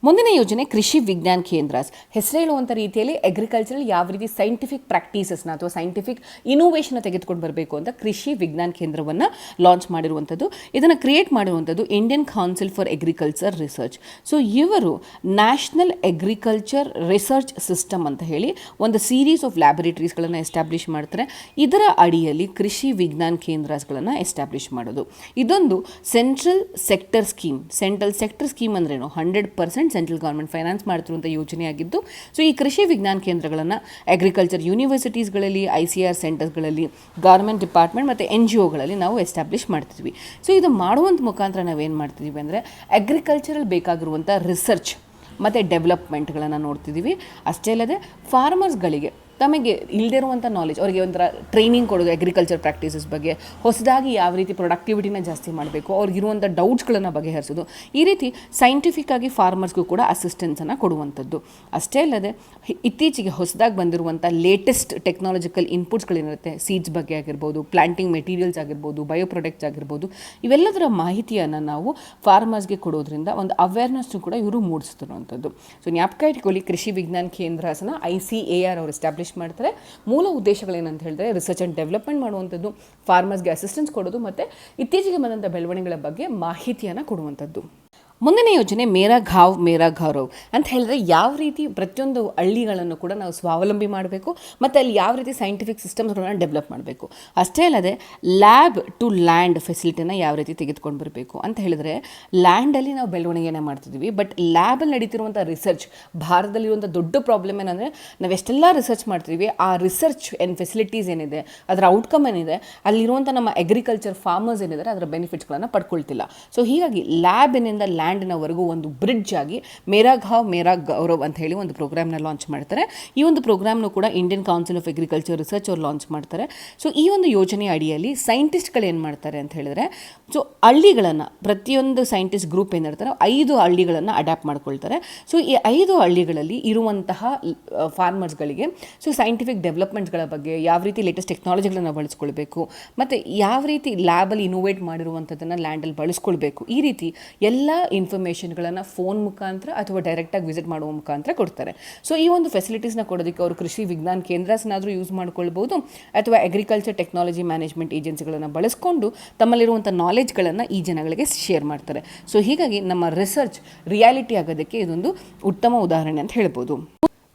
ಮುಂದಿನ ಯೋಜನೆ ಕೃಷಿ ವಿಜ್ಞಾನ ಕೇಂದ್ರಾಸ್. ಹೆಸರು ಹೇಳುವಂಥ ರೀತಿಯಲ್ಲಿ ಅಗ್ರಿಕಲ್ಚರಲ್ ಯಾವ ರೀತಿ ಸೈಂಟಿಫಿಕ್ ಪ್ರಾಕ್ಟೀಸಸ್ನ ಅಥವಾ ಸೈಂಟಿಫಿಕ್ ಇನೋವೇಷನ್ನ ತೆಗೆದುಕೊಂಡು ಬರಬೇಕು ಅಂತ ಕೃಷಿ ವಿಜ್ಞಾನ ಕೇಂದ್ರವನ್ನು ಲಾಂಚ್ ಮಾಡಿರುವಂಥದ್ದು. ಇದನ್ನು ಕ್ರಿಯೇಟ್ ಮಾಡಿರುವಂಥದ್ದು Indian council for agriculture research. So ಇವರು ನ್ಯಾಷನಲ್ ಅಗ್ರಿಕಲ್ಚರ್ ರಿಸರ್ಚ್ ಸಿಸ್ಟಮ್ ಅಂತ ಹೇಳಿ ಒಂದು ಸೀರೀಸ್ ಆಫ್ ಲ್ಯಾಬೊರೇಟರೀಸ್ಗಳನ್ನು ಎಸ್ಟಾಬ್ಲಿಷ್ ಮಾಡ್ತಾರೆ. ಇದರ ಅಡಿಯಲ್ಲಿ ಕೃಷಿ ವಿಜ್ಞಾನ ಕೇಂದ್ರಗಳನ್ನು ಎಸ್ಟಾಬ್ಲಿಷ್ ಮಾಡೋದು. ಇದೊಂದು central sector scheme. Central sector scheme ಅಂದ್ರೇನು, 100% ಸೆಂಟ್ರಲ್ ಗೌರ್ಮೆಂಟ್ ಫೈನಾನ್ಸ್ ಮಾಡ್ತಿರುವಂಥ ಯೋಜನೆಯಾಗಿದ್ದು ಸೊ ಈ ಕೃಷಿ ವಿಜ್ಞಾನ ಕೇಂದ್ರಗಳನ್ನು ಅಗ್ರಿಕಲ್ಚರ್ ಯೂನಿವರ್ಸಿಟೀಸ್ಗಳಲ್ಲಿ, ICAR ಸೆಂಟರ್ಸ್ಗಳಲ್ಲಿ, ಗೌರ್ಮೆಂಟ್ ಡಿಪಾರ್ಟ್ಮೆಂಟ್ ಮತ್ತು NGOಗಳಲ್ಲಿ ನಾವು ಎಸ್ಟಾಬ್ಲಿಷ್ ಮಾಡ್ತಿದ್ವಿ. ಸೊ ಇದು ಮಾಡುವಂಥ ಮುಖಾಂತರ ನಾವೇನು ಮಾಡ್ತಿದ್ದೀವಿ ಅಂದರೆ ಅಗ್ರಿಕಲ್ಚರಲ್ಲಿ ಬೇಕಾಗಿರುವಂಥ ರಿಸರ್ಚ್ ಮತ್ತು ಡೆವಲಪ್ಮೆಂಟ್ಗಳನ್ನು ನೋಡ್ತಿದ್ದೀವಿ. ಅಷ್ಟೇ ಅಲ್ಲದೆ ಫಾರ್ಮರ್ಸ್ಗಳಿಗೆ ತಮಗೆ ಇಲ್ಲದಿರುವಂಥ ನಾಲೆಜ್ ಅವರಿಗೆ ಒಂಥರ ಟ್ರೈನಿಂಗ್ ಕೊಡೋದು ಅಗ್ರಿಕಲ್ಚರ್ ಪ್ರಾಕ್ಟೀಸಸ್ ಬಗ್ಗೆ, ಹೊಸದಾಗಿ ಯಾವ ರೀತಿ ಪ್ರೊಡಕ್ಟಿವಿಟಿನ ಜಾಸ್ತಿ ಮಾಡಬೇಕು, ಅವ್ರಿಗಿರುವಂಥ ಡೌಟ್ಸ್ಗಳನ್ನು ಬಗೆಹರಿಸೋದು, ಈ ರೀತಿ ಸೈಂಟಿಫಿಕ್ ಆಗಿ ಫಾರ್ಮರ್ಸ್ಗೂ ಕೂಡ ಅಸಿಸ್ಟೆನ್ಸನ್ನು ಕೊಡುವಂಥದ್ದು. ಅಷ್ಟೇ ಅಲ್ಲದೆ ಇತ್ತೀಚೆಗೆ ಹೊಸದಾಗಿ ಬಂದಿರುವಂಥ ಲೇಟೆಸ್ಟ್ ಟೆಕ್ನಾಲಜಿಕಲ್ ಇನ್ಪುಟ್ಸ್ಗಳೇನಿರುತ್ತೆ, ಸೀಡ್ಸ್ ಬಗ್ಗೆ ಆಗಿರ್ಬೋದು, ಪ್ಲಾಂಟಿಂಗ್ ಮೆಟೀರಿಯಲ್ಸ್ ಆಗಿರ್ಬೋದು, ಬಯೋ ಪ್ರಾಡಕ್ಟ್ಸ್ ಆಗಿರ್ಬೋದು, ಇವೆಲ್ಲದರ ಮಾಹಿತಿಯನ್ನು ನಾವು ಫಾರ್ಮರ್ಸ್ಗೆ ಕೊಡೋದ್ರಿಂದ ಒಂದು ಅವೇರ್ನೆಸ್ಸು ಕೂಡ ಇವರು ಮೂಡಿಸ್ತಿರುವಂಥದ್ದು. ಸೊ ಜ್ಞಾಪಕ ಇಟ್ಕೊಳ್ಳಿ, ಕೃಷಿ ವಿಜ್ಞಾನ ಕೇಂದ್ರನ ICAR ಅವರು ಎಸ್ಟಾಬ್ಲಿಷ್ ಮಾಡ್ತಾರೆ. ಮೂಲ ಉದ್ದೇಶಗಳೇನಂತ ಹೇಳಿದ್ರೆ ರಿಸರ್ಚ್ ಆ್ಯಂಡ್ ಡೆವಲಪ್ಮೆಂಟ್ ಮಾಡುವಂಥದ್ದು, ಫಾರ್ಮರ್ಸ್ಗೆ ಅಸಿಸ್ಟೆನ್ಸ್ ಕೊಡೋದು ಮತ್ತು ಇತ್ತೀಚೆಗೆ ಬಂದಂಥ ಬೆಳವಣಿಗೆಗಳ ಬಗ್ಗೆ ಮಾಹಿತಿಯನ್ನು ಕೊಡುವಂಥದ್ದು. ಮುಂದಿನ ಯೋಜನೆ ಮೇರಾ ಗಾಂವ್ ಮೇರಾ ಗೌರವ್ ಅಂತ ಹೇಳಿದ್ರೆ ಯಾವ ರೀತಿ ಪ್ರತಿಯೊಂದು ಹಳ್ಳಿಗಳನ್ನು ಕೂಡ ನಾವು ಸ್ವಾವಲಂಬಿ ಮಾಡಬೇಕು ಮತ್ತು ಅಲ್ಲಿ ಯಾವ ರೀತಿ ಸೈಂಟಿಫಿಕ್ ಸಿಸ್ಟಮ್ಸ್ಗಳನ್ನ ಡೆವಲಪ್ ಮಾಡಬೇಕು. ಅಷ್ಟೇ ಅಲ್ಲದೆ ಲ್ಯಾಬ್ ಟು ಲ್ಯಾಂಡ್ ಫೆಸಿಲಿಟಿನ ಯಾವ ರೀತಿ ತೆಗೆದುಕೊಂಡು ಬರಬೇಕು ಅಂತ ಹೇಳಿದ್ರೆ, ಲ್ಯಾಂಡಲ್ಲಿ ನಾವು ಬೆಳವಣಿಗೆನ ಮಾಡ್ತಿದ್ವಿ, ಬಟ್ ಲ್ಯಾಬಲ್ಲಿ ನಡೀತಿರುವಂಥ ರಿಸರ್ಚ್ ಭಾರತದಲ್ಲಿರುವಂಥ ದೊಡ್ಡ ಪ್ರಾಬ್ಲಮ್ ಏನಂದರೆ ನಾವು ಎಷ್ಟೆಲ್ಲ ರಿಸರ್ಚ್ ಮಾಡ್ತೀವಿ, ಆ ರಿಸರ್ಚ್ ಫೆಸಿಲಿಟೀಸ್ ಏನಿದೆ ಅದರ ಔಟ್ಕಮ್ ಏನಿದೆ, ಅಲ್ಲಿರುವಂಥ ನಮ್ಮ ಅಗ್ರಿಕಲ್ಚರ್ ಫಾರ್ಮರ್ಸ್ ಏನಿದ್ದಾರೆ ಅದರ ಬೆನಿಫಿಟ್ಸ್ಗಳನ್ನು ಪಡ್ಕೊಳ್ತಿಲ್ಲ. ಸೊ ಹೀಗಾಗಿ ಲ್ಯಾಬಿನಿಂದ ಲ್ಯಾಂಡ್ನವರೆಗೂ ಒಂದು ಬ್ರಿಡ್ಜ್ ಆಗಿ ಮೇರಾ ಗಾಂವ್ ಮೇರಾ ಗೌರವ್ ಅಂತ ಹೇಳಿ ಒಂದು ಪ್ರೋಗ್ರಾಮ್ನ ಲಾಂಚ್ ಮಾಡ್ತಾರೆ. ಈ ಒಂದು ಪ್ರೋಗ್ರಾಮ್ನು ಕೂಡ Indian council of agriculture research ಅವ್ರು ಲಾಂಚ್ ಮಾಡ್ತಾರೆ. ಸೊ ಈ ಒಂದು ಯೋಜನೆ ಅಡಿಯಲ್ಲಿ ಸೈಂಟಿಸ್ಟ್ಗಳು ಏನು ಮಾಡ್ತಾರೆ ಅಂತ ಹೇಳಿದ್ರೆ, ಸೊ ಹಳ್ಳಿಗಳನ್ನು ಪ್ರತಿಯೊಂದು ಸೈಂಟಿಸ್ಟ್ ಗ್ರೂಪ್ ಏನಿರ್ತಾರೆ 5 ಹಳ್ಳಿಗಳನ್ನು ಅಡ್ಯಾಪ್ಟ್ ಮಾಡ್ಕೊಳ್ತಾರೆ. ಸೊ ಈ 5 ಹಳ್ಳಿಗಳಲ್ಲಿ ಇರುವಂತಹ ಫಾರ್ಮರ್ಸ್ಗಳಿಗೆ ಸೊ ಸೈಂಟಿಫಿಕ್ ಡೆವಲಪ್ಮೆಂಟ್ಸ್ಗಳ ಬಗ್ಗೆ, ಯಾವ ರೀತಿ ಲೇಟೆಸ್ಟ್ ಟೆಕ್ನಾಲಜಿಗಳನ್ನು ಬಳಸ್ಕೊಳ್ಬೇಕು ಮತ್ತು ಯಾವ ರೀತಿ ಲ್ಯಾಬಲ್ಲಿ ಇನೋವೇಟ್ ಮಾಡಿರುವಂಥದ್ದನ್ನು ಲ್ಯಾಂಡಲ್ಲಿ ಬಳಸ್ಕೊಳ್ಬೇಕು, ಈ ರೀತಿ ಎಲ್ಲ ಇನ್ಫಾರ್ಮೇಷನ್ಗಳನ್ನು ಫೋನ್ ಮುಖಾಂತರ ಅಥವಾ ಡೈರೆಕ್ಟಾಗಿ ವಿಸಿಟ್ ಮಾಡುವ ಮುಖಾಂತರ ಕೊಡ್ತಾರೆ. ಸೊ ಈ ಒಂದು ಫೆಸಿಲಿಟೀಸ್ನ ಕೊಡೋದಕ್ಕೆ ಅವರು ಕೃಷಿ ವಿಜ್ಞಾನ ಕೇಂದ್ರಸ್ನಾದರೂ ಯೂಸ್ ಮಾಡ್ಕೊಳ್ಬೋದು ಅಥವಾ ಅಗ್ರಿಕಲ್ಚರ್ ಟೆಕ್ನಾಲಜಿ ಮ್ಯಾನೇಜ್ಮೆಂಟ್ ಏಜೆನ್ಸಿಗಳನ್ನು ಬಳಸ್ಕೊಂಡು ತಮ್ಮಲ್ಲಿರುವಂಥ ನಾಲೆಜ್ಗಳನ್ನು ಈ ಜನಗಳಿಗೆ ಶೇರ್ ಮಾಡ್ತಾರೆ. ಸೊ ಹೀಗಾಗಿ ನಮ್ಮ ರಿಸರ್ಚ್ ರಿಯಾಲಿಟಿ ಆಗೋದಕ್ಕೆ ಇದೊಂದು ಉತ್ತಮ ಉದಾಹರಣೆ ಅಂತ ಹೇಳ್ಬೋದು.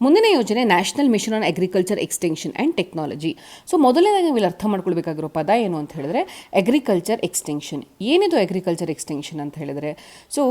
ಮುಂದಿನ ಯೋಜನೆ national mission on agriculture extension and technology. So ಮೊದಲನೇದಾಗಿ ನಾವು ಇಲ್ಲಿ ಅರ್ಥ ಮಾಡ್ಕೊಳ್ಬೇಕಾಗಿರೋ ಪದ ಏನು ಅಂತ ಹೇಳಿದ್ರೆ ಅಗ್ರಿಕಲ್ಚರ್ ಎಕ್ಸ್ಟೆನ್ಷನ್. ಏನಿದು ಅಗ್ರಿಕಲ್ಚರ್ ಎಕ್ಸ್ಟೆನ್ಷನ್ ಅಂತ ಹೇಳಿದ್ರೆ, ಸೊ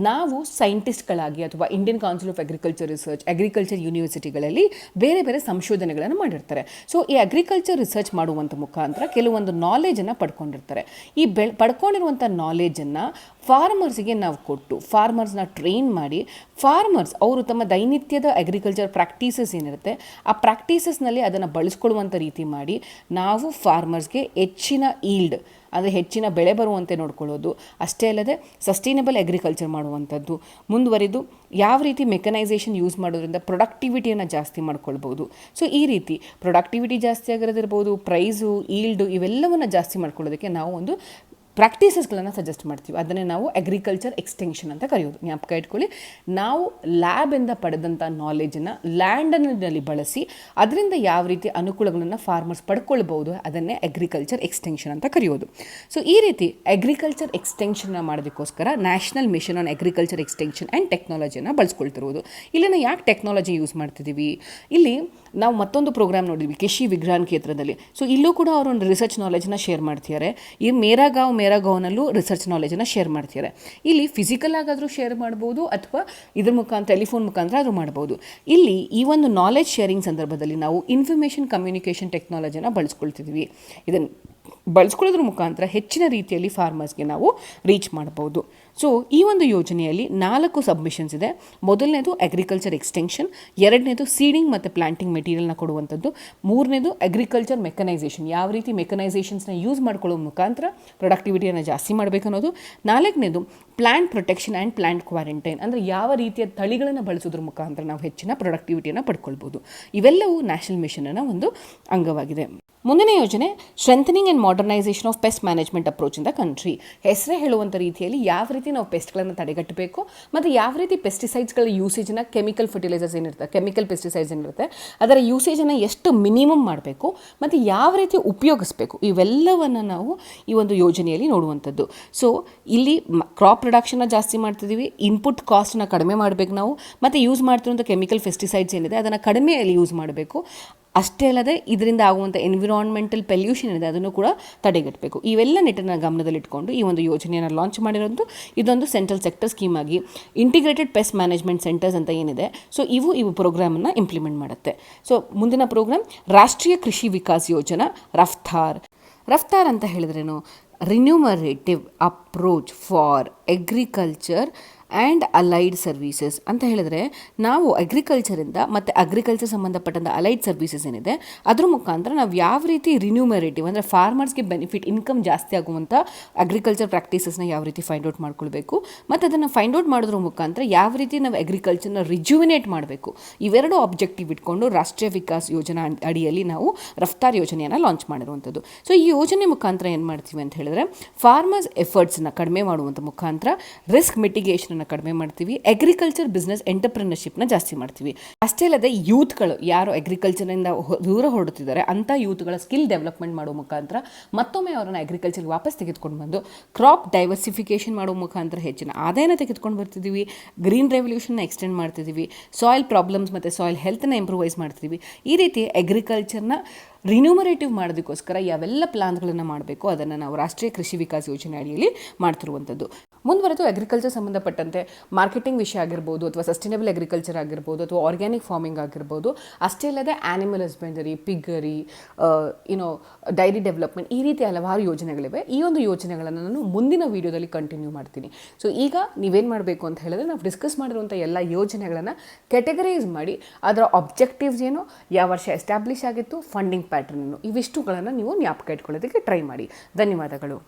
ನಾವು ಸೈಂಟಿಸ್ಟ್ಗಳಾಗಿ ಅಥವಾ Indian council of agriculture research, agriculture ಯೂನಿವರ್ಸಿಟಿಗಳಲ್ಲಿ ಬೇರೆ ಬೇರೆ ಸಂಶೋಧನೆಗಳನ್ನು ಮಾಡಿರ್ತಾರೆ. ಸೊ ಈ ಅಗ್ರಿಕಲ್ಚರ್ ರಿಸರ್ಚ್ ಮಾಡುವಂಥ ಮುಖಾಂತರ ಕೆಲವೊಂದು ನಾಲೆಜನ್ನು ಪಡ್ಕೊಂಡಿರ್ತಾರೆ. ಈ ಪಡ್ಕೊಂಡಿರುವಂಥ ನಾಲೆಜನ್ನು ಫಾರ್ಮರ್ಸಿಗೆ ನಾವು ಕೊಟ್ಟು ಫಾರ್ಮರ್ಸ್ನ ಟ್ರೈನ್ ಮಾಡಿ ಫಾರ್ಮರ್ಸ್ ಅವರು ತಮ್ಮ ದೈನಿತ್ಯದ ಅಗ್ರಿಕಲ್ಚರ್ ಪ್ರಾಕ್ಟೀಸಸ್ ಏನಿರುತ್ತೆ ಆ ಪ್ರಾಕ್ಟೀಸಸ್ನಲ್ಲಿ ಅದನ್ನು ಬಳಸ್ಕೊಳ್ಳುವಂಥ ರೀತಿ ಮಾಡಿ ನಾವು ಫಾರ್ಮರ್ಸ್ಗೆ ಹೆಚ್ಚಿನ ಈಲ್ಡ್ ಅಂದರೆ ಹೆಚ್ಚಿನ ಬೆಳೆ ಬರುವಂತೆ ನೋಡ್ಕೊಳ್ಳೋದು. ಅಷ್ಟೇ ಅಲ್ಲದೆ ಸಸ್ಟೈನಬಲ್ ಅಗ್ರಿಕಲ್ಚರ್ ಮಾಡುವಂಥದ್ದು, ಮುಂದುವರಿದು ಯಾವ ರೀತಿ ಮೆಕನೈಸೇಷನ್ ಯೂಸ್ ಮಾಡೋದ್ರಿಂದ ಪ್ರೊಡಕ್ಟಿವಿಟಿಯನ್ನು ಜಾಸ್ತಿ ಮಾಡ್ಕೊಳ್ಬೋದು. ಸೊ ಈ ರೀತಿ ಪ್ರೊಡಕ್ಟಿವಿಟಿ ಜಾಸ್ತಿ ಆಗಿರೋದಿರ್ಬೋದು, ಪ್ರೈಸು, ಈಲ್ಡು ಇವೆಲ್ಲವನ್ನು ಜಾಸ್ತಿ ಮಾಡ್ಕೊಳ್ಳೋದಕ್ಕೆ ನಾವು ಒಂದು ಪ್ರಾಕ್ಟೀಸಸ್ಗಳನ್ನು ಸಜೆಸ್ಟ್ ಮಾಡ್ತೀವಿ. ಅದನ್ನೇ ನಾವು ಅಗ್ರಿಕಲ್ಚರ್ ಎಕ್ಸ್ಟೆನ್ಷನ್ ಅಂತ ಕರೆಯೋದು. ಜ್ಞಾಪಕ ಇಟ್ಕೊಳ್ಳಿ, ನಾವು ಲ್ಯಾಬಿಂದ ಪಡೆದಂಥ ನಾಲೆಜನ್ನು ಲ್ಯಾಂಡನಲ್ಲಿ ಬಳಸಿ ಅದರಿಂದ ಯಾವ ರೀತಿ ಅನುಕೂಲಗಳನ್ನು ಫಾರ್ಮರ್ಸ್ ಪಡ್ಕೊಳ್ಬೋದು ಅದನ್ನೇ ಅಗ್ರಿಕಲ್ಚರ್ ಎಕ್ಸ್ಟೆನ್ಷನ್ ಅಂತ ಕರೆಯೋದು. ಸೊ ಈ ರೀತಿ ಅಗ್ರಿಕಲ್ಚರ್ ಎಕ್ಸ್ಟೆನ್ಷನ್ನ ಮಾಡೋದಕ್ಕೋಸ್ಕರ national mission on agriculture extension and ಟೆಕ್ನಾಲಜಿಯನ್ನು ಬಳಸ್ಕೊಳ್ತಿರೋದು. ಇಲ್ಲಿನ ಯಾಕೆ ಟೆಕ್ನಾಲಜಿ ಯೂಸ್ ಮಾಡ್ತಿದ್ದೀವಿ, ಇಲ್ಲಿ ನಾವು ಮತ್ತೊಂದು ಪ್ರೋಗ್ರಾಮ್ ನೋಡಿದ್ವಿ ಕೃಷಿ ವಿಜ್ಞಾನ ಕೇಂದ್ರದಲ್ಲಿ. ಸೊ ಇಲ್ಲೂ ಕೂಡ ಅವರು ಒಂದು ರಿಸರ್ಚ್ ನಾಲೆಜನ್ನ ಶೇರ್ ಮಾಡ್ತಿದ್ದಾರೆ. ಈ ಮೇರಾಗಾವ್ನಲ್ಲೂ ರಿಸರ್ಚ್ ನಾಲೆಜನ್ನು ಶೇರ್ ಮಾಡ್ತಿದ್ದಾರೆ. ಇಲ್ಲಿ ಫಿಸಿಕಲ್ ಆಗಾದರೂ ಶೇರ್ ಮಾಡ್ಬೋದು ಅಥವಾ ಇದ್ರ ಮುಖಾಂತರ ಟೆಲಿಫೋನ್ ಮುಖಾಂತರ ಆದರೂ ಮಾಡ್ಬೋದು. ಇಲ್ಲಿ ಈ ಒಂದು ನಾಲೆಜ್ ಶೇರಿಂಗ್ ಸಂದರ್ಭದಲ್ಲಿ ನಾವು ಇನ್ಫಾರ್ಮೇಷನ್ ಕಮ್ಯುನಿಕೇಷನ್ ಟೆಕ್ನಾಲಜಿನ ಬಳಸ್ಕೊಳ್ತಿದ್ವಿ. ಇದನ್ನು ಬಳಸ್ಕೊಳ್ಳೋದ್ರ ಮುಖಾಂತರ ಹೆಚ್ಚಿನ ರೀತಿಯಲ್ಲಿ ಫಾರ್ಮರ್ಸ್ಗೆ ನಾವು ರೀಚ್ ಮಾಡ್ಬೋದು. ಸೊ ಈ ಒಂದು ಯೋಜನೆಯಲ್ಲಿ 4 ಸಬ್ಮಿಷನ್ಸ್ ಇದೆ. ಮೊದಲನೇದು ಅಗ್ರಿಕಲ್ಚರ್ ಎಕ್ಸ್ಟೆನ್ಷನ್, ಎರಡನೇದು ಸೀಡಿಂಗ್ ಮತ್ತು ಪ್ಲಾಂಟಿಂಗ್ ಮೆಟೀರಿಯಲ್ನ ಕೊಡುವಂಥದ್ದು, ಮೂರನೇದು ಅಗ್ರಿಕಲ್ಚರ್ ಮೆಕನೈಸೇಷನ್, ಯಾವ ರೀತಿ ಮೆಕನೈಸೇಷನ್ಸ್ನ ಯೂಸ್ ಮಾಡ್ಕೊಳ್ಳೋ ಮುಖಾಂತರ ಪ್ರೊಡಕ್ಟಿವಿಟಿಯನ್ನು ಜಾಸ್ತಿ ಮಾಡಬೇಕು ಅನ್ನೋದು, ನಾಲ್ಕನೇದು plant protection and plant quarantine, ಅಂದರೆ ಯಾವ ರೀತಿಯ ತಳಿಗಳನ್ನು ಬಳಸೋದ್ರ ಮುಖಾಂತರ ನಾವು ಹೆಚ್ಚಿನ ಪ್ರೊಡಕ್ಟಿವಿಟಿಯನ್ನು ಪಡ್ಕೊಳ್ಬೋದು. ಇವೆಲ್ಲವೂ ನ್ಯಾಷನಲ್ ಮಿಷನ್ನ ಒಂದು ಅಂಗವಾಗಿದೆ. ಮುಂದಿನ ಯೋಜನೆ strengthening and modernisation of pest management approach in the country. ಹೆಸರೇ ಹೇಳುವಂಥ ರೀತಿಯಲ್ಲಿ ಯಾವ ರೀತಿ ನಾವು ಪೆಸ್ಟ್ಗಳನ್ನು ತಡೆಗಟ್ಟಬೇಕು ಮತ್ತು ಯಾವ ರೀತಿ ಪೆಸ್ಟಿಸೈಡ್ಸ್ಗಳ ಯೂಸೇಜನ್ನು, ಕೆಮಿಕಲ್ ಫರ್ಟಿಲೈಸರ್ಸ್ ಏನಿರುತ್ತೆ, ಕೆಮಿಕಲ್ ಪೆಸ್ಟಿಸೈಡ್ಸ್ ಏನಿರುತ್ತೆ ಅದರ ಯೂಸೇಜನ್ನು ಎಷ್ಟು ಮಿನಿಮಮ್ ಮಾಡಬೇಕು ಮತ್ತು ಯಾವ ರೀತಿ ಉಪಯೋಗಿಸ್ಬೇಕು, ಇವೆಲ್ಲವನ್ನು ನಾವು ಈ ಒಂದು ಯೋಜನೆಯಲ್ಲಿ ನೋಡುವಂಥದ್ದು. ಸೊ ಇಲ್ಲಿ ಕ್ರಾಪ್ ಪ್ರೊಡಕ್ಷನ್ನ ಜಾಸ್ತಿ ಮಾಡ್ತಿದ್ದೀವಿ, ಇನ್ಪುಟ್ ಕಾಸ್ಟನ್ನ ಕಡಿಮೆ ಮಾಡಬೇಕು ನಾವು, ಮತ್ತು ಯೂಸ್ ಮಾಡ್ತಿರುವಂಥ ಕೆಮಿಕಲ್ ಫೆಸ್ಟಿಸೈಡ್ಸ್ ಏನಿದೆ ಅದನ್ನು ಕಡಿಮೆಯಲ್ಲಿ ಯೂಸ್ ಮಾಡಬೇಕು. ಅಷ್ಟೇ ಅಲ್ಲದೆ ಇದರಿಂದ ಆಗುವಂಥ ಎನ್ವಿರಾನ್ಮೆಂಟಲ್ ಪೊಲ್ಯೂಷನ್ ಏನಿದೆ ಅದನ್ನು ಕೂಡ ತಡೆಗಟ್ಟಬೇಕು. ಇವೆಲ್ಲ ನಿಟ್ಟನ್ನು ಗಮನದಲ್ಲಿಟ್ಕೊಂಡು ಈ ಒಂದು ಯೋಜನೆಯನ್ನು ಲಾಂಚ್ ಮಾಡಿರೋದು. ಇದೊಂದು ಸೆಂಟ್ರಲ್ ಸೆಕ್ಟರ್ ಸ್ಕೀಮ್ ಆಗಿ ಇಂಟಿಗ್ರೇಟೆಡ್ ಪೆಸ್ಟ್ ಮ್ಯಾನೇಜ್ಮೆಂಟ್ ಸೆಂಟರ್ಸ್ ಅಂತ ಏನಿದೆ, ಸೊ ಇವು ಪ್ರೋಗ್ರಾಮನ್ನು ಇಂಪ್ಲಿಮೆಂಟ್ ಮಾಡುತ್ತೆ. ಸೊ ಮುಂದಿನ ಪ್ರೋಗ್ರಾಮ್ ರಾಷ್ಟ್ರೀಯ ಕೃಷಿ ವಿಕಾಸ್ ಯೋಜನಾ ರಫ್ತಾರ್. ರಫ್ತಾರ್ ಅಂತ ಹೇಳಿದ್ರೇನು, remunerative approach for agriculture and allied services ಅಂತ ಹೇಳಿದ್ರೆ, ನಾವು ಅಗ್ರಿಕಲ್ಚರಿಂದ ಮತ್ತು ಅಗ್ರಿಕಲ್ಚರ್ ಸಂಬಂಧಪಟ್ಟಂಥ ಅಲೈಡ್ ಸರ್ವೀಸಸ್ ಏನಿದೆ ಅದ್ರ ಮುಖಾಂತರ ನಾವು ಯಾವ ರೀತಿ ರಿನ್ಯೂಮರೇಟಿವ್ ಅಂದರೆ ಫಾರ್ಮರ್ಸ್ಗೆ ಬೆನಿಫಿಟ್, ಇನ್ಕಮ್ ಜಾಸ್ತಿ ಆಗುವಂಥ ಅಗ್ರಿಕಲ್ಚರ್ ಪ್ರಾಕ್ಟೀಸಸ್ನ ಯಾವ ರೀತಿ ಫೈಂಡ್ ಔಟ್ ಮಾಡ್ಕೊಳ್ಬೇಕು ಮತ್ತು ಅದನ್ನು ಫೈಂಡ್ ಔಟ್ ಮಾಡೋದ್ರ ಮುಖಾಂತರ ಯಾವ ರೀತಿ ನಾವು ಅಗ್ರಿಕಲ್ಚರ್ನ ರಿಜ್ಯುವಿನೇಟ್ ಮಾಡಬೇಕು, ಇವೆರಡು ಆಬ್ಜೆಕ್ಟಿವ್ ಇಟ್ಕೊಂಡು ರಾಷ್ಟ್ರೀಯ ವಿಕಾಸ್ ಯೋಜನಾ ಅಡಿಯಲ್ಲಿ ನಾವು ರಫ್ತಾರ್ ಯೋಜನೆಯನ್ನು ಲಾಂಚ್ ಮಾಡಿರುವಂಥದ್ದು. ಸೊ ಈ ಯೋಜನೆ ಮುಖಾಂತರ ಏನು ಮಾಡ್ತೀವಿ ಅಂತ ಹೇಳಿದ್ರೆ, ಫಾರ್ಮರ್ಸ್ ಎಫರ್ಟ್ಸ್ನ ಕಡಿಮೆ ಮಾಡುವಂಥ ಮುಖಾಂತರ ರಿಸ್ಕ್ ಮಿಟಿಗೇಷನ್ ಕಡಿಮೆ ಮಾಡ್ತೀವಿ, ಅಗ್ರಿಕಲ್ಚರ್ ಬಿಸ್ನೆಸ್ ಎಂಟರ್ಪ್ರಿನರ್ಶಿಪ್ನ ಜಾಸ್ತಿ ಮಾಡ್ತೀವಿ. ಅಷ್ಟೇ ಅಲ್ಲದೆ ಯೂತ್ಗಳು ಯಾರು ಅಗ್ರಿಕಲ್ಚರಿಂದ ದೂರ ಹೊರಡುತ್ತಿದ್ದಾರೆ ಅಂಥ ಯೂತ್ಗಳ ಸ್ಕಿಲ್ ಡೆವಲಪ್ಮೆಂಟ್ ಮಾಡೋ ಮುಖಾಂತರ ಮತ್ತೊಮ್ಮೆ ಅವರನ್ನು ಅಗ್ರಿಕಲ್ಚರ್ಗೆ ವಾಪಸ್ ತೆಗೆದುಕೊಂಡು ಬಂದು ಕ್ರಾಪ್ ಡೈವರ್ಸಿಫಿಕೇಷನ್ ಮಾಡೋ ಮುಖಾಂತರ ಹೆಚ್ಚಿನ ಆದಾಯನ ತೆಗೆದುಕೊಂಡು ಬರ್ತಿದ್ದೀವಿ, ಗ್ರೀನ್ ರೆವಲ್ಯೂಷನ್ನ ಎಕ್ಸ್ಟೆಂಡ್ ಮಾಡ್ತಿದ್ದೀವಿ, ಸಾಯಿಲ್ ಪ್ರಾಬ್ಲಮ್ಸ್ ಮತ್ತು ಸಾಯಿಲ್ ಹೆಲ್ತನ್ನ ಇಂಪ್ರೂವೈಸ್ ಮಾಡ್ತಿದ್ದೀವಿ. ಈ ರೀತಿ ಅಗ್ರಿಕಲ್ಚರ್ನ ರಿನ್ಯೂಮರೇಟಿವ್ ಮಾಡೋದಕ್ಕೋಸ್ಕರ ಯಾವೆಲ್ಲ ಪ್ಲಾನ್ಗಳನ್ನು ಮಾಡಬೇಕು ಅದನ್ನು ನಾವು ರಾಷ್ಟ್ರೀಯ ಕೃಷಿ ವಿಕಾಸ್ ಯೋಜನೆ ಅಡಿಯಲ್ಲಿ ಮಾಡ್ತಿರುವಂಥದ್ದು. ಮುಂದುವರೆದು ಅಗ್ರಿಕಲ್ಚರ್ ಸಂಬಂಧಪಟ್ಟಂತೆ ಮಾರ್ಕೆಟಿಂಗ್ ವಿಷಯ ಆಗಿರ್ಬೋದು ಅಥವಾ ಸಸ್ಟೈನಬಲ್ ಅಗ್ರಿಕಲ್ಚರ್ ಆಗಿರ್ಬೋದು ಅಥವಾ ಆರ್ಗ್ಯಾನಿಕ್ ಫಾರ್ಮಿಂಗ್ ಆಗಿರ್ಬೋದು, ಅಷ್ಟೇ ಅಲ್ಲದೆ ಆ್ಯನಿಮಲ್ ಹಸ್ಬೆಂಡರಿ, ಪಿಗ್ಗರಿ, ಡೈರಿ ಡೆವಲಪ್ಮೆಂಟ್, ಈ ರೀತಿ ಹಲವಾರು ಯೋಜನೆಗಳಿವೆ. ಈ ಒಂದು ಯೋಜನೆಗಳನ್ನು ನಾನು ಮುಂದಿನ ವೀಡಿಯೋದಲ್ಲಿ ಕಂಟಿನ್ಯೂ ಮಾಡ್ತೀನಿ. ಸೊ ಈಗ ನೀವೇನು ಮಾಡಬೇಕು ಅಂತ ಹೇಳಿದ್ರೆ, ನಾವು ಡಿಸ್ಕಸ್ ಮಾಡಿರುವಂಥ ಎಲ್ಲ ಯೋಜನೆಗಳನ್ನು ಕೆಟಗರೈಸ್ ಮಾಡಿ ಅದರ ಆಬ್ಜೆಕ್ಟಿವ್ಸ್ ಏನು, ಯಾವ ವರ್ಷ ಎಸ್ಟಾಬ್ಲಿಷ್ ಆಗಿತ್ತು, ಫಂಡಿಂಗ್ ಪ್ಯಾಟರ್ನ್ ಇವಿಷ್ಟುಗಳನ್ನು ನೀವು ಜ್ಞಾಪಕ ಇಟ್ಕೊಳ್ಳೋದಕ್ಕೆ ಟ್ರೈ ಮಾಡಿ. ಧನ್ಯವಾದಗಳು.